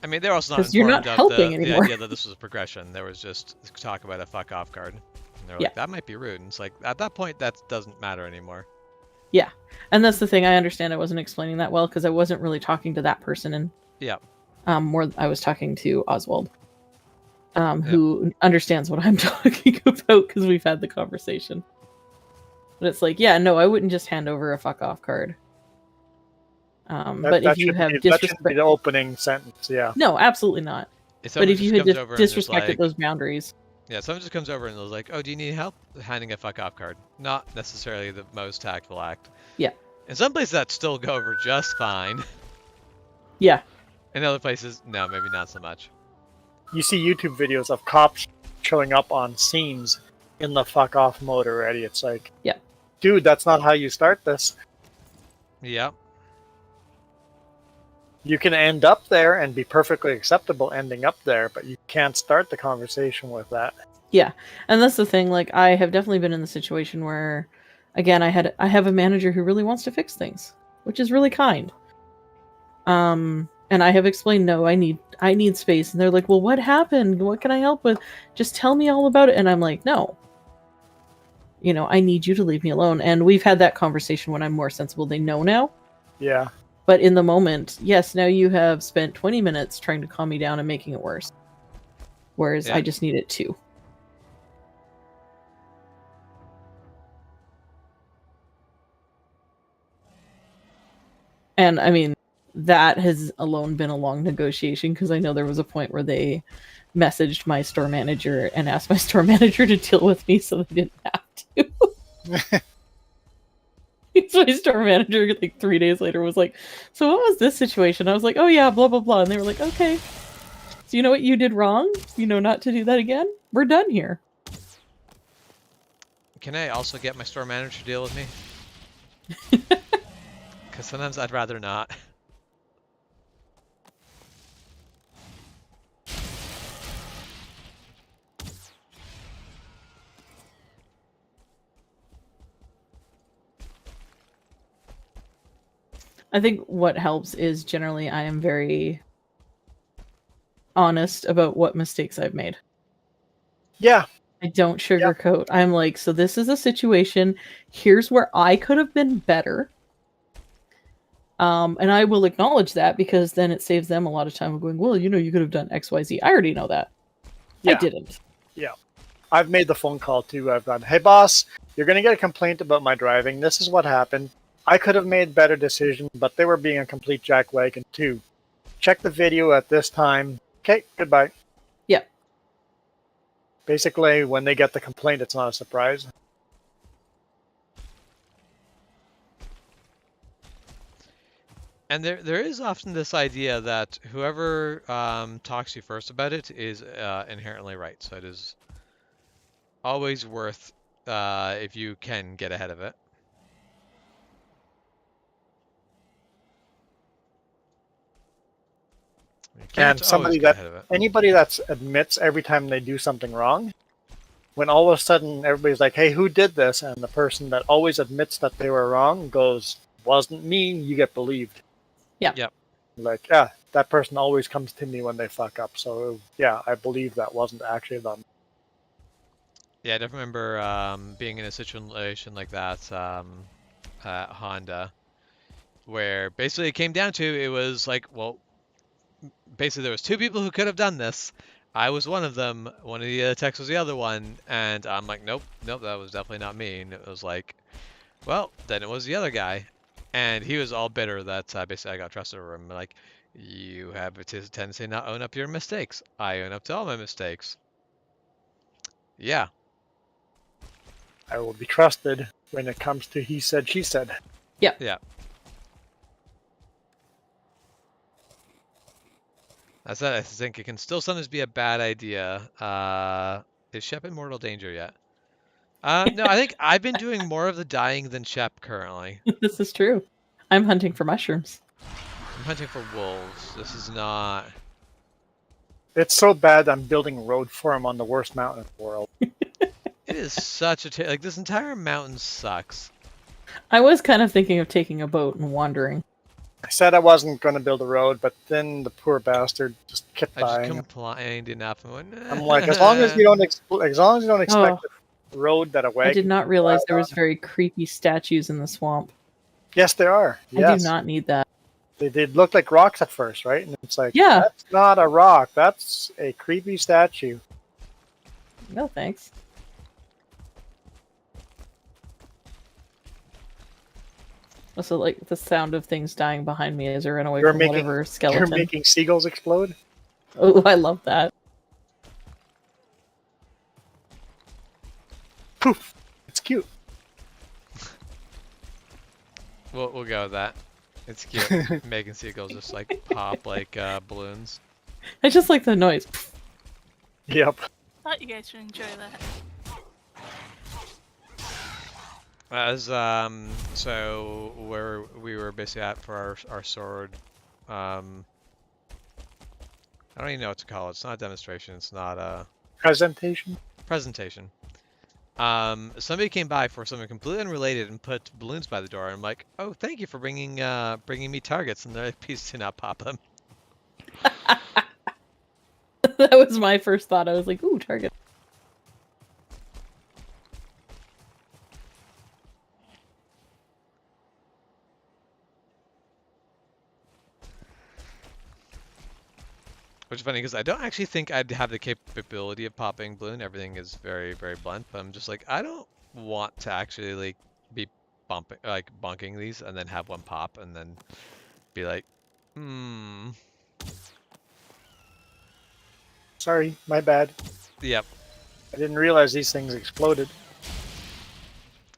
I mean, they're also not because you're not helping anymore. The idea that this was a progression. There was just talk about a fuck off card. And they're like, that might be rude. And it's like, at that point, that doesn't matter anymore. Yeah. And that's the thing. I understand I wasn't explaining that well because I wasn't really talking to that person. And more I was talking to Oswald, who understands what I'm talking about because we've had the conversation. But it's like, yeah, no, I wouldn't just hand over a fuck off card. But if you have that should be the opening sentence, No, absolutely not. But if you had disrespected those boundaries. Yeah, someone just comes over and was like, oh, do you need help? Handing a fuck off card. Not necessarily the most tactful act. Yeah. In some places that still go over just fine. Yeah. In other places, no, maybe not so much. You see YouTube videos of cops showing up on scenes in the fuck off mode already. It's like, dude, that's not how you start this. Yeah. You can end up there and be perfectly acceptable ending up there, but you can't start the conversation with that. Yeah. And that's the thing. Like, I have definitely been in the situation where, again, I have a manager who really wants to fix things, which is really kind. And I have explained, no, I need space. And they're like, well, what happened? What can I help with? Just tell me all about it. And I'm like, no. I need you to leave me alone. And we've had that conversation when I'm more sensible. They know now. Yeah. But in the moment, yes, now you have spent 20 minutes trying to calm me down and making it worse. Whereas I just needed 2. And I mean, that has alone been a long negotiation because I know there was a point where they messaged my store manager and asked my store manager to deal with me so they didn't have to. So my store manager, like 3 days later, was like, so what was this situation? I was like, oh yeah, blah, blah, blah. And they were like, okay. So you know what you did wrong? Not to do that again? We're done here. Can I also get my store manager to deal with me? Because sometimes I'd rather not. I think what helps is generally I am very honest about what mistakes I've made. Yeah, I don't sugarcoat. I'm like, so this is a situation. Here's where I could have been better. And I will acknowledge that because then it saves them a lot of time of going, well, you know, you could have done X, Y, Z. I already know that. I Yeah. didn't. I've made the phone call too. I've gone, hey boss, you're going to get a complaint about my driving. This is what happened. I could have made better decisions, but they were being a complete jackwagon too. Check the video at this time. Okay, goodbye. Yeah. Basically, when they get the complaint, it's not a surprise. And there is often this idea that whoever talks to you first about it is inherently right. So it is always worth if you can get ahead of it. You can't somebody always get that- ahead of it. Anybody that admits every time they do something wrong, when all of a sudden everybody's like, hey, who did this? And the person that always admits that they were wrong goes, wasn't me, you get believed. Yeah. Yep. Like, yeah, that person always comes to me when they fuck up. So, yeah, I believe that wasn't actually them. Yeah, I don't remember being in a situation like that at Honda, where basically it came down to it was like, well, basically there was two people who could have done this. I was one of them. One of the techs was the other one, and I'm like, nope, that was definitely not me. And it was like, well, then it was the other guy, and he was all bitter that basically I got trusted over him. Like, you have a tendency to not own up to your mistakes. I own up to all my mistakes. Yeah. I will be trusted when it comes to he said, she said. That's that. I think it can still sometimes be a bad idea. Is Shep in mortal danger yet? No, I think I've been doing more of the dying than Shep currently. This is true. I'm hunting for mushrooms. I'm hunting for wolves. This is not. It's so bad I'm building a road for him on the worst mountain in the world. It is such a like this entire mountain sucks. I was kind of thinking of taking a boat and wandering. I said I wasn't going to build a road, but then the poor bastard just kept I just dying. complained enough and went. I'm like, as long as you don't expect a road that a wagon. I did not realize there was very creepy statues in the swamp. Yes, there are. I Yes, do not need that. they did look like rocks at first, right? And it's like, Yeah. that's not a rock. That's a creepy statue. No thanks. Also, like the sound of things dying behind me as I run away You're from making- whatever You're skeleton. making seagulls explode. Oh, I love that. Poof! It's cute. We'll go with that. It's cute. Making seagulls just like pop like balloons. I just like the noise. Yep. Thought you guys would enjoy that. As so where we were basically at for our sword, I don't even know what to call it. It's not a demonstration. It's not a Presentation. presentation. Somebody came by for something completely unrelated and put balloons by the door. And I'm like, oh, thank you for bringing me targets. And they're like, please do not pop them. That was my first thought. I was like, ooh, target. Which is funny because I don't actually think I'd have the capability of popping balloon. Everything is very, very blunt. But I'm just like, I don't want to actually like be bumping, like bonking these and then have one pop and then be like, Sorry, my bad. Yep. I didn't realize these things exploded.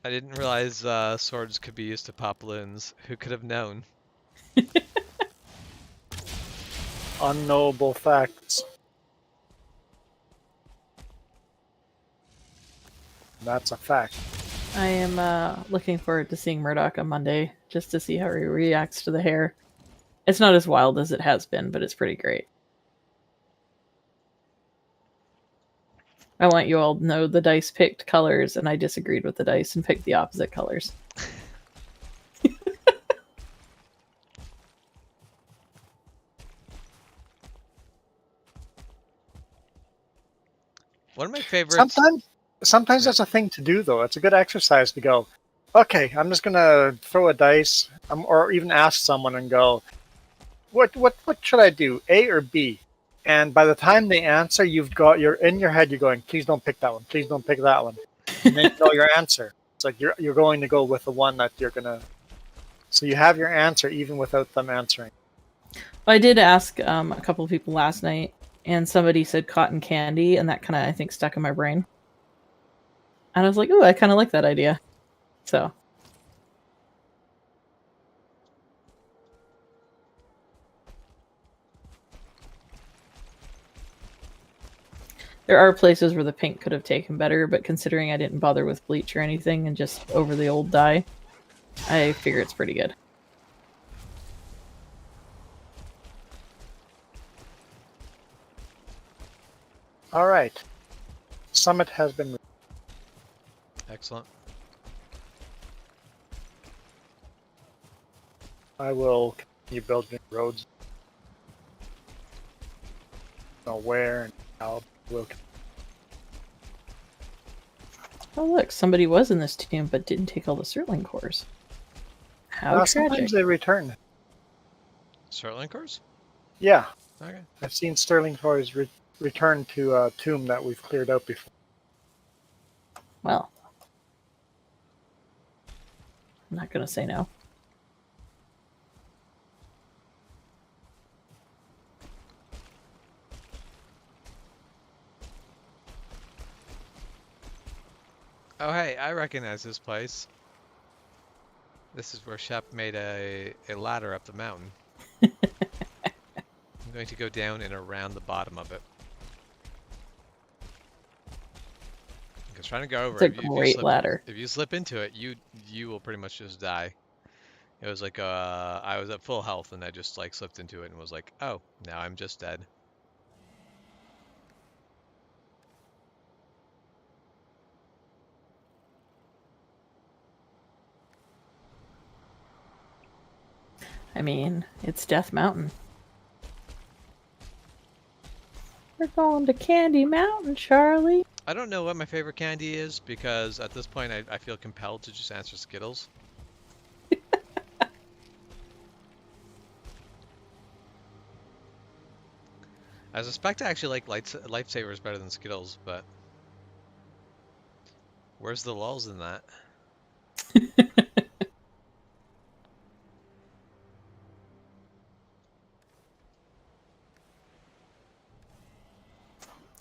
I didn't realize swords could be used to pop balloons. Who could have known? Unknowable facts. That's a fact. I am looking forward to seeing Murdoch on Monday, just to see how he reacts to the hair. It's not as wild as it has been, but it's pretty great. I want you all to know the dice picked colors, and I disagreed with the dice and picked the opposite colors. One of my favorites. Sometimes that's a thing to do, though. It's a good exercise to go, okay, I'm just gonna throw a dice, or even ask someone and go, what should I do, A or B? And by the time they answer, you're in your head, you're going, please don't pick that one, please don't pick that one, and then you know your answer. It's like you're going to go with the one that you're gonna. So you have your answer even without them answering. I did ask a couple of people last night, and somebody said cotton candy, and that kind of, I think, stuck in my brain. And I was like, ooh, I kind of like that idea. So. There are places where the pink could have taken better, but considering I didn't bother with bleach or anything and just over the old dye, I figure it's pretty good. All right. Summit has been. Excellent. I will continue building roads. Know where and how we'll. Oh look, somebody was in this tomb but didn't take all the Surtling cores. How tragic. Sometimes they return. Surtling cores? Yeah, Okay. I've seen Sterling cores return to a tomb that we've cleared out before. Well, I'm not going to say no. Oh, hey, I recognize this place. This is where Shep made a ladder up the mountain. I'm going to go down and around the bottom of it. Because trying to go over It's a great ladder. If you slip into it, you will pretty much just die. It was like I was at full health and I just like slipped into it and was like, oh, now I'm just dead. I mean, it's Death Mountain. We're going to Candy Mountain, Charlie. I don't know what my favorite candy is because at this point I feel compelled to just answer Skittles. I suspect I actually like Lifesavers better than Skittles, but where's the lulls in that?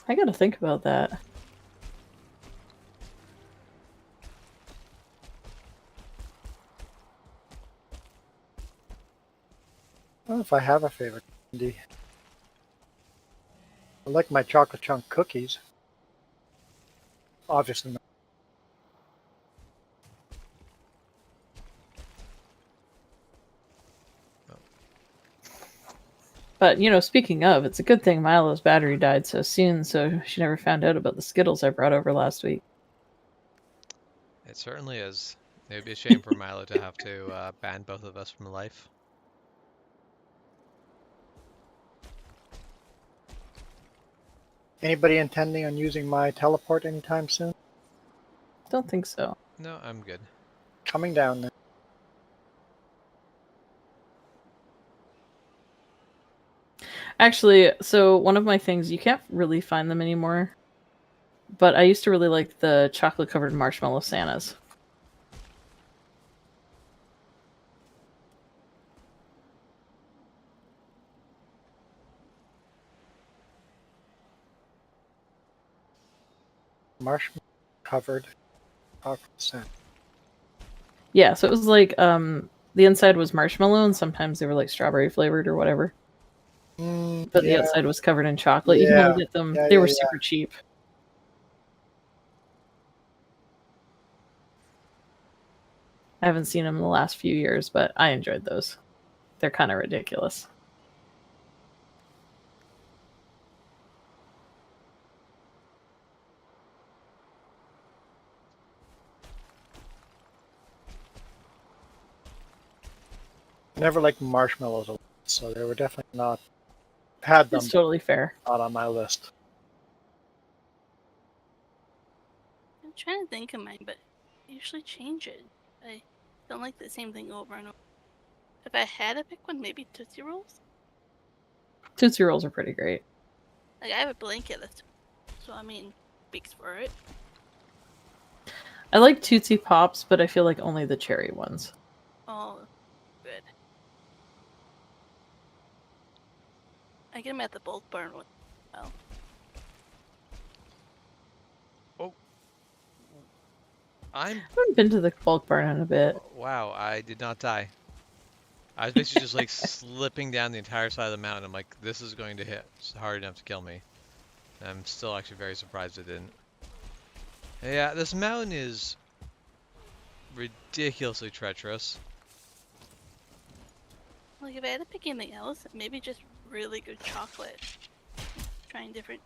I gotta think about that. I don't know if I have a favorite candy. I like my chocolate chunk cookies. Obviously not. But, you know, speaking of, it's a good thing Milo's battery died so soon, so she never found out about the Skittles I brought over last week. It certainly is. It would be a shame for Milo to have to ban both of us from life. Anybody intending on using my teleport anytime soon? Don't think so. No, I'm good. Coming down then. Actually, so one of my things, you can't really find them anymore, but I used to really like the chocolate-covered marshmallow Santas. Marshmallow covered chocolate sand. Yeah, so it was like, the inside was marshmallow, and sometimes they were like strawberry flavored or whatever. But the outside was covered in chocolate. You can only get them, they were super cheap. I haven't seen them in the last few years, but I enjoyed those. They're kind of ridiculous. I never liked marshmallows a lot, so they were definitely not. Had them. It's totally fair. Not on my list. trying to think of mine, but I usually change it. I don't like the same thing over and over. If I had to pick one, maybe Tootsie Rolls. Tootsie Rolls are pretty great. Like I have a blanket that's, so I mean, speaks for it. I like Tootsie Pops, but I feel like only the cherry ones. Oh, good. I get them at the bulk barn one. Well, I'm I haven't been to the bulk barn in a bit. wow, I did not die. I was basically just like slipping down the entire side of the mountain. I'm like, this is going to hit hard enough to kill me. And I'm still actually very surprised it didn't. Yeah, this mountain is ridiculously treacherous. like if I had to pick anything else, maybe just really good chocolate. Trying different.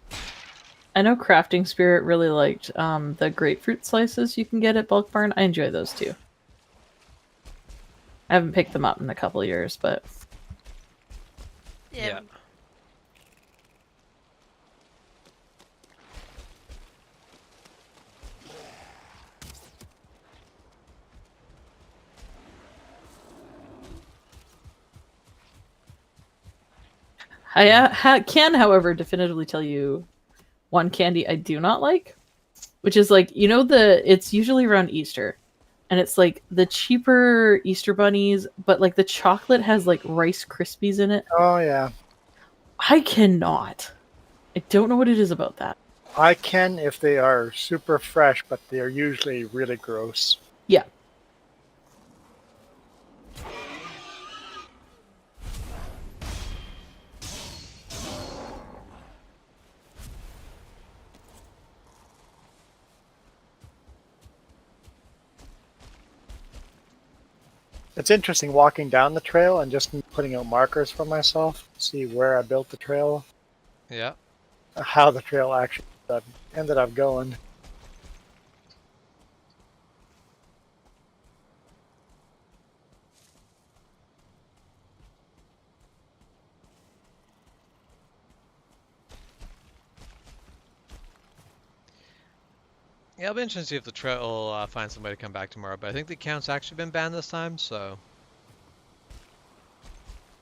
I know Crafting Spirit really liked the grapefruit slices you can get at Bulk Barn. I enjoy those too. I haven't picked them up in a couple of years, but Yeah. I can, however, definitively tell you one candy I do not like, which is like, you know, it's usually around Easter, and it's like the cheaper Easter bunnies, but like the chocolate has like Rice Krispies in it. Oh yeah, I cannot. I don't know what it is about that. I can if they are super fresh, but they are usually really gross. Yeah. It's interesting walking down the trail and just putting out markers for myself, see where I built the trail, Yeah. how the trail actually ended up going. Yeah, I'll be interested to see if the trail will find some way to come back tomorrow, but I think the account's actually been banned this time, so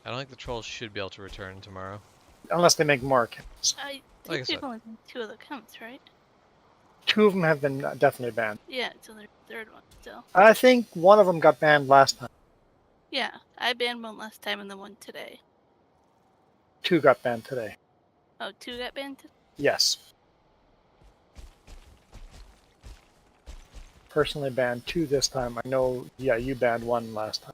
I don't think the trolls should be able to return tomorrow. Unless they make more accounts. I Like I think said. we've only done 2 other counts, right? 2 of them have been definitely banned. Yeah, until the 3rd one still. I think one of them got banned last time. Yeah, I banned one last time and then one today. 2 got banned today. Oh, 2 got banned today? Yes. Personally banned 2 this time. I know, yeah, you banned 1 last time.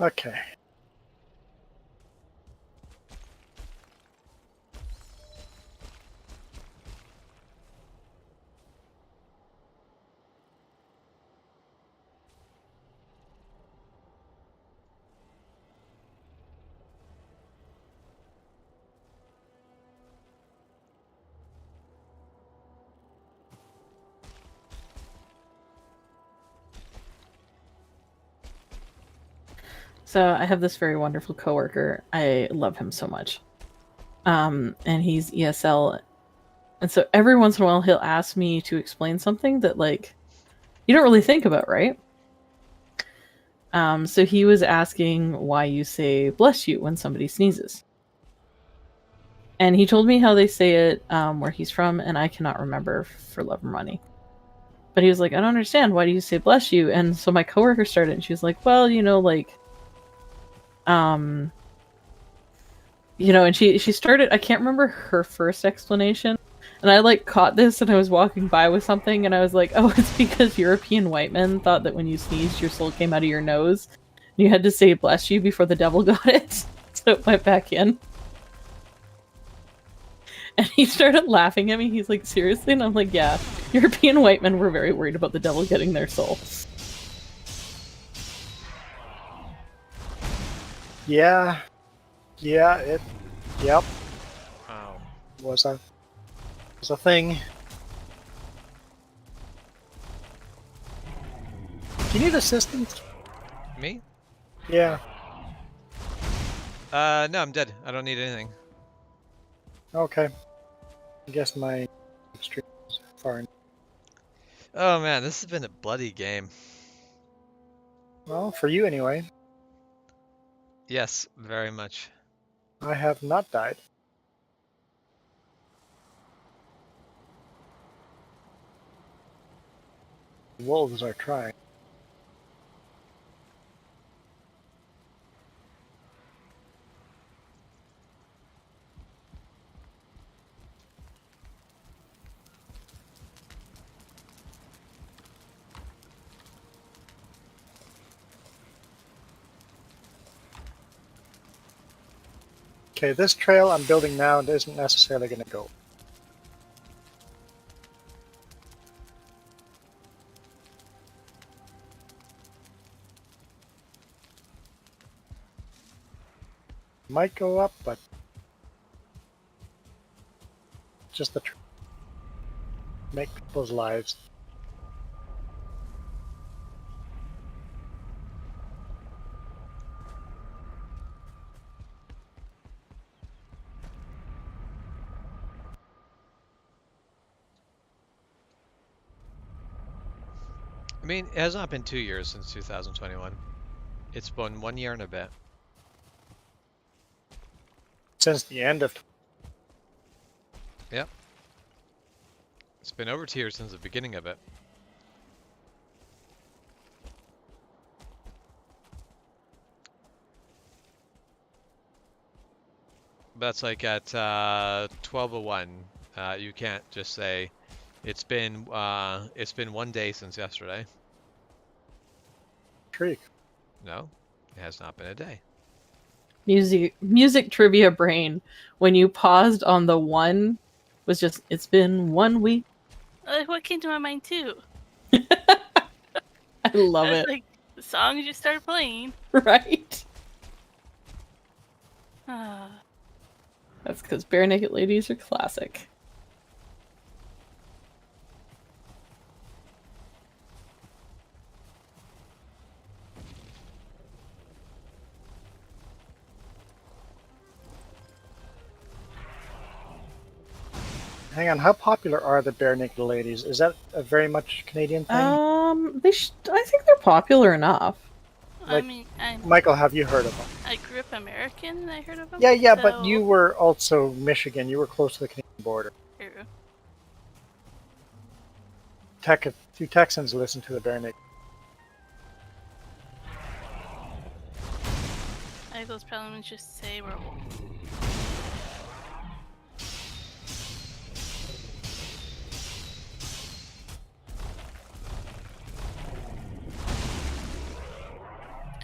Okay. So I have this very wonderful coworker. I love him so much. And he's ESL. And so every once in a while he'll ask me to explain something that like you don't really think about, right? So he was asking why you say bless you when somebody sneezes. And he told me how they say it where he's from, and I cannot remember for love or money. But he was like, I don't understand. Why do you say bless you? And so my coworker started, and she was like, well, and she started, I can't remember her first explanation. And I like caught this and I was walking by with something and I was like, oh, it's because European white men thought that when you sneezed, your soul came out of your nose. And you had to say bless you before the devil got it. So it went back in. And he started laughing at me. He's like, seriously? And I'm like, yeah. European white men were very worried about the devil getting their soul. Yeah. Yep. Wow. Was a thing. Do you need assistance? Me? Yeah. No, I'm dead. I don't need anything. Okay. I guess my extreme is far enough. Oh man, this has been a bloody game. Well, for you anyway. Yes, very much. I have not died. Wolves are trying. Okay, this trail I'm building now isn't necessarily going to go. Might go up, but just the make people's lives. I mean, it has not been 2 years since 2021. It's been 1 year and a bit. Since the end of Yep. It's been over 2 years since the beginning of it. That's like at 12:01. You can't just say it's been 1 day since yesterday. Creek. No, it has not been a day. Music trivia brain. When you paused on the one, was just, it's been 1 week. What came to my mind too? I love I was it. like, the songs just started playing. Right? Ah. That's because Bare Naked Ladies are classic. Hang on, how popular are the Bare Naked Ladies? Is that a very much Canadian thing? I think they're popular enough. I Like- mean, Michael, have you heard of them? I grew up American and I heard of them. Yeah, but so- you were also Michigan. You were close to the Canadian border. True. Two Texans listen to the Bare Naked. I think those parliaments just say we're.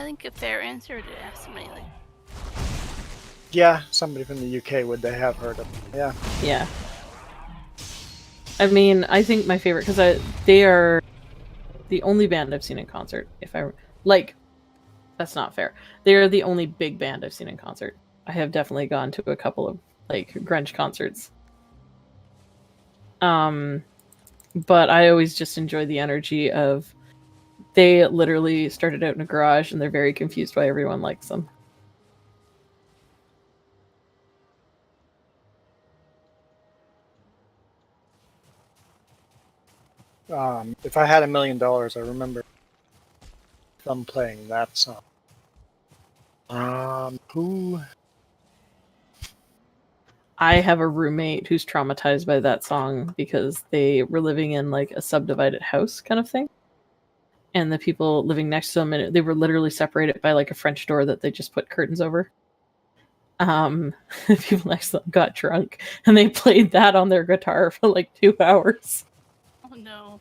I think a fair answer to ask somebody like, Yeah, somebody from the UK would they have heard of them. Yeah. Yeah. I mean, I think my favorite, because they are the only band I've seen in concert. That's not fair. They're the only big band I've seen in concert. I have definitely gone to a couple of grunge concerts. But I always just enjoy the energy of, they literally started out in a garage and they're very confused why everyone likes them. If I had $1 million, I remember them playing that song. Who? I have a roommate who's traumatized by that song because they were living in like a subdivided house kind of thing. And the people living next to them, they were literally separated by like a French door that they just put curtains over. The people next to them got drunk and they played that on their guitar for like 2 hours. Oh no.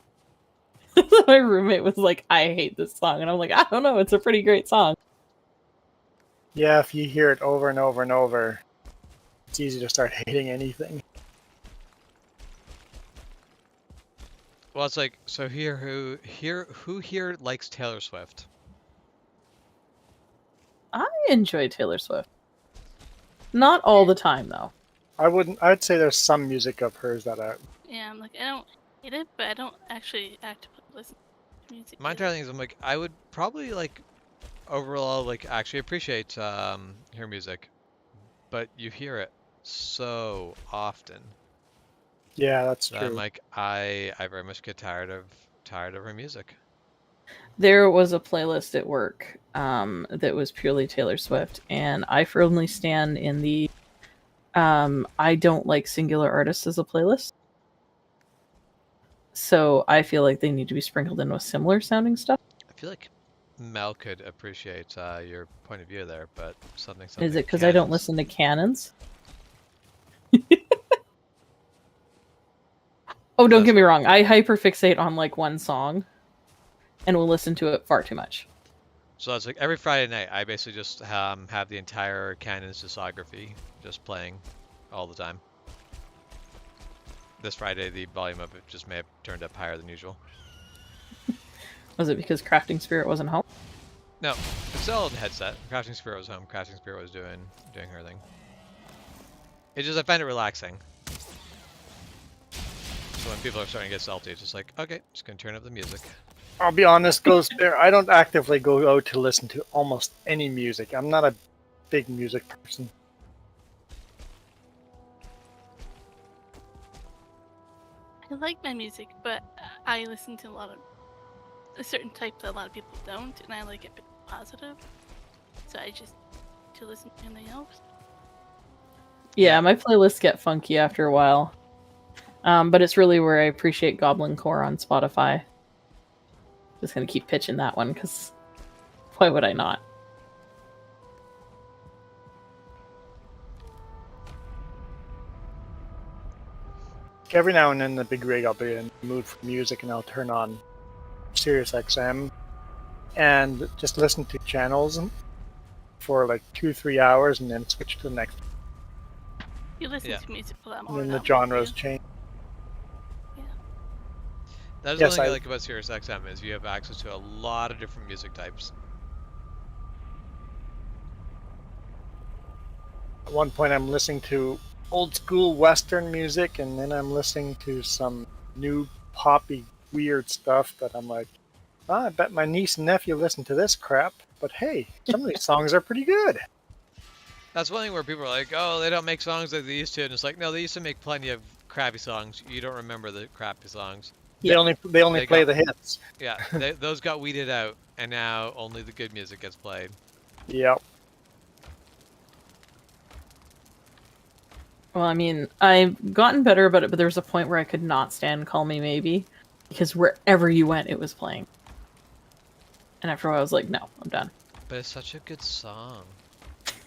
My roommate was like, I hate this song. And I'm like, I don't know, it's a pretty great song. Yeah, if you hear it over and over and over, it's easy to start hating anything. Well, it's like, so who here likes Taylor Swift? I enjoy Taylor Swift. Not all the time, though. I'd say there's some music of hers that Yeah, I'm like, I don't hate it, but I don't actually actively listen to music. My either. entire thing is I'm like, I would probably like overall like actually appreciate her music, but you hear it so often yeah, that's that I'm true. like, I very much get tired of her music. There was a playlist at work that was purely Taylor Swift, and I firmly stand in the I don't like singular artists as a playlist. So I feel like they need to be sprinkled in with similar sounding stuff. I feel like Mel could appreciate your point of view there, but something Is it because I don't listen to Cannons? Oh, don't get me wrong. I hyperfixate on like one song and will listen to it far too much. So it's like every Friday night, I basically just have the entire Cannons discography just playing all the time. This Friday, the volume of it just may have turned up higher than usual. Was it because Crafting Spirit wasn't home? No, it's still on the headset. Crafting Spirit was home. Crafting Spirit was doing her thing. It's just I find it relaxing. So when people are starting to get salty, it's just like, okay, just gonna turn up the music. I'll be honest, Ghost Bear, I don't actively go out to listen to almost any music. I'm not a big music person. I like my music, but I listen to a certain type that a lot of people don't, and I like it positive. So I just to listen to anything else. Yeah, my playlists get funky after a while. But it's really where I appreciate Goblin Core on Spotify. Just gonna keep pitching that one, because why would I not? Every now and then, the big rig, I'll be in the mood for music, and I'll turn on Sirius XM and just listen to channels for like 2-3 hours, and then switch to the next. You listen Yeah. to music a lot And more. then now, the don't genres you? change. That's Yes, the thing I I- like about Sirius XM is you have access to a lot of different music types. At one point, I'm listening to old school Western music, and then I'm listening to some new poppy weird stuff that I'm like, I bet my niece and nephew listen to this crap. But hey, some of these songs are pretty good. That's one thing where people are like, oh, they don't make songs like they used to, and it's like, no, they used to make plenty of crappy songs. You don't remember the crappy songs. They Yeah. only They play got- the hits. Yeah, those got weeded out, and now only the good music gets played. Yep. Well, I mean, I've gotten better about it, but there was a point where I could not stand Call Me Maybe, because wherever you went, it was playing. And after a while, I was like, no, I'm done. But it's such a good song.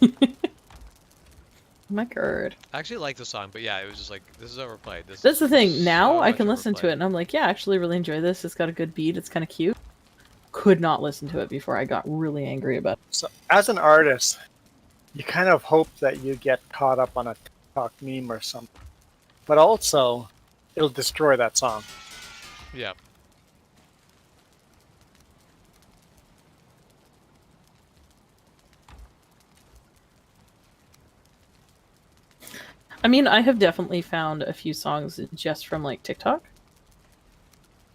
Oh my god. I actually like the song, but yeah, it was just like, this is overplayed. That's the thing. Now so I much can listen to overplayed. it, and I'm like, yeah, I actually really enjoy this. It's got a good beat. It's kind of cute. Could not listen to it before I got really angry about it. So as an artist, you kind of hope that you get caught up on a TikTok meme or something, but also it'll destroy that song. Yeah. I mean, I have definitely found a few songs just from like TikTok.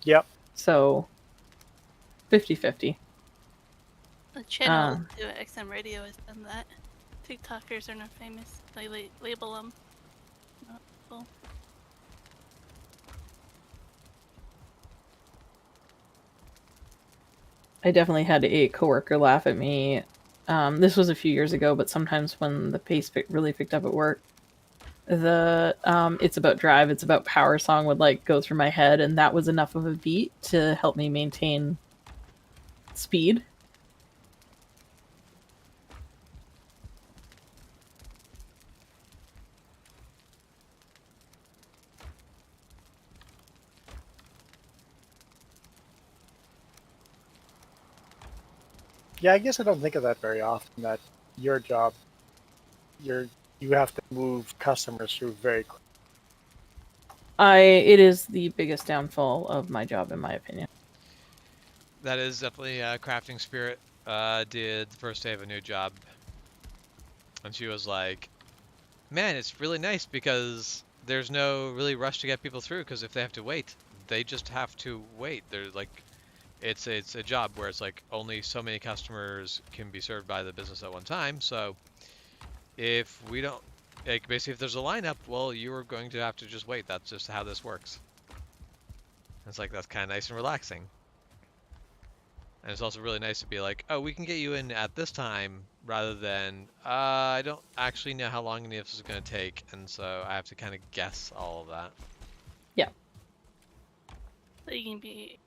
Yep. So 50-50. The channel to XM Radio has done that. TikTokers are not famous. They label them. Well, I definitely had a coworker laugh at me. This was a few years ago, but sometimes when the pace really picked up at work, the It's About Drive, It's About Power song would like go through my head, and that was enough of a beat to help me maintain speed. Yeah, I guess I don't think of that very often. That your job, you have to move customers through very quick. It is the biggest downfall of my job, in my opinion. That is definitely Crafting Spirit did the first day of a new job. And she was like, man, it's really nice because there's no really rush to get people through, because if they have to wait, they just have to wait. They're like, it's a job where it's like only so many customers can be served by the business at one time. So if we don't, like, basically if there's a lineup, well, you're going to have to just wait. That's just how this works. It's like, that's kind of nice and relaxing. And it's also really nice to be like, oh, we can get you in at this time, rather than, I don't actually know how long this is going to take, and so I have to kind of guess all of that. So you can be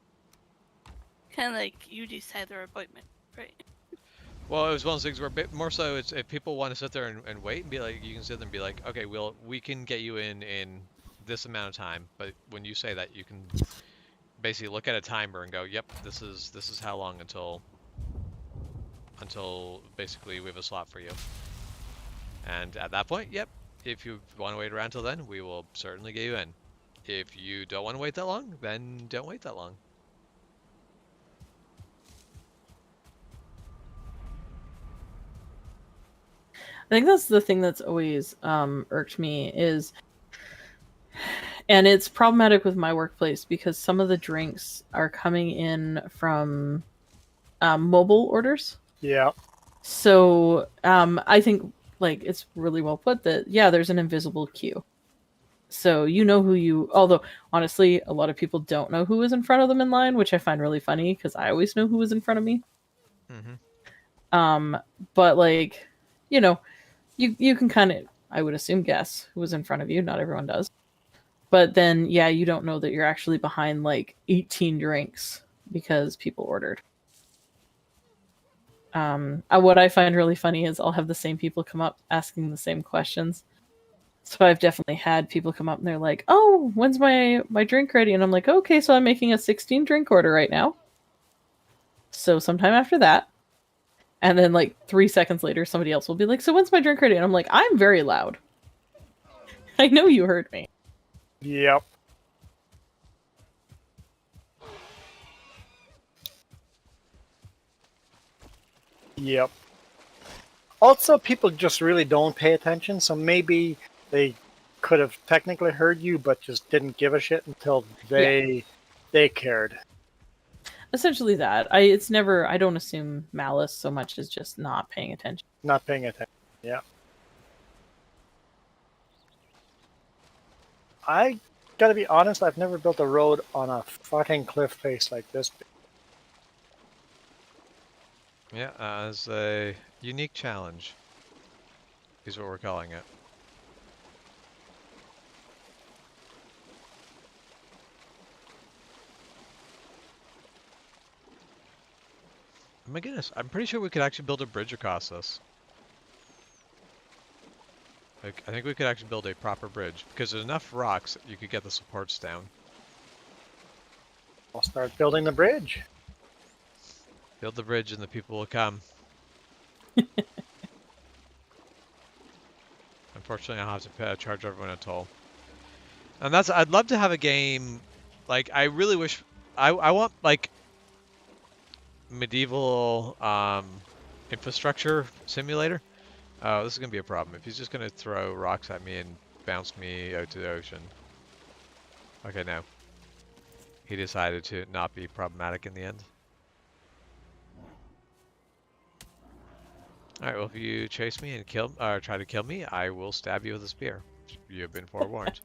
kind of like you decide their appointment, right? Well, it was one of those things where, more so, it's if people want to sit there and wait and be like, you can sit there and be like, okay, we can get you in this amount of time, but when you say that, you can basically look at a timer and go, yep, this is how long until basically we have a slot for you. And at that point, yep, if you want to wait around till then, we will certainly get you in. If you don't want to wait that long, then don't wait that long. I think that's the thing that's always irked me is, and it's problematic with my workplace because some of the drinks are coming in from mobile orders. Yeah. So I think like it's really well put that, yeah, there's an invisible queue. So you know who you, although honestly, a lot of people don't know who is in front of them in line, which I find really funny because I always know who is in front of me. Mm-hmm. But like, you know, you can kind of, I would assume, guess who was in front of you. Not everyone does. But then, yeah, you don't know that you're actually behind like 18 drinks because people ordered. What I find really funny is I'll have the same people come up asking the same questions. So I've definitely had people come up and they're like, oh, when's my drink ready? And I'm like, okay, so I'm making a 16 drink order right now. So sometime after that. And then like 3 seconds later, somebody else will be like, so when's my drink ready? And I'm like, I'm very loud. I know you heard me. Yep. Yep. Also, people just really don't pay attention, so maybe they could have technically heard you, but just didn't give a shit until they cared. Essentially that. I don't assume malice so much as just not paying attention. Not paying attention. Yeah. I gotta be honest, I've never built a road on a fucking cliff face like this. Yeah, as a unique challenge is what we're calling it. Oh my goodness, I'm pretty sure we could actually build a bridge across this. Like, I think we could actually build a proper bridge, because there's enough rocks that you could get the supports down. I'll start building the bridge. Build the bridge and the people will come. Unfortunately, I'll have to charge everyone a toll. And I'd love to have a game, like, I really wish, I want, like, medieval infrastructure simulator. Oh, this is going to be a problem. If he's just going to throw rocks at me and bounce me out to the ocean. Okay, no. He decided to not be problematic in the end. Alright, well, if you chase me and try to kill me, I will stab you with a spear. You have been forewarned.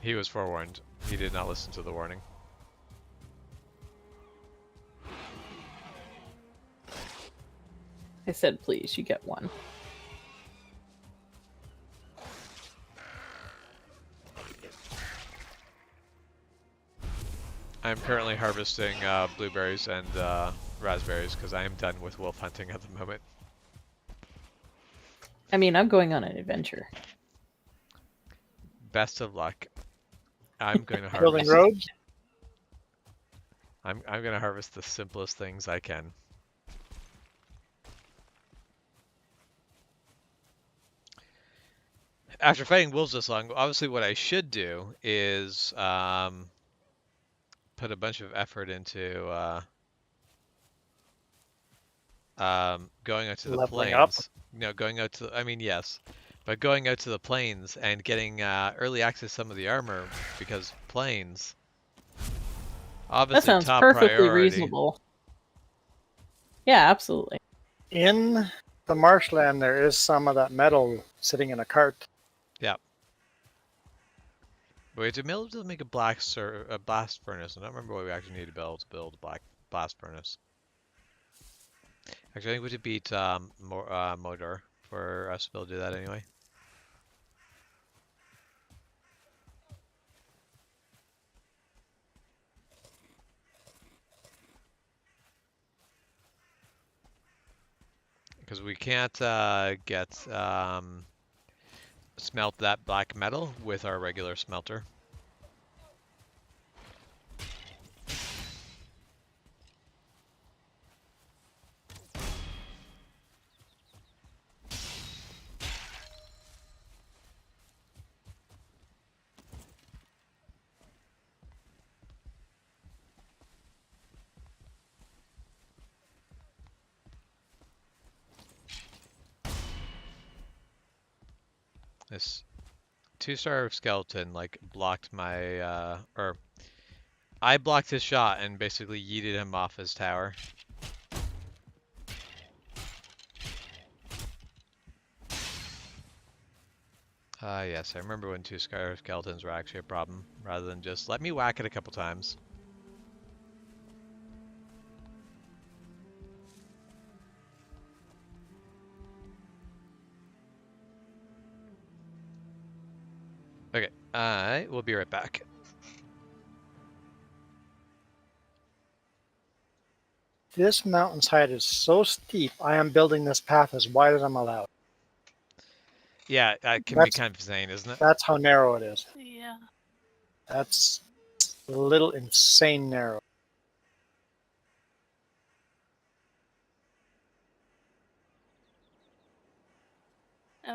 He was forewarned. He did not listen to the warning. I said, please, you get one. I'm currently harvesting blueberries and raspberries because I am done with wolf hunting at the moment. I mean, I'm going on an adventure. Best of luck. I'm going to Building harvest. roads. I'm going to harvest the simplest things I can. After fighting wolves this long, obviously what I should do is put a bunch of effort into going out to the Leveling up. plains. No, going out to, I mean, yes, but going out to the plains and getting early access to some of the armor because plains, That obviously sounds top perfectly priority. reasonable. Yeah, absolutely. In the marshland, there is some of that metal sitting in a cart. Yeah. But we have to be able to make a blast furnace. I don't remember what we actually need to build a blast furnace. Actually, I think we should beat Modor for us to be able to do that anyway. Because we can't smelt that black metal with our regular smelter. This 2-star skeleton like blocked my or I blocked his shot and basically yeeted him off his tower. Yes, I remember when 2-star skeletons were actually a problem, rather than just let me whack it a couple times. Okay, I will be right back. This mountain's height is so steep, I am building this path as wide as I'm allowed. Yeah, it can be That's kind of insane, isn't it? that's how narrow it is. Yeah. That's a little insane narrow.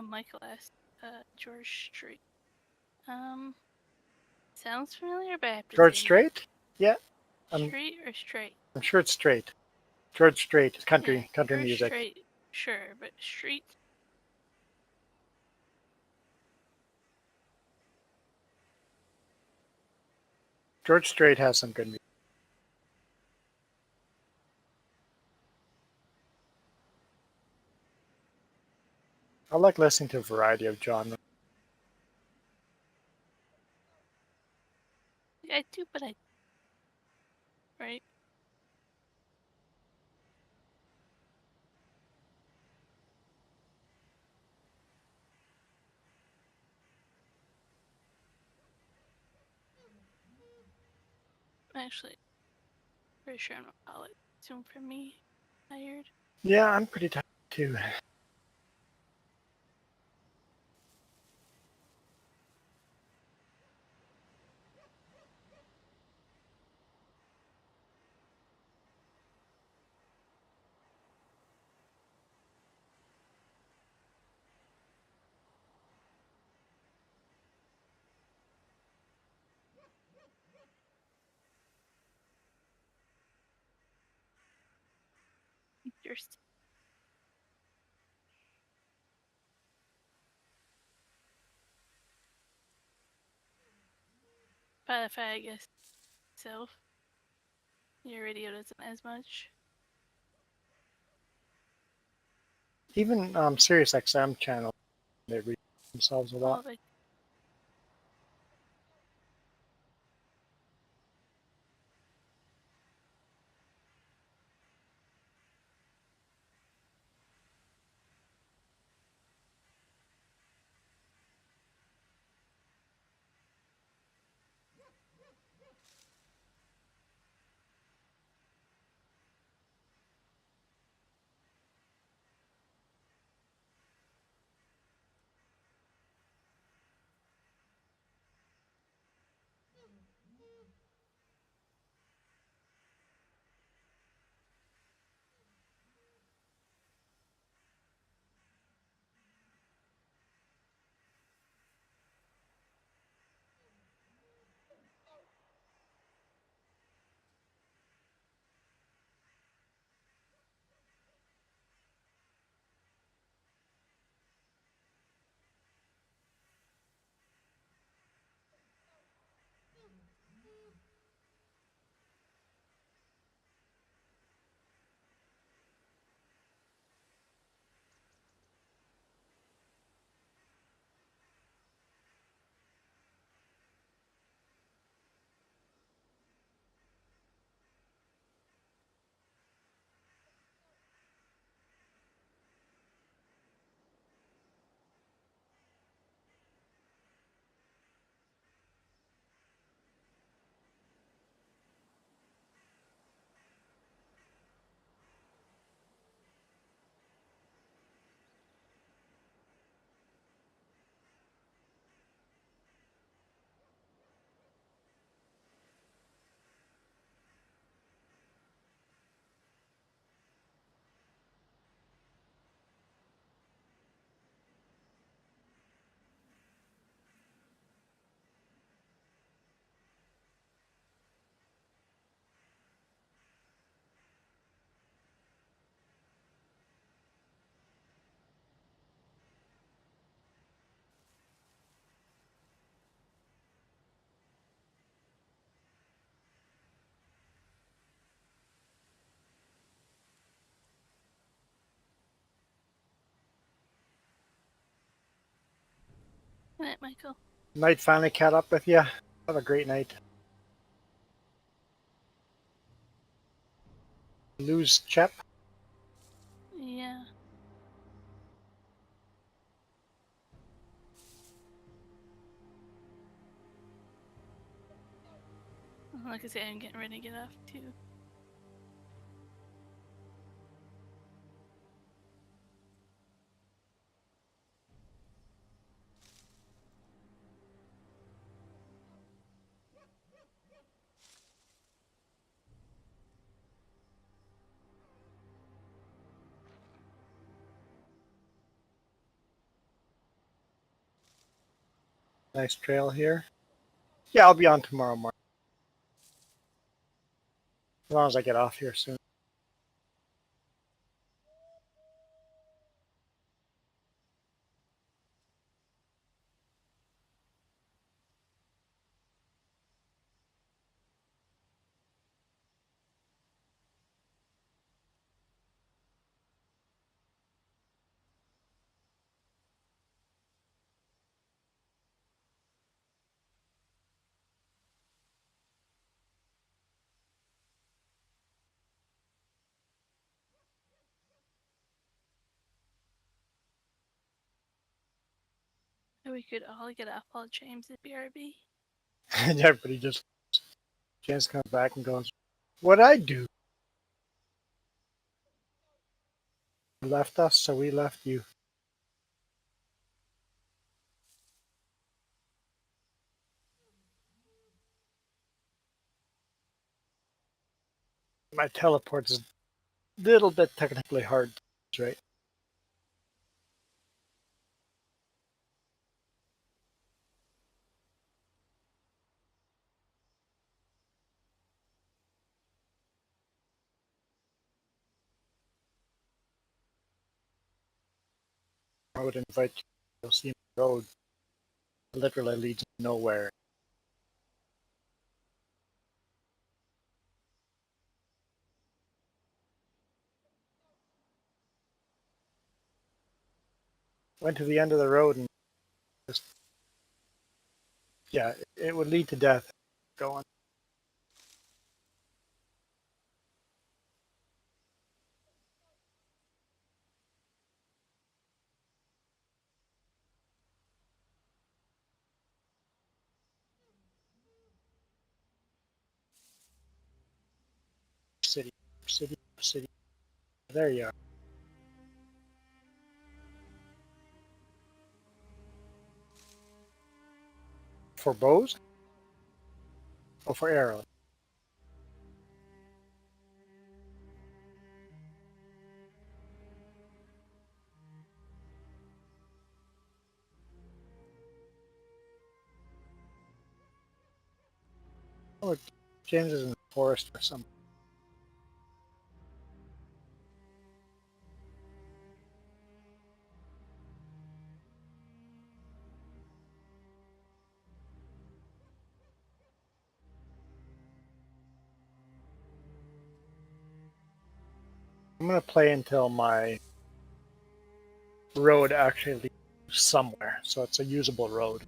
Michael asked, George Street. Sounds familiar, but I have to George say Strait? Yeah, no. I'm Street or straight? I'm sure it's straight. George Strait, country Yeah, country George music. Strait, sure, but street? George Strait has some good music. I like listening to a variety of genres. Yeah, I do, but I. Right? Actually, pretty sure I'm not solid. Soon for me. Tired. Yeah, I'm pretty tired too. Just. Spotify, I guess. Self. Your radio doesn't as much. Even Sirius XM channel, they read themselves a Oh, lot. but night, Michael. Night finally caught up with you. Have a great night. Lose Chep. Yeah. Like I said, I'm getting ready to get off too. Nice trail here. Yeah, I'll be on tomorrow morning. As long as I get off here soon. So we could all get off while James at BRB. And everybody just James comes back and goes, "What'd I do? You left us, so we left you." My teleport is a little bit technically hard, right? I would invite you to go see my road. It literally leads nowhere. Went to the end of the road and just, yeah, it would lead to death. Going. City, city, city. There you are. For bows? Oh, for arrows. Oh, James is in the forest or something. I'm gonna play until my road actually leads somewhere, so it's a usable road.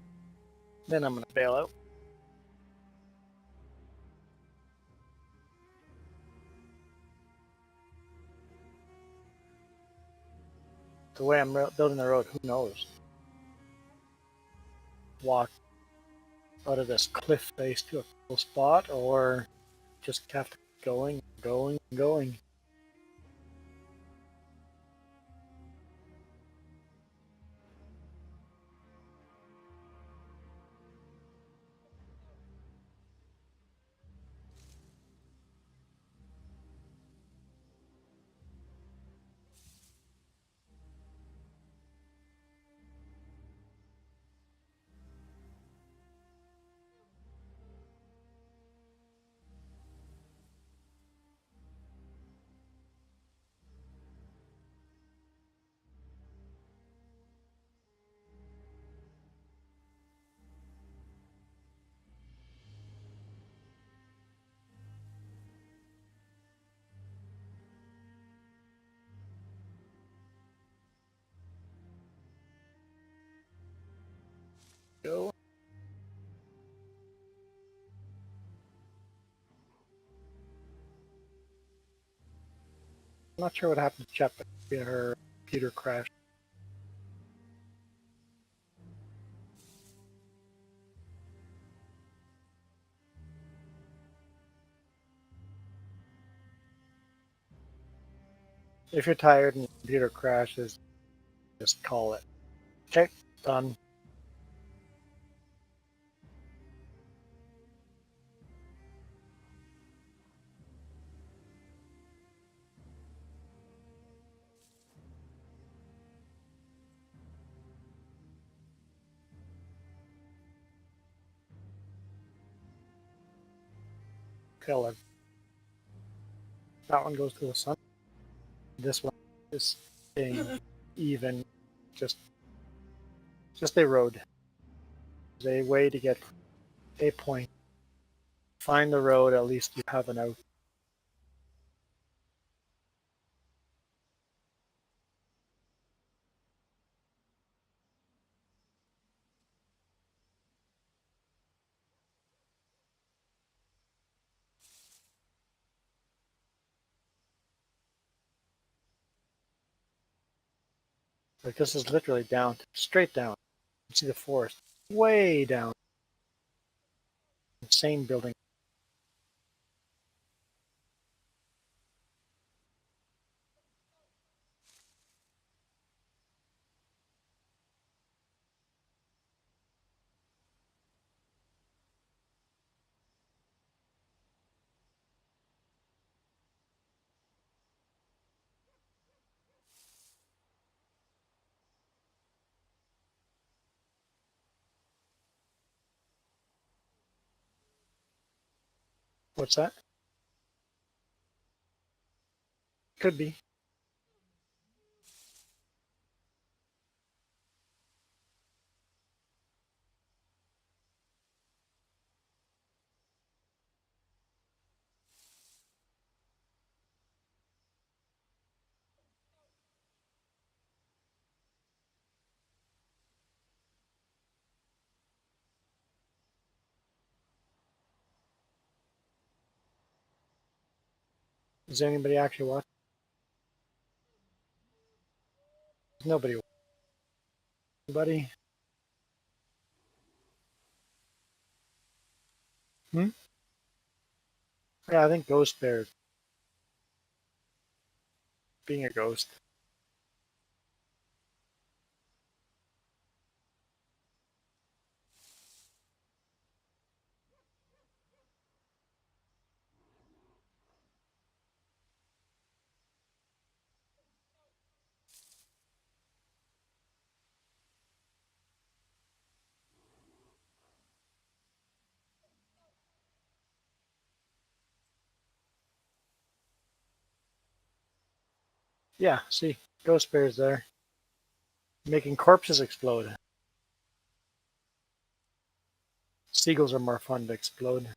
Then I'm gonna bail out. The way I'm building the road, who knows? Walk out of this cliff face to a cool spot, or just have to keep going, going, going. Go. I'm not sure what happened to Chet, but her computer crashed. If you're tired and your computer crashes, just call it. Okay, done. Kill it. That one goes to the sun. This one is staying even. Just a road. There's a way to get a point. Find the road, at least you have an out. Like this is literally down, straight down. You see the forest way down. Insane building. What's that? Could be. Is anybody actually watching? Nobody. Anybody? Hmm? Yeah, I think Ghost Bear being a ghost. Yeah, see, Ghost Bear's there. Making corpses explode. Seagulls are more fun to explode.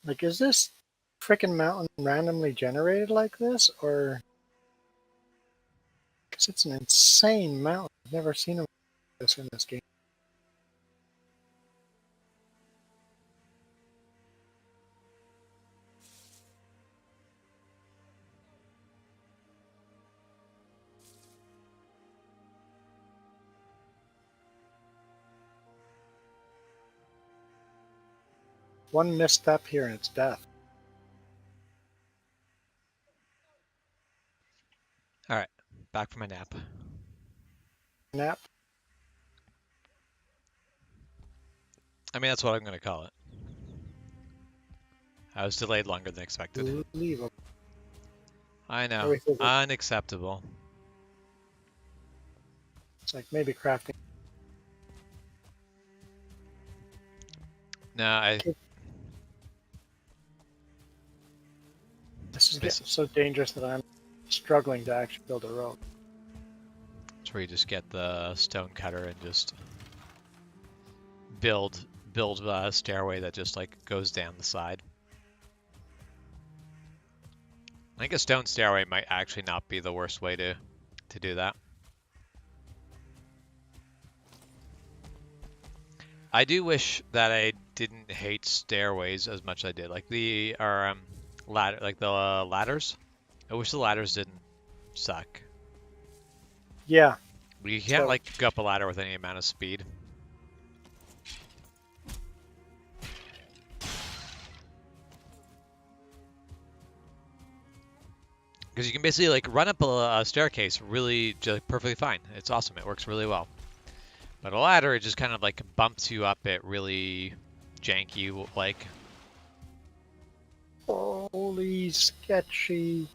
Like, is this frickin' mountain randomly generated like this, or? Because it's an insane mountain. I've never seen them like this in this game. One misstep here and it's death. All right, back from my nap. Nap. I mean, that's what I'm going to call it. I was delayed longer than expected. Leave. I know. Everything's like- Unacceptable. It's like maybe crafting. No, This is getting so dangerous that I'm struggling to actually build a road. It's where you just get the stone cutter and just build a stairway that just like goes down the side. I think a stone stairway might actually not be the worst way to do that. I do wish that I didn't hate stairways as much as I did. Like the ladders. I wish the ladders didn't suck. Yeah. You can't So- like go up a ladder with any amount of speed. Because you can basically like run up a staircase really just perfectly fine. It's awesome. It works really well. But a ladder, it just kind of like bumps you up it really janky like. Holy sketchy.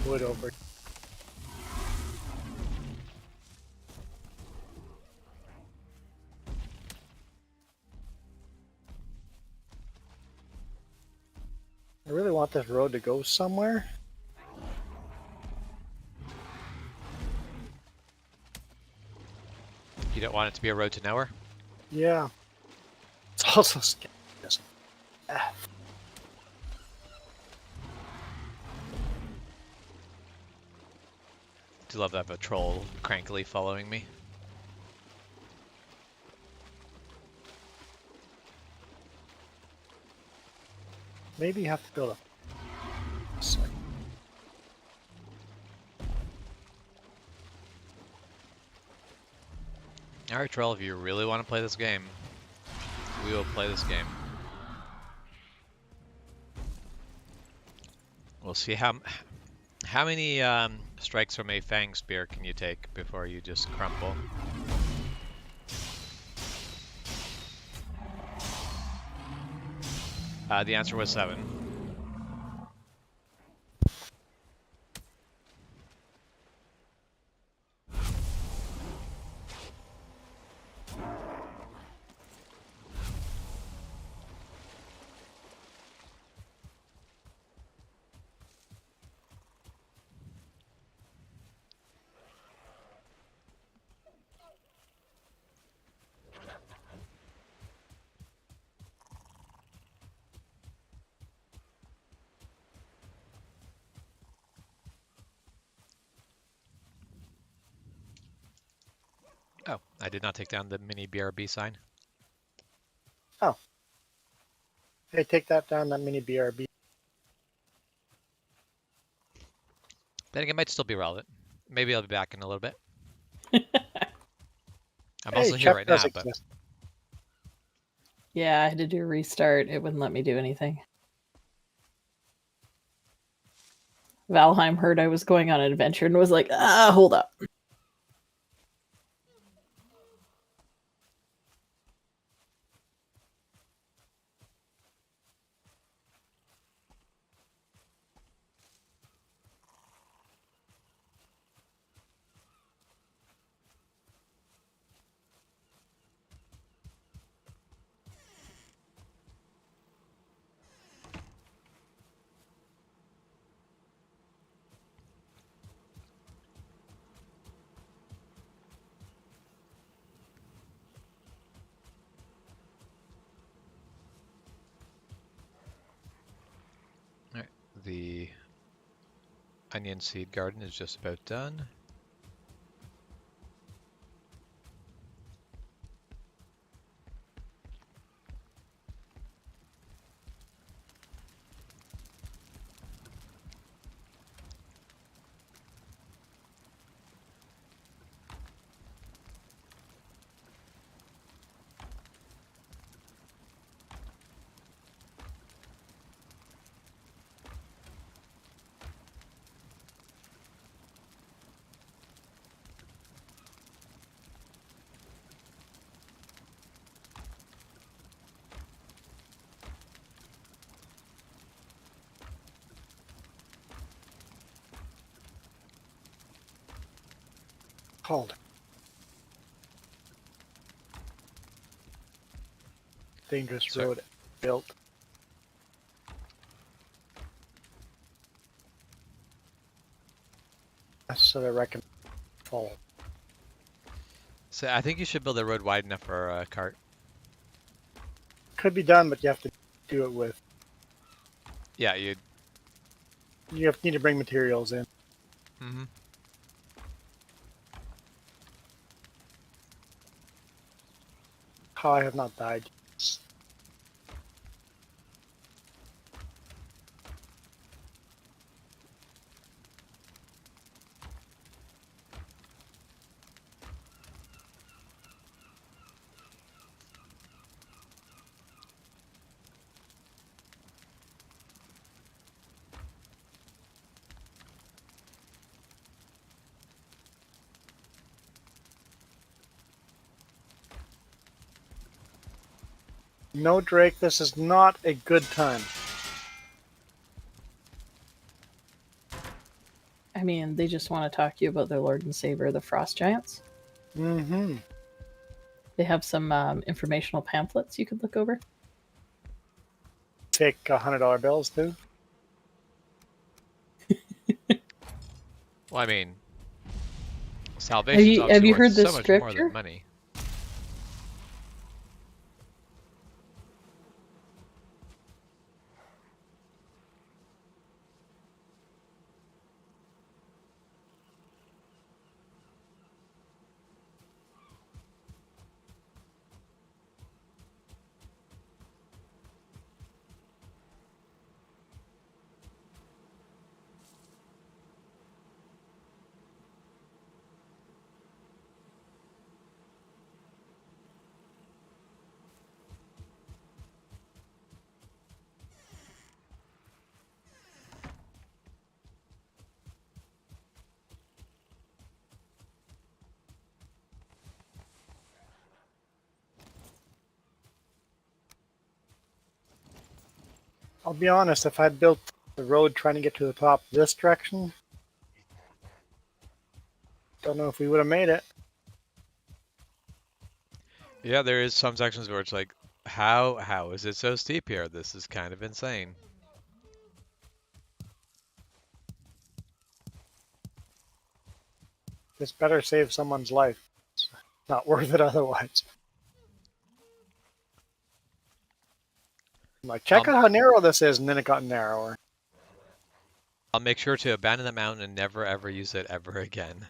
Wood over. I really want this road to go somewhere. You don't want it to be a road to nowhere. Yeah. It's also sketchy. F. Do love to have a troll crankily following me. Maybe you have to build a. Sorry. Alright, troll, if you really want to play this game, we will play this game. We'll see how many strikes from a fang spear can you take before you just crumble. The answer was 7. Oh, I did not take down the mini BRB sign. Hey, take that down, that mini BRB. Then again, it might still be relevant. Maybe I'll be back in a little bit. I'm Hey, also here Chef right now, does but exist. Yeah, I had to do a restart. It wouldn't let me do anything. Valheim heard I was going on an adventure and was like, hold up. the onion seed garden is just about done. Hold. Dangerous Sorry. road built. That's what I reckon. Follow. So I think you should build a road wide enough for a cart. Could be done, but you have to do it with. Yeah, you. Need to bring materials in. Mm-hmm. How I have not died. No, Drake, this is not a good time. I mean, they just want to talk to you about their Lord and Savior, the Frost Giants. Mm-hmm. They have some informational pamphlets you could look over. Take $100 bills too. Well, I mean, salvation's Have obviously you worth heard this so much more than scripture? money. I'll be honest, if I'd built the road trying to get to the top this direction, don't know if we would have made it. Yeah, there is some sections where it's like, how is it so steep here? This is kind of insane. This better save someone's life. It's not worth it otherwise. I'm like, check out how narrow this is, and then it got narrower. I'll make sure to abandon the mountain and never ever use it ever again.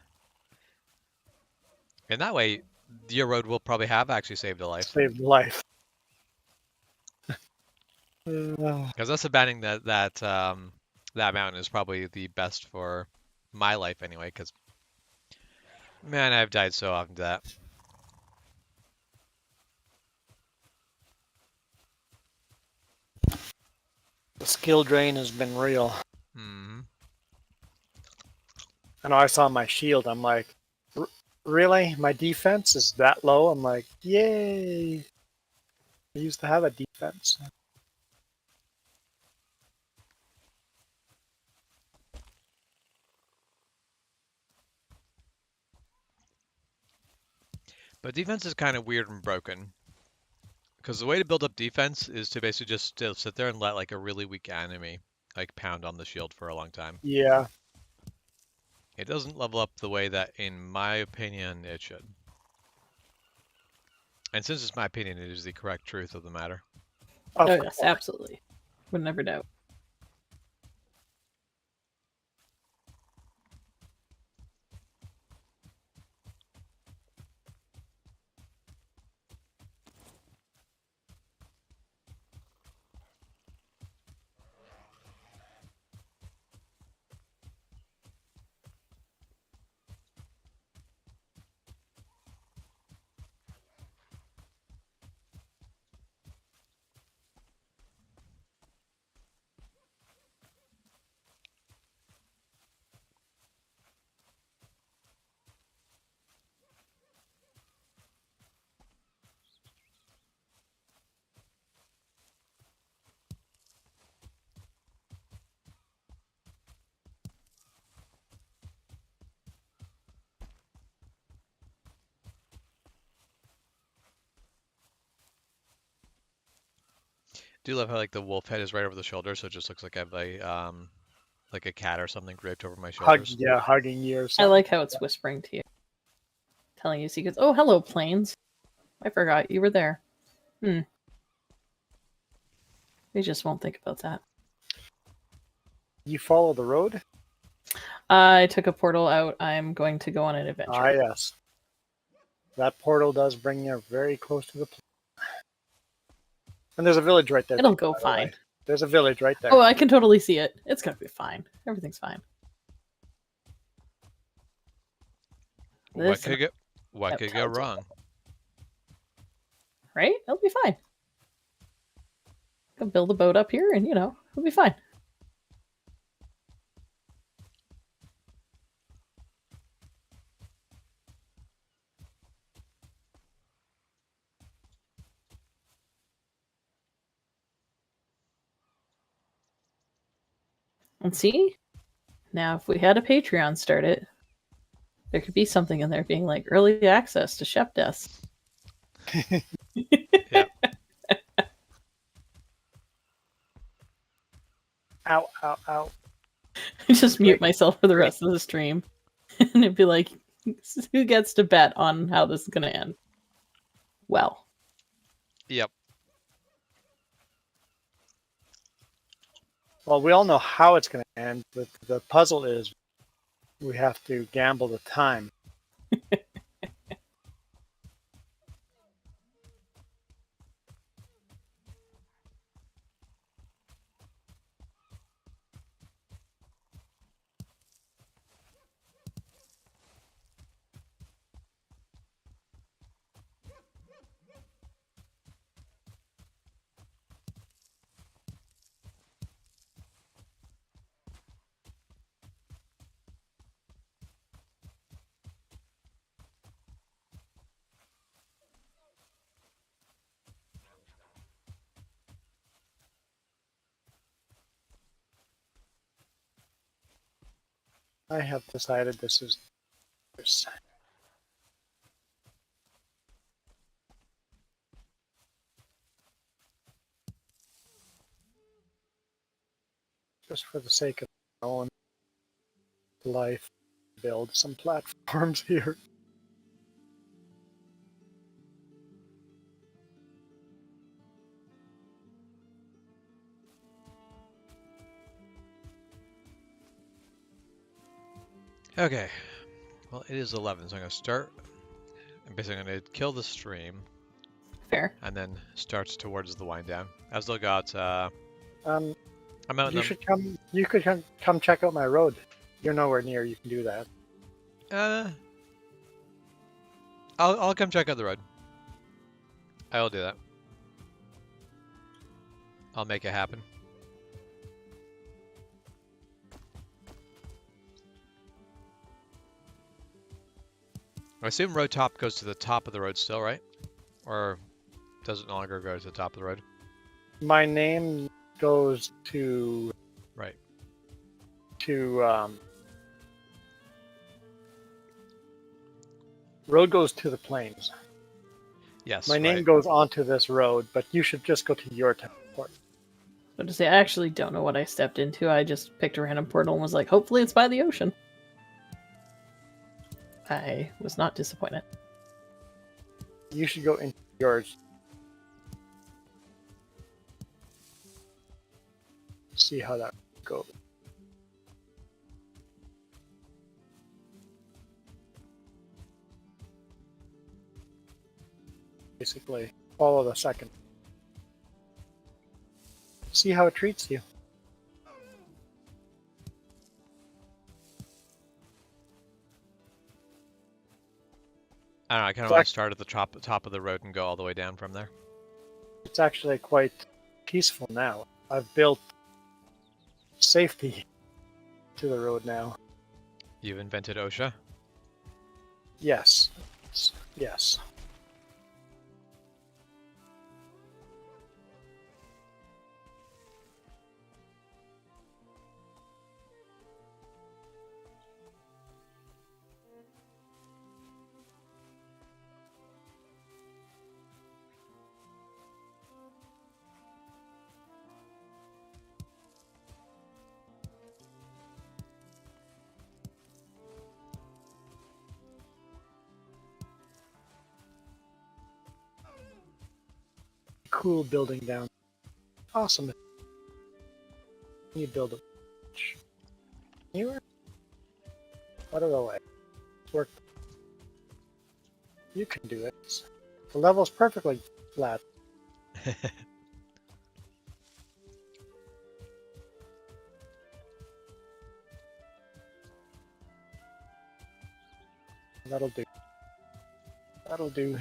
And that way, your road will probably have actually saved a life. Saved life. Because us abandoning that mountain is probably the best for my life anyway. Because man, I've died so often to that. The skill drain has been real. Hmm. I know I saw my shield. I'm like, really? My defense is that low? I'm like, yay. I used to have a defense. But defense is kind of weird and broken. Because the way to build up defense is to basically just sit there and let like a really weak enemy like pound on the shield for a long time. Yeah. It doesn't level up the way that, in my opinion, it should. And since it's my opinion, it is the correct truth of the matter. Of Oh, course. yes, absolutely. Would never doubt. Do love how like the wolf head is right over the shoulder, so it just looks like I have like a cat or something draped over my shoulders. Hugging you or I something. like how it's whispering to you, telling you secrets. Oh, hello, planes. I forgot you were there. They just won't think about that. You follow the road? I took a portal out. I'm going to go on an adventure. Ah, yes. That portal does bring you very close to the place. And there's a village right there. It'll too, go by the fine. way. There's a village right there. Oh, I can totally see it. It's gonna be fine. Everything's fine. What This could go wrong? right? It'll be fine. Can build a boat up here, and it'll be fine. And see, now if we had a Patreon started, there could be something in there being like early access to Shep Deaths. Yeah. Ow, ow, ow. Just mute myself for the rest of the stream, and it'd be like, who gets to bet on how this is going to end? Well, Yep. Well, we all know how it's going to end. The puzzle is we have to gamble the time. I have decided this is this. Just for the sake of my own life, build some platforms here. Okay. Well, it is 11, so I'm gonna start. I'm basically gonna kill the stream fair. and then start towards the wind down. I've still got. Um, I'm out in you the. should come. You could come check out my road. You're nowhere near. You can do that. I'll come check out the road. I will do that. I'll make it happen. I assume road top goes to the top of the road still, right? Or does it no longer go to the top of the road? My name goes to Right. Road goes to the plains. Yes. My name right. goes onto this road, but you should just go to your teleport. But to say, I actually don't know what I stepped into. I just picked a random portal and was like, hopefully it's by the ocean. I was not disappointed. You should go into yours. See how that goes. Basically, follow the second. See how it treats you. I don't know. I kind of It's want act- to start at the top of the road and go all the way down from there. It's actually quite peaceful now. I've built safety to the road now. You've invented OSHA. Yes. Yes. cool building down. Awesome. You build a anywhere? Out of the way. Work. You can do it. The level's perfectly flat. That'll do. That'll do.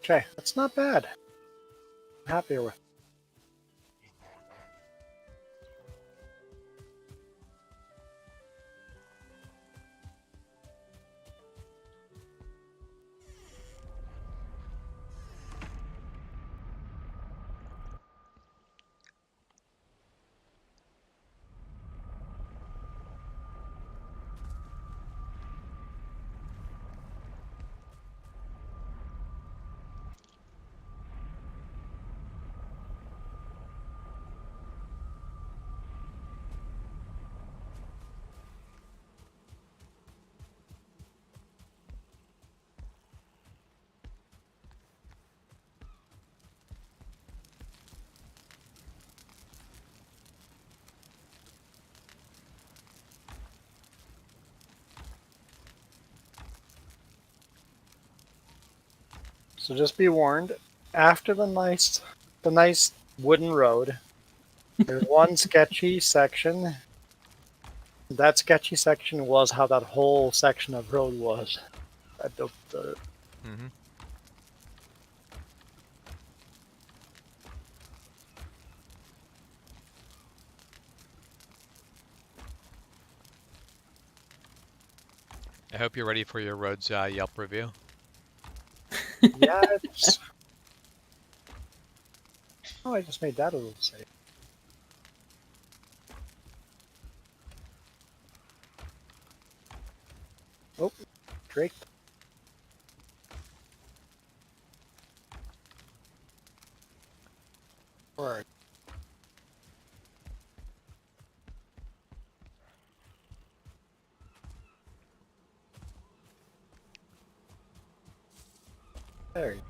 Okay, that's not bad. I'm happier with. So just be warned, after the nice wooden road, there's one sketchy section. That sketchy section was how that whole section of road was. I built the. Mm-hmm. I hope you're ready for your roads Yelp review. Yeah. It's... Oh, I just made that a little safe. Oh, Drake. Alright. There you go.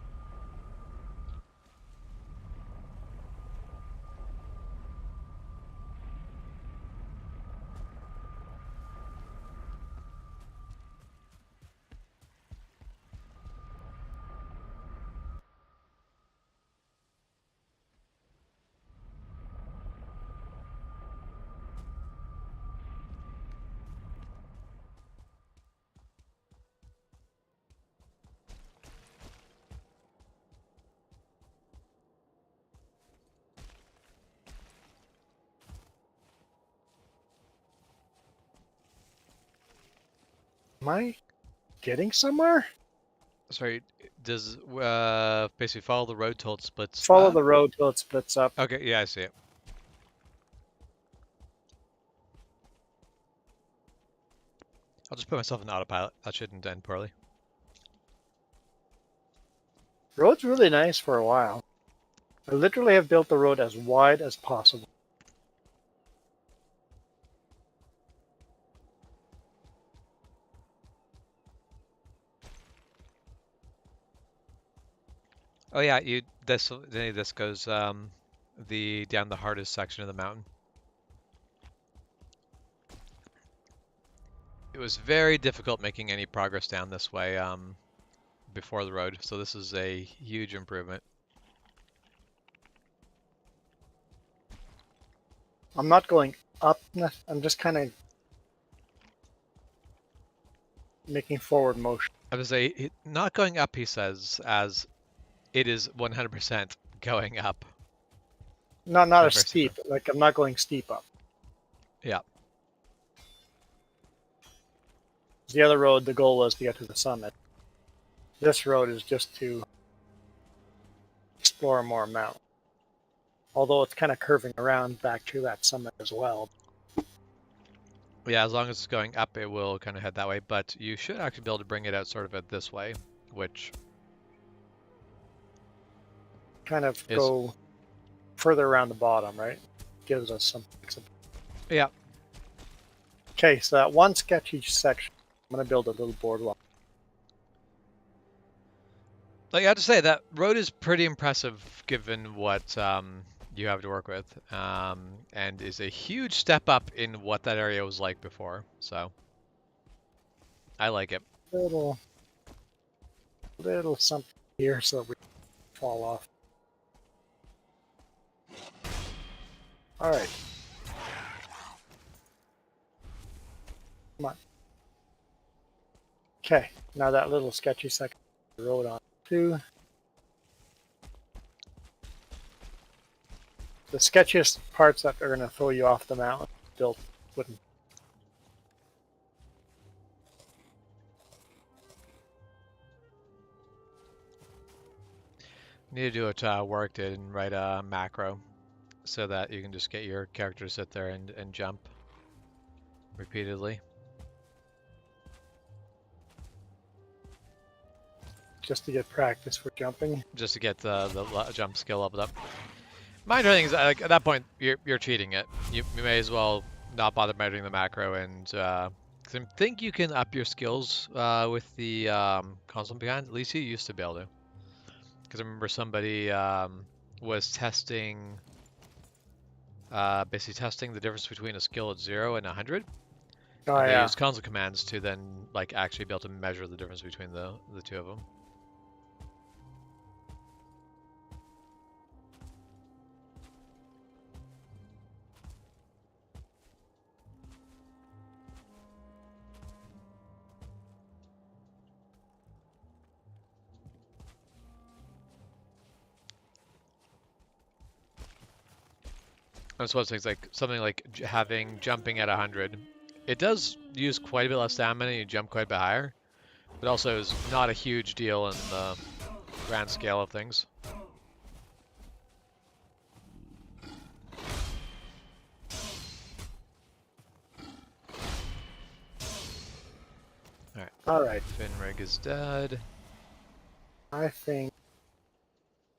Am I getting somewhere? Sorry, does basically follow the road till it splits? Follow up? the road till it splits up. Okay, yeah, I see it. I'll just put myself in autopilot. That shouldn't end poorly. Road's really nice for a while. I literally have built the road as wide as possible. Oh yeah, this goes down the hardest section of the mountain. It was very difficult making any progress down this way before the road, so this is a huge improvement. I'm not going up, I'm just kind of making forward motion. I would say not going up, he says, as it is 100% going up. Not Very as steep, like I'm not going steep up. Yeah. The other road, the goal was to get to the summit. This road is just to explore more mountain. Although it's kind of curving around back to that summit as well. Yeah, as long as it's going up, it will kind of head that way, but you should actually be able to bring it out sort of this way, which Kind of go further around the bottom, right? Gives us some flexibility. Yeah. Okay, so that one sketchy section, I'm gonna build a little boardwalk. Like I have to say, that road is pretty impressive given what you have to work with, and is a huge step up in what that area was like before. So I like it. Little something here so we fall off. All right. Come on. Okay, now that little sketchy section of the road on too. The sketchiest parts that are going to throw you off the mountain built wooden. Need to do what Warwick did and write a macro so that you can just get your character to sit there and jump repeatedly. Just to get practice for jumping. Just to get the jump skill leveled up. My understanding is that, like, at that point you're cheating it. You may as well not bother measuring the macro, and 'cause I think you can up your skills with the console behind. At least you used to be able to. Because I remember somebody was testing, basically testing the difference between a skill at 0 and 100. Oh And they yeah. used console commands to then like actually be able to measure the difference between the two of them. That's one of the things, like something like having jumping at 100. It does use quite a bit less stamina, you jump quite a bit higher, but also is not a huge deal in the grand scale of things. All right. Finrig is dead. I think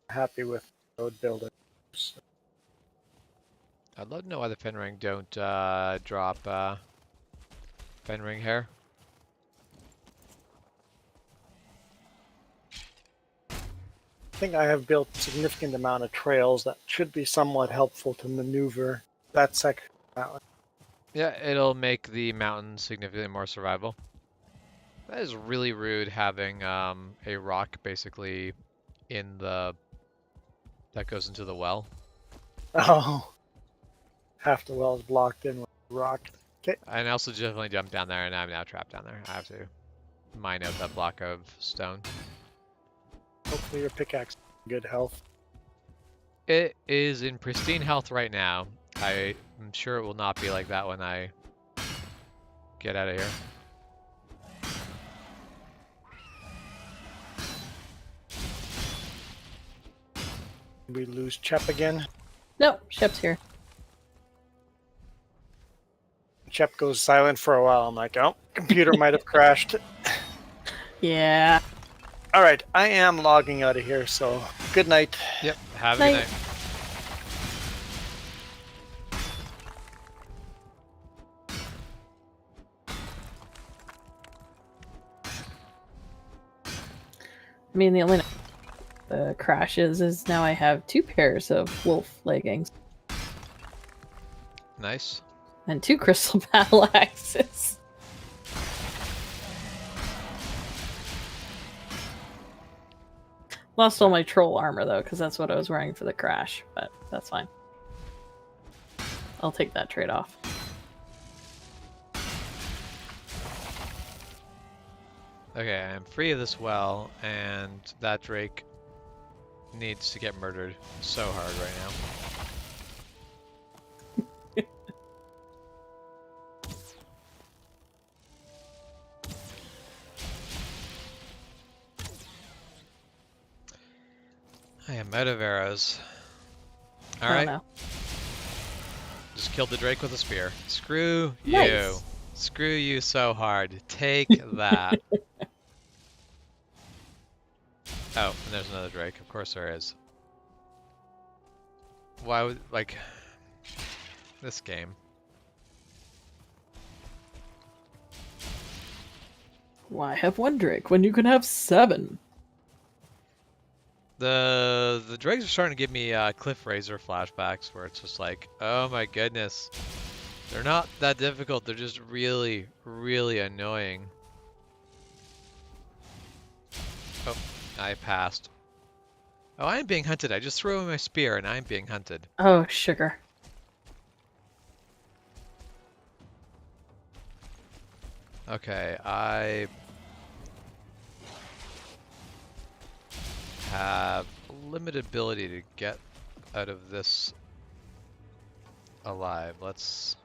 I'm happy with road building. I'd love to know why the Fenring don't drop Fenring hair. I think I have built a significant amount of trails that should be somewhat helpful to maneuver that section of the mountain. Yeah, it'll make the mountain significantly more survivable. That is really rude having a rock basically in the that goes into the well. Oh, half the well is blocked in with rock. Okay. And I also definitely jumped down there and I'm now trapped down there. I have to mine out that block of stone. Hopefully your pickaxe is in good health. It is in pristine health right now. I'm sure it will not be like that when I get out of here. We lose Chep again. No, Shep's here. Chep goes silent for a while. I'm like, oh, computer might have crashed. Yeah. All right, I am logging out of here, so good night. Yep, have a good night. I mean, the only crash is now I have 2 pairs of wolf leggings Nice. and 2 crystal battle axes. Lost all my troll armor though, because that's what I was wearing for the crash, but that's fine. I'll take that trade-off. Okay, I'm free of this well, and that Drake needs to get murdered so hard right now. I am out of arrows. Oh, Alright, no. just killed the Drake with a spear. Screw you. Nice. Screw you so hard. Take that. Oh, and there's another Drake. Of course there is. Why would, like, this game. Why have one Drake when you can have 7? The dregs are starting to give me Cliff Razor flashbacks where it's just like, oh my goodness. They're not that difficult, they're just really, really annoying. Oh, I passed. Oh, I am being hunted. I just threw away my spear and I'm being hunted. Oh, sugar. Okay, I have limited ability to get out of this alive. Let's...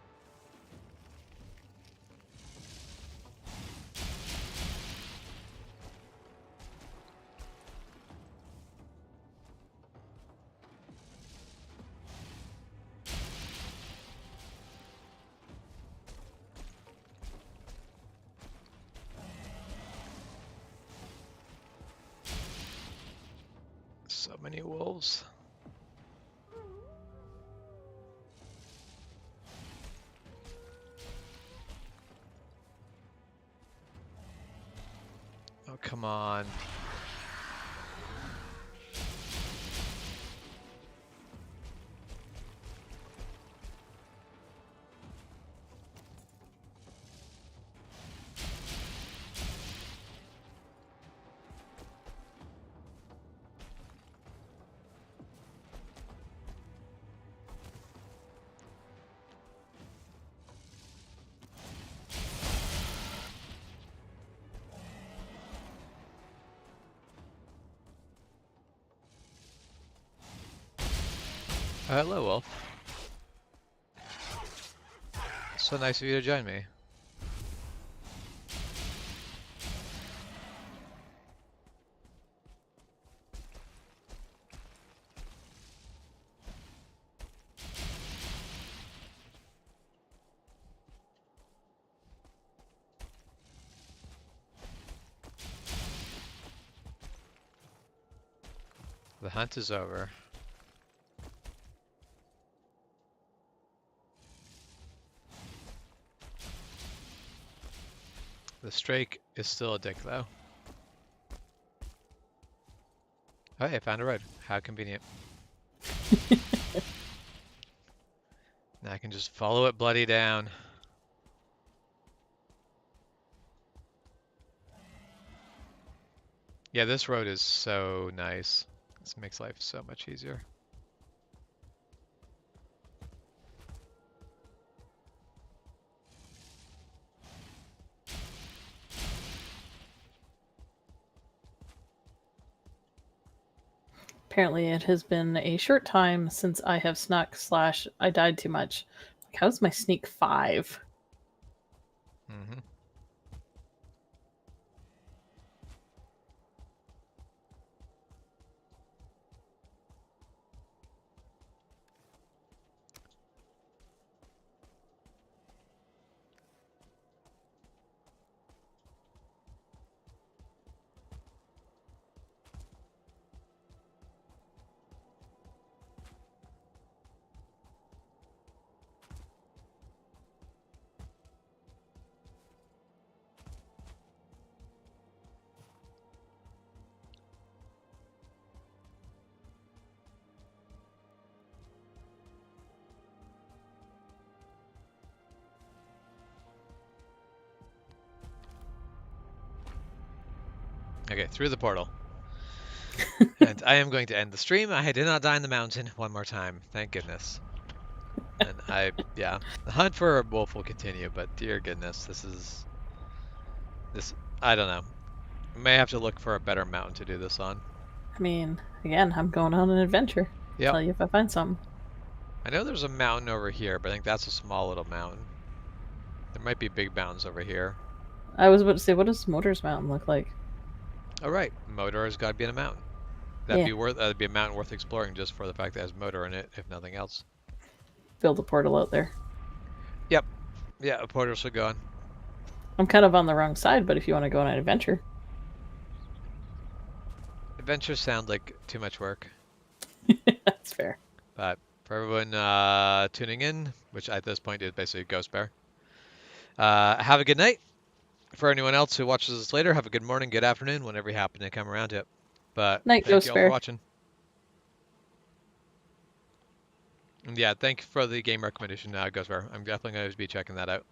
So many wolves. Oh, come on. Hello, Wolf. So nice of you to join me. The hunt is over. The Strake is still a dick, though. Oh, hey, I found a road. How convenient. Now I can just follow it bloody down. Yeah, this road is so nice. This makes life so much easier. Apparently, it has been a short time since I have snuck / I died too much. Like, how's my sneak 5? Mm-hmm. Okay, through the portal. And I am going to end the stream. I did not die in the mountain one more time. Thank goodness. And yeah, the hunt for a wolf will continue, but dear goodness, this, I don't know. I may have to look for a better mountain to do this on. I mean, again, I'm going on an adventure. Yep. Tell you if I find something. I know there's a mountain over here, but I think that's a small little mountain. There might be big mountains over here. I was about to say, what does Motor's Mountain look like? Oh right, Motor has got to be in a mountain. That'd be a mountain worth exploring just for the fact that it has Motor in it, if nothing else. Build a portal out there. Yep. Yeah, a portal should go on. I'm kind of on the wrong side, but if you want to go on an adventure. Adventures sound like too much work. That's fair. But for everyone tuning in, which at this point is basically Ghost Bear, have a good night. For anyone else who watches this later, have a good morning, good afternoon, whenever you happen to come around to it. But Night, thank Ghost you all for Bear. watching. And yeah, thank you for the game recommendation, Ghostbear. I'm definitely going to be checking that out.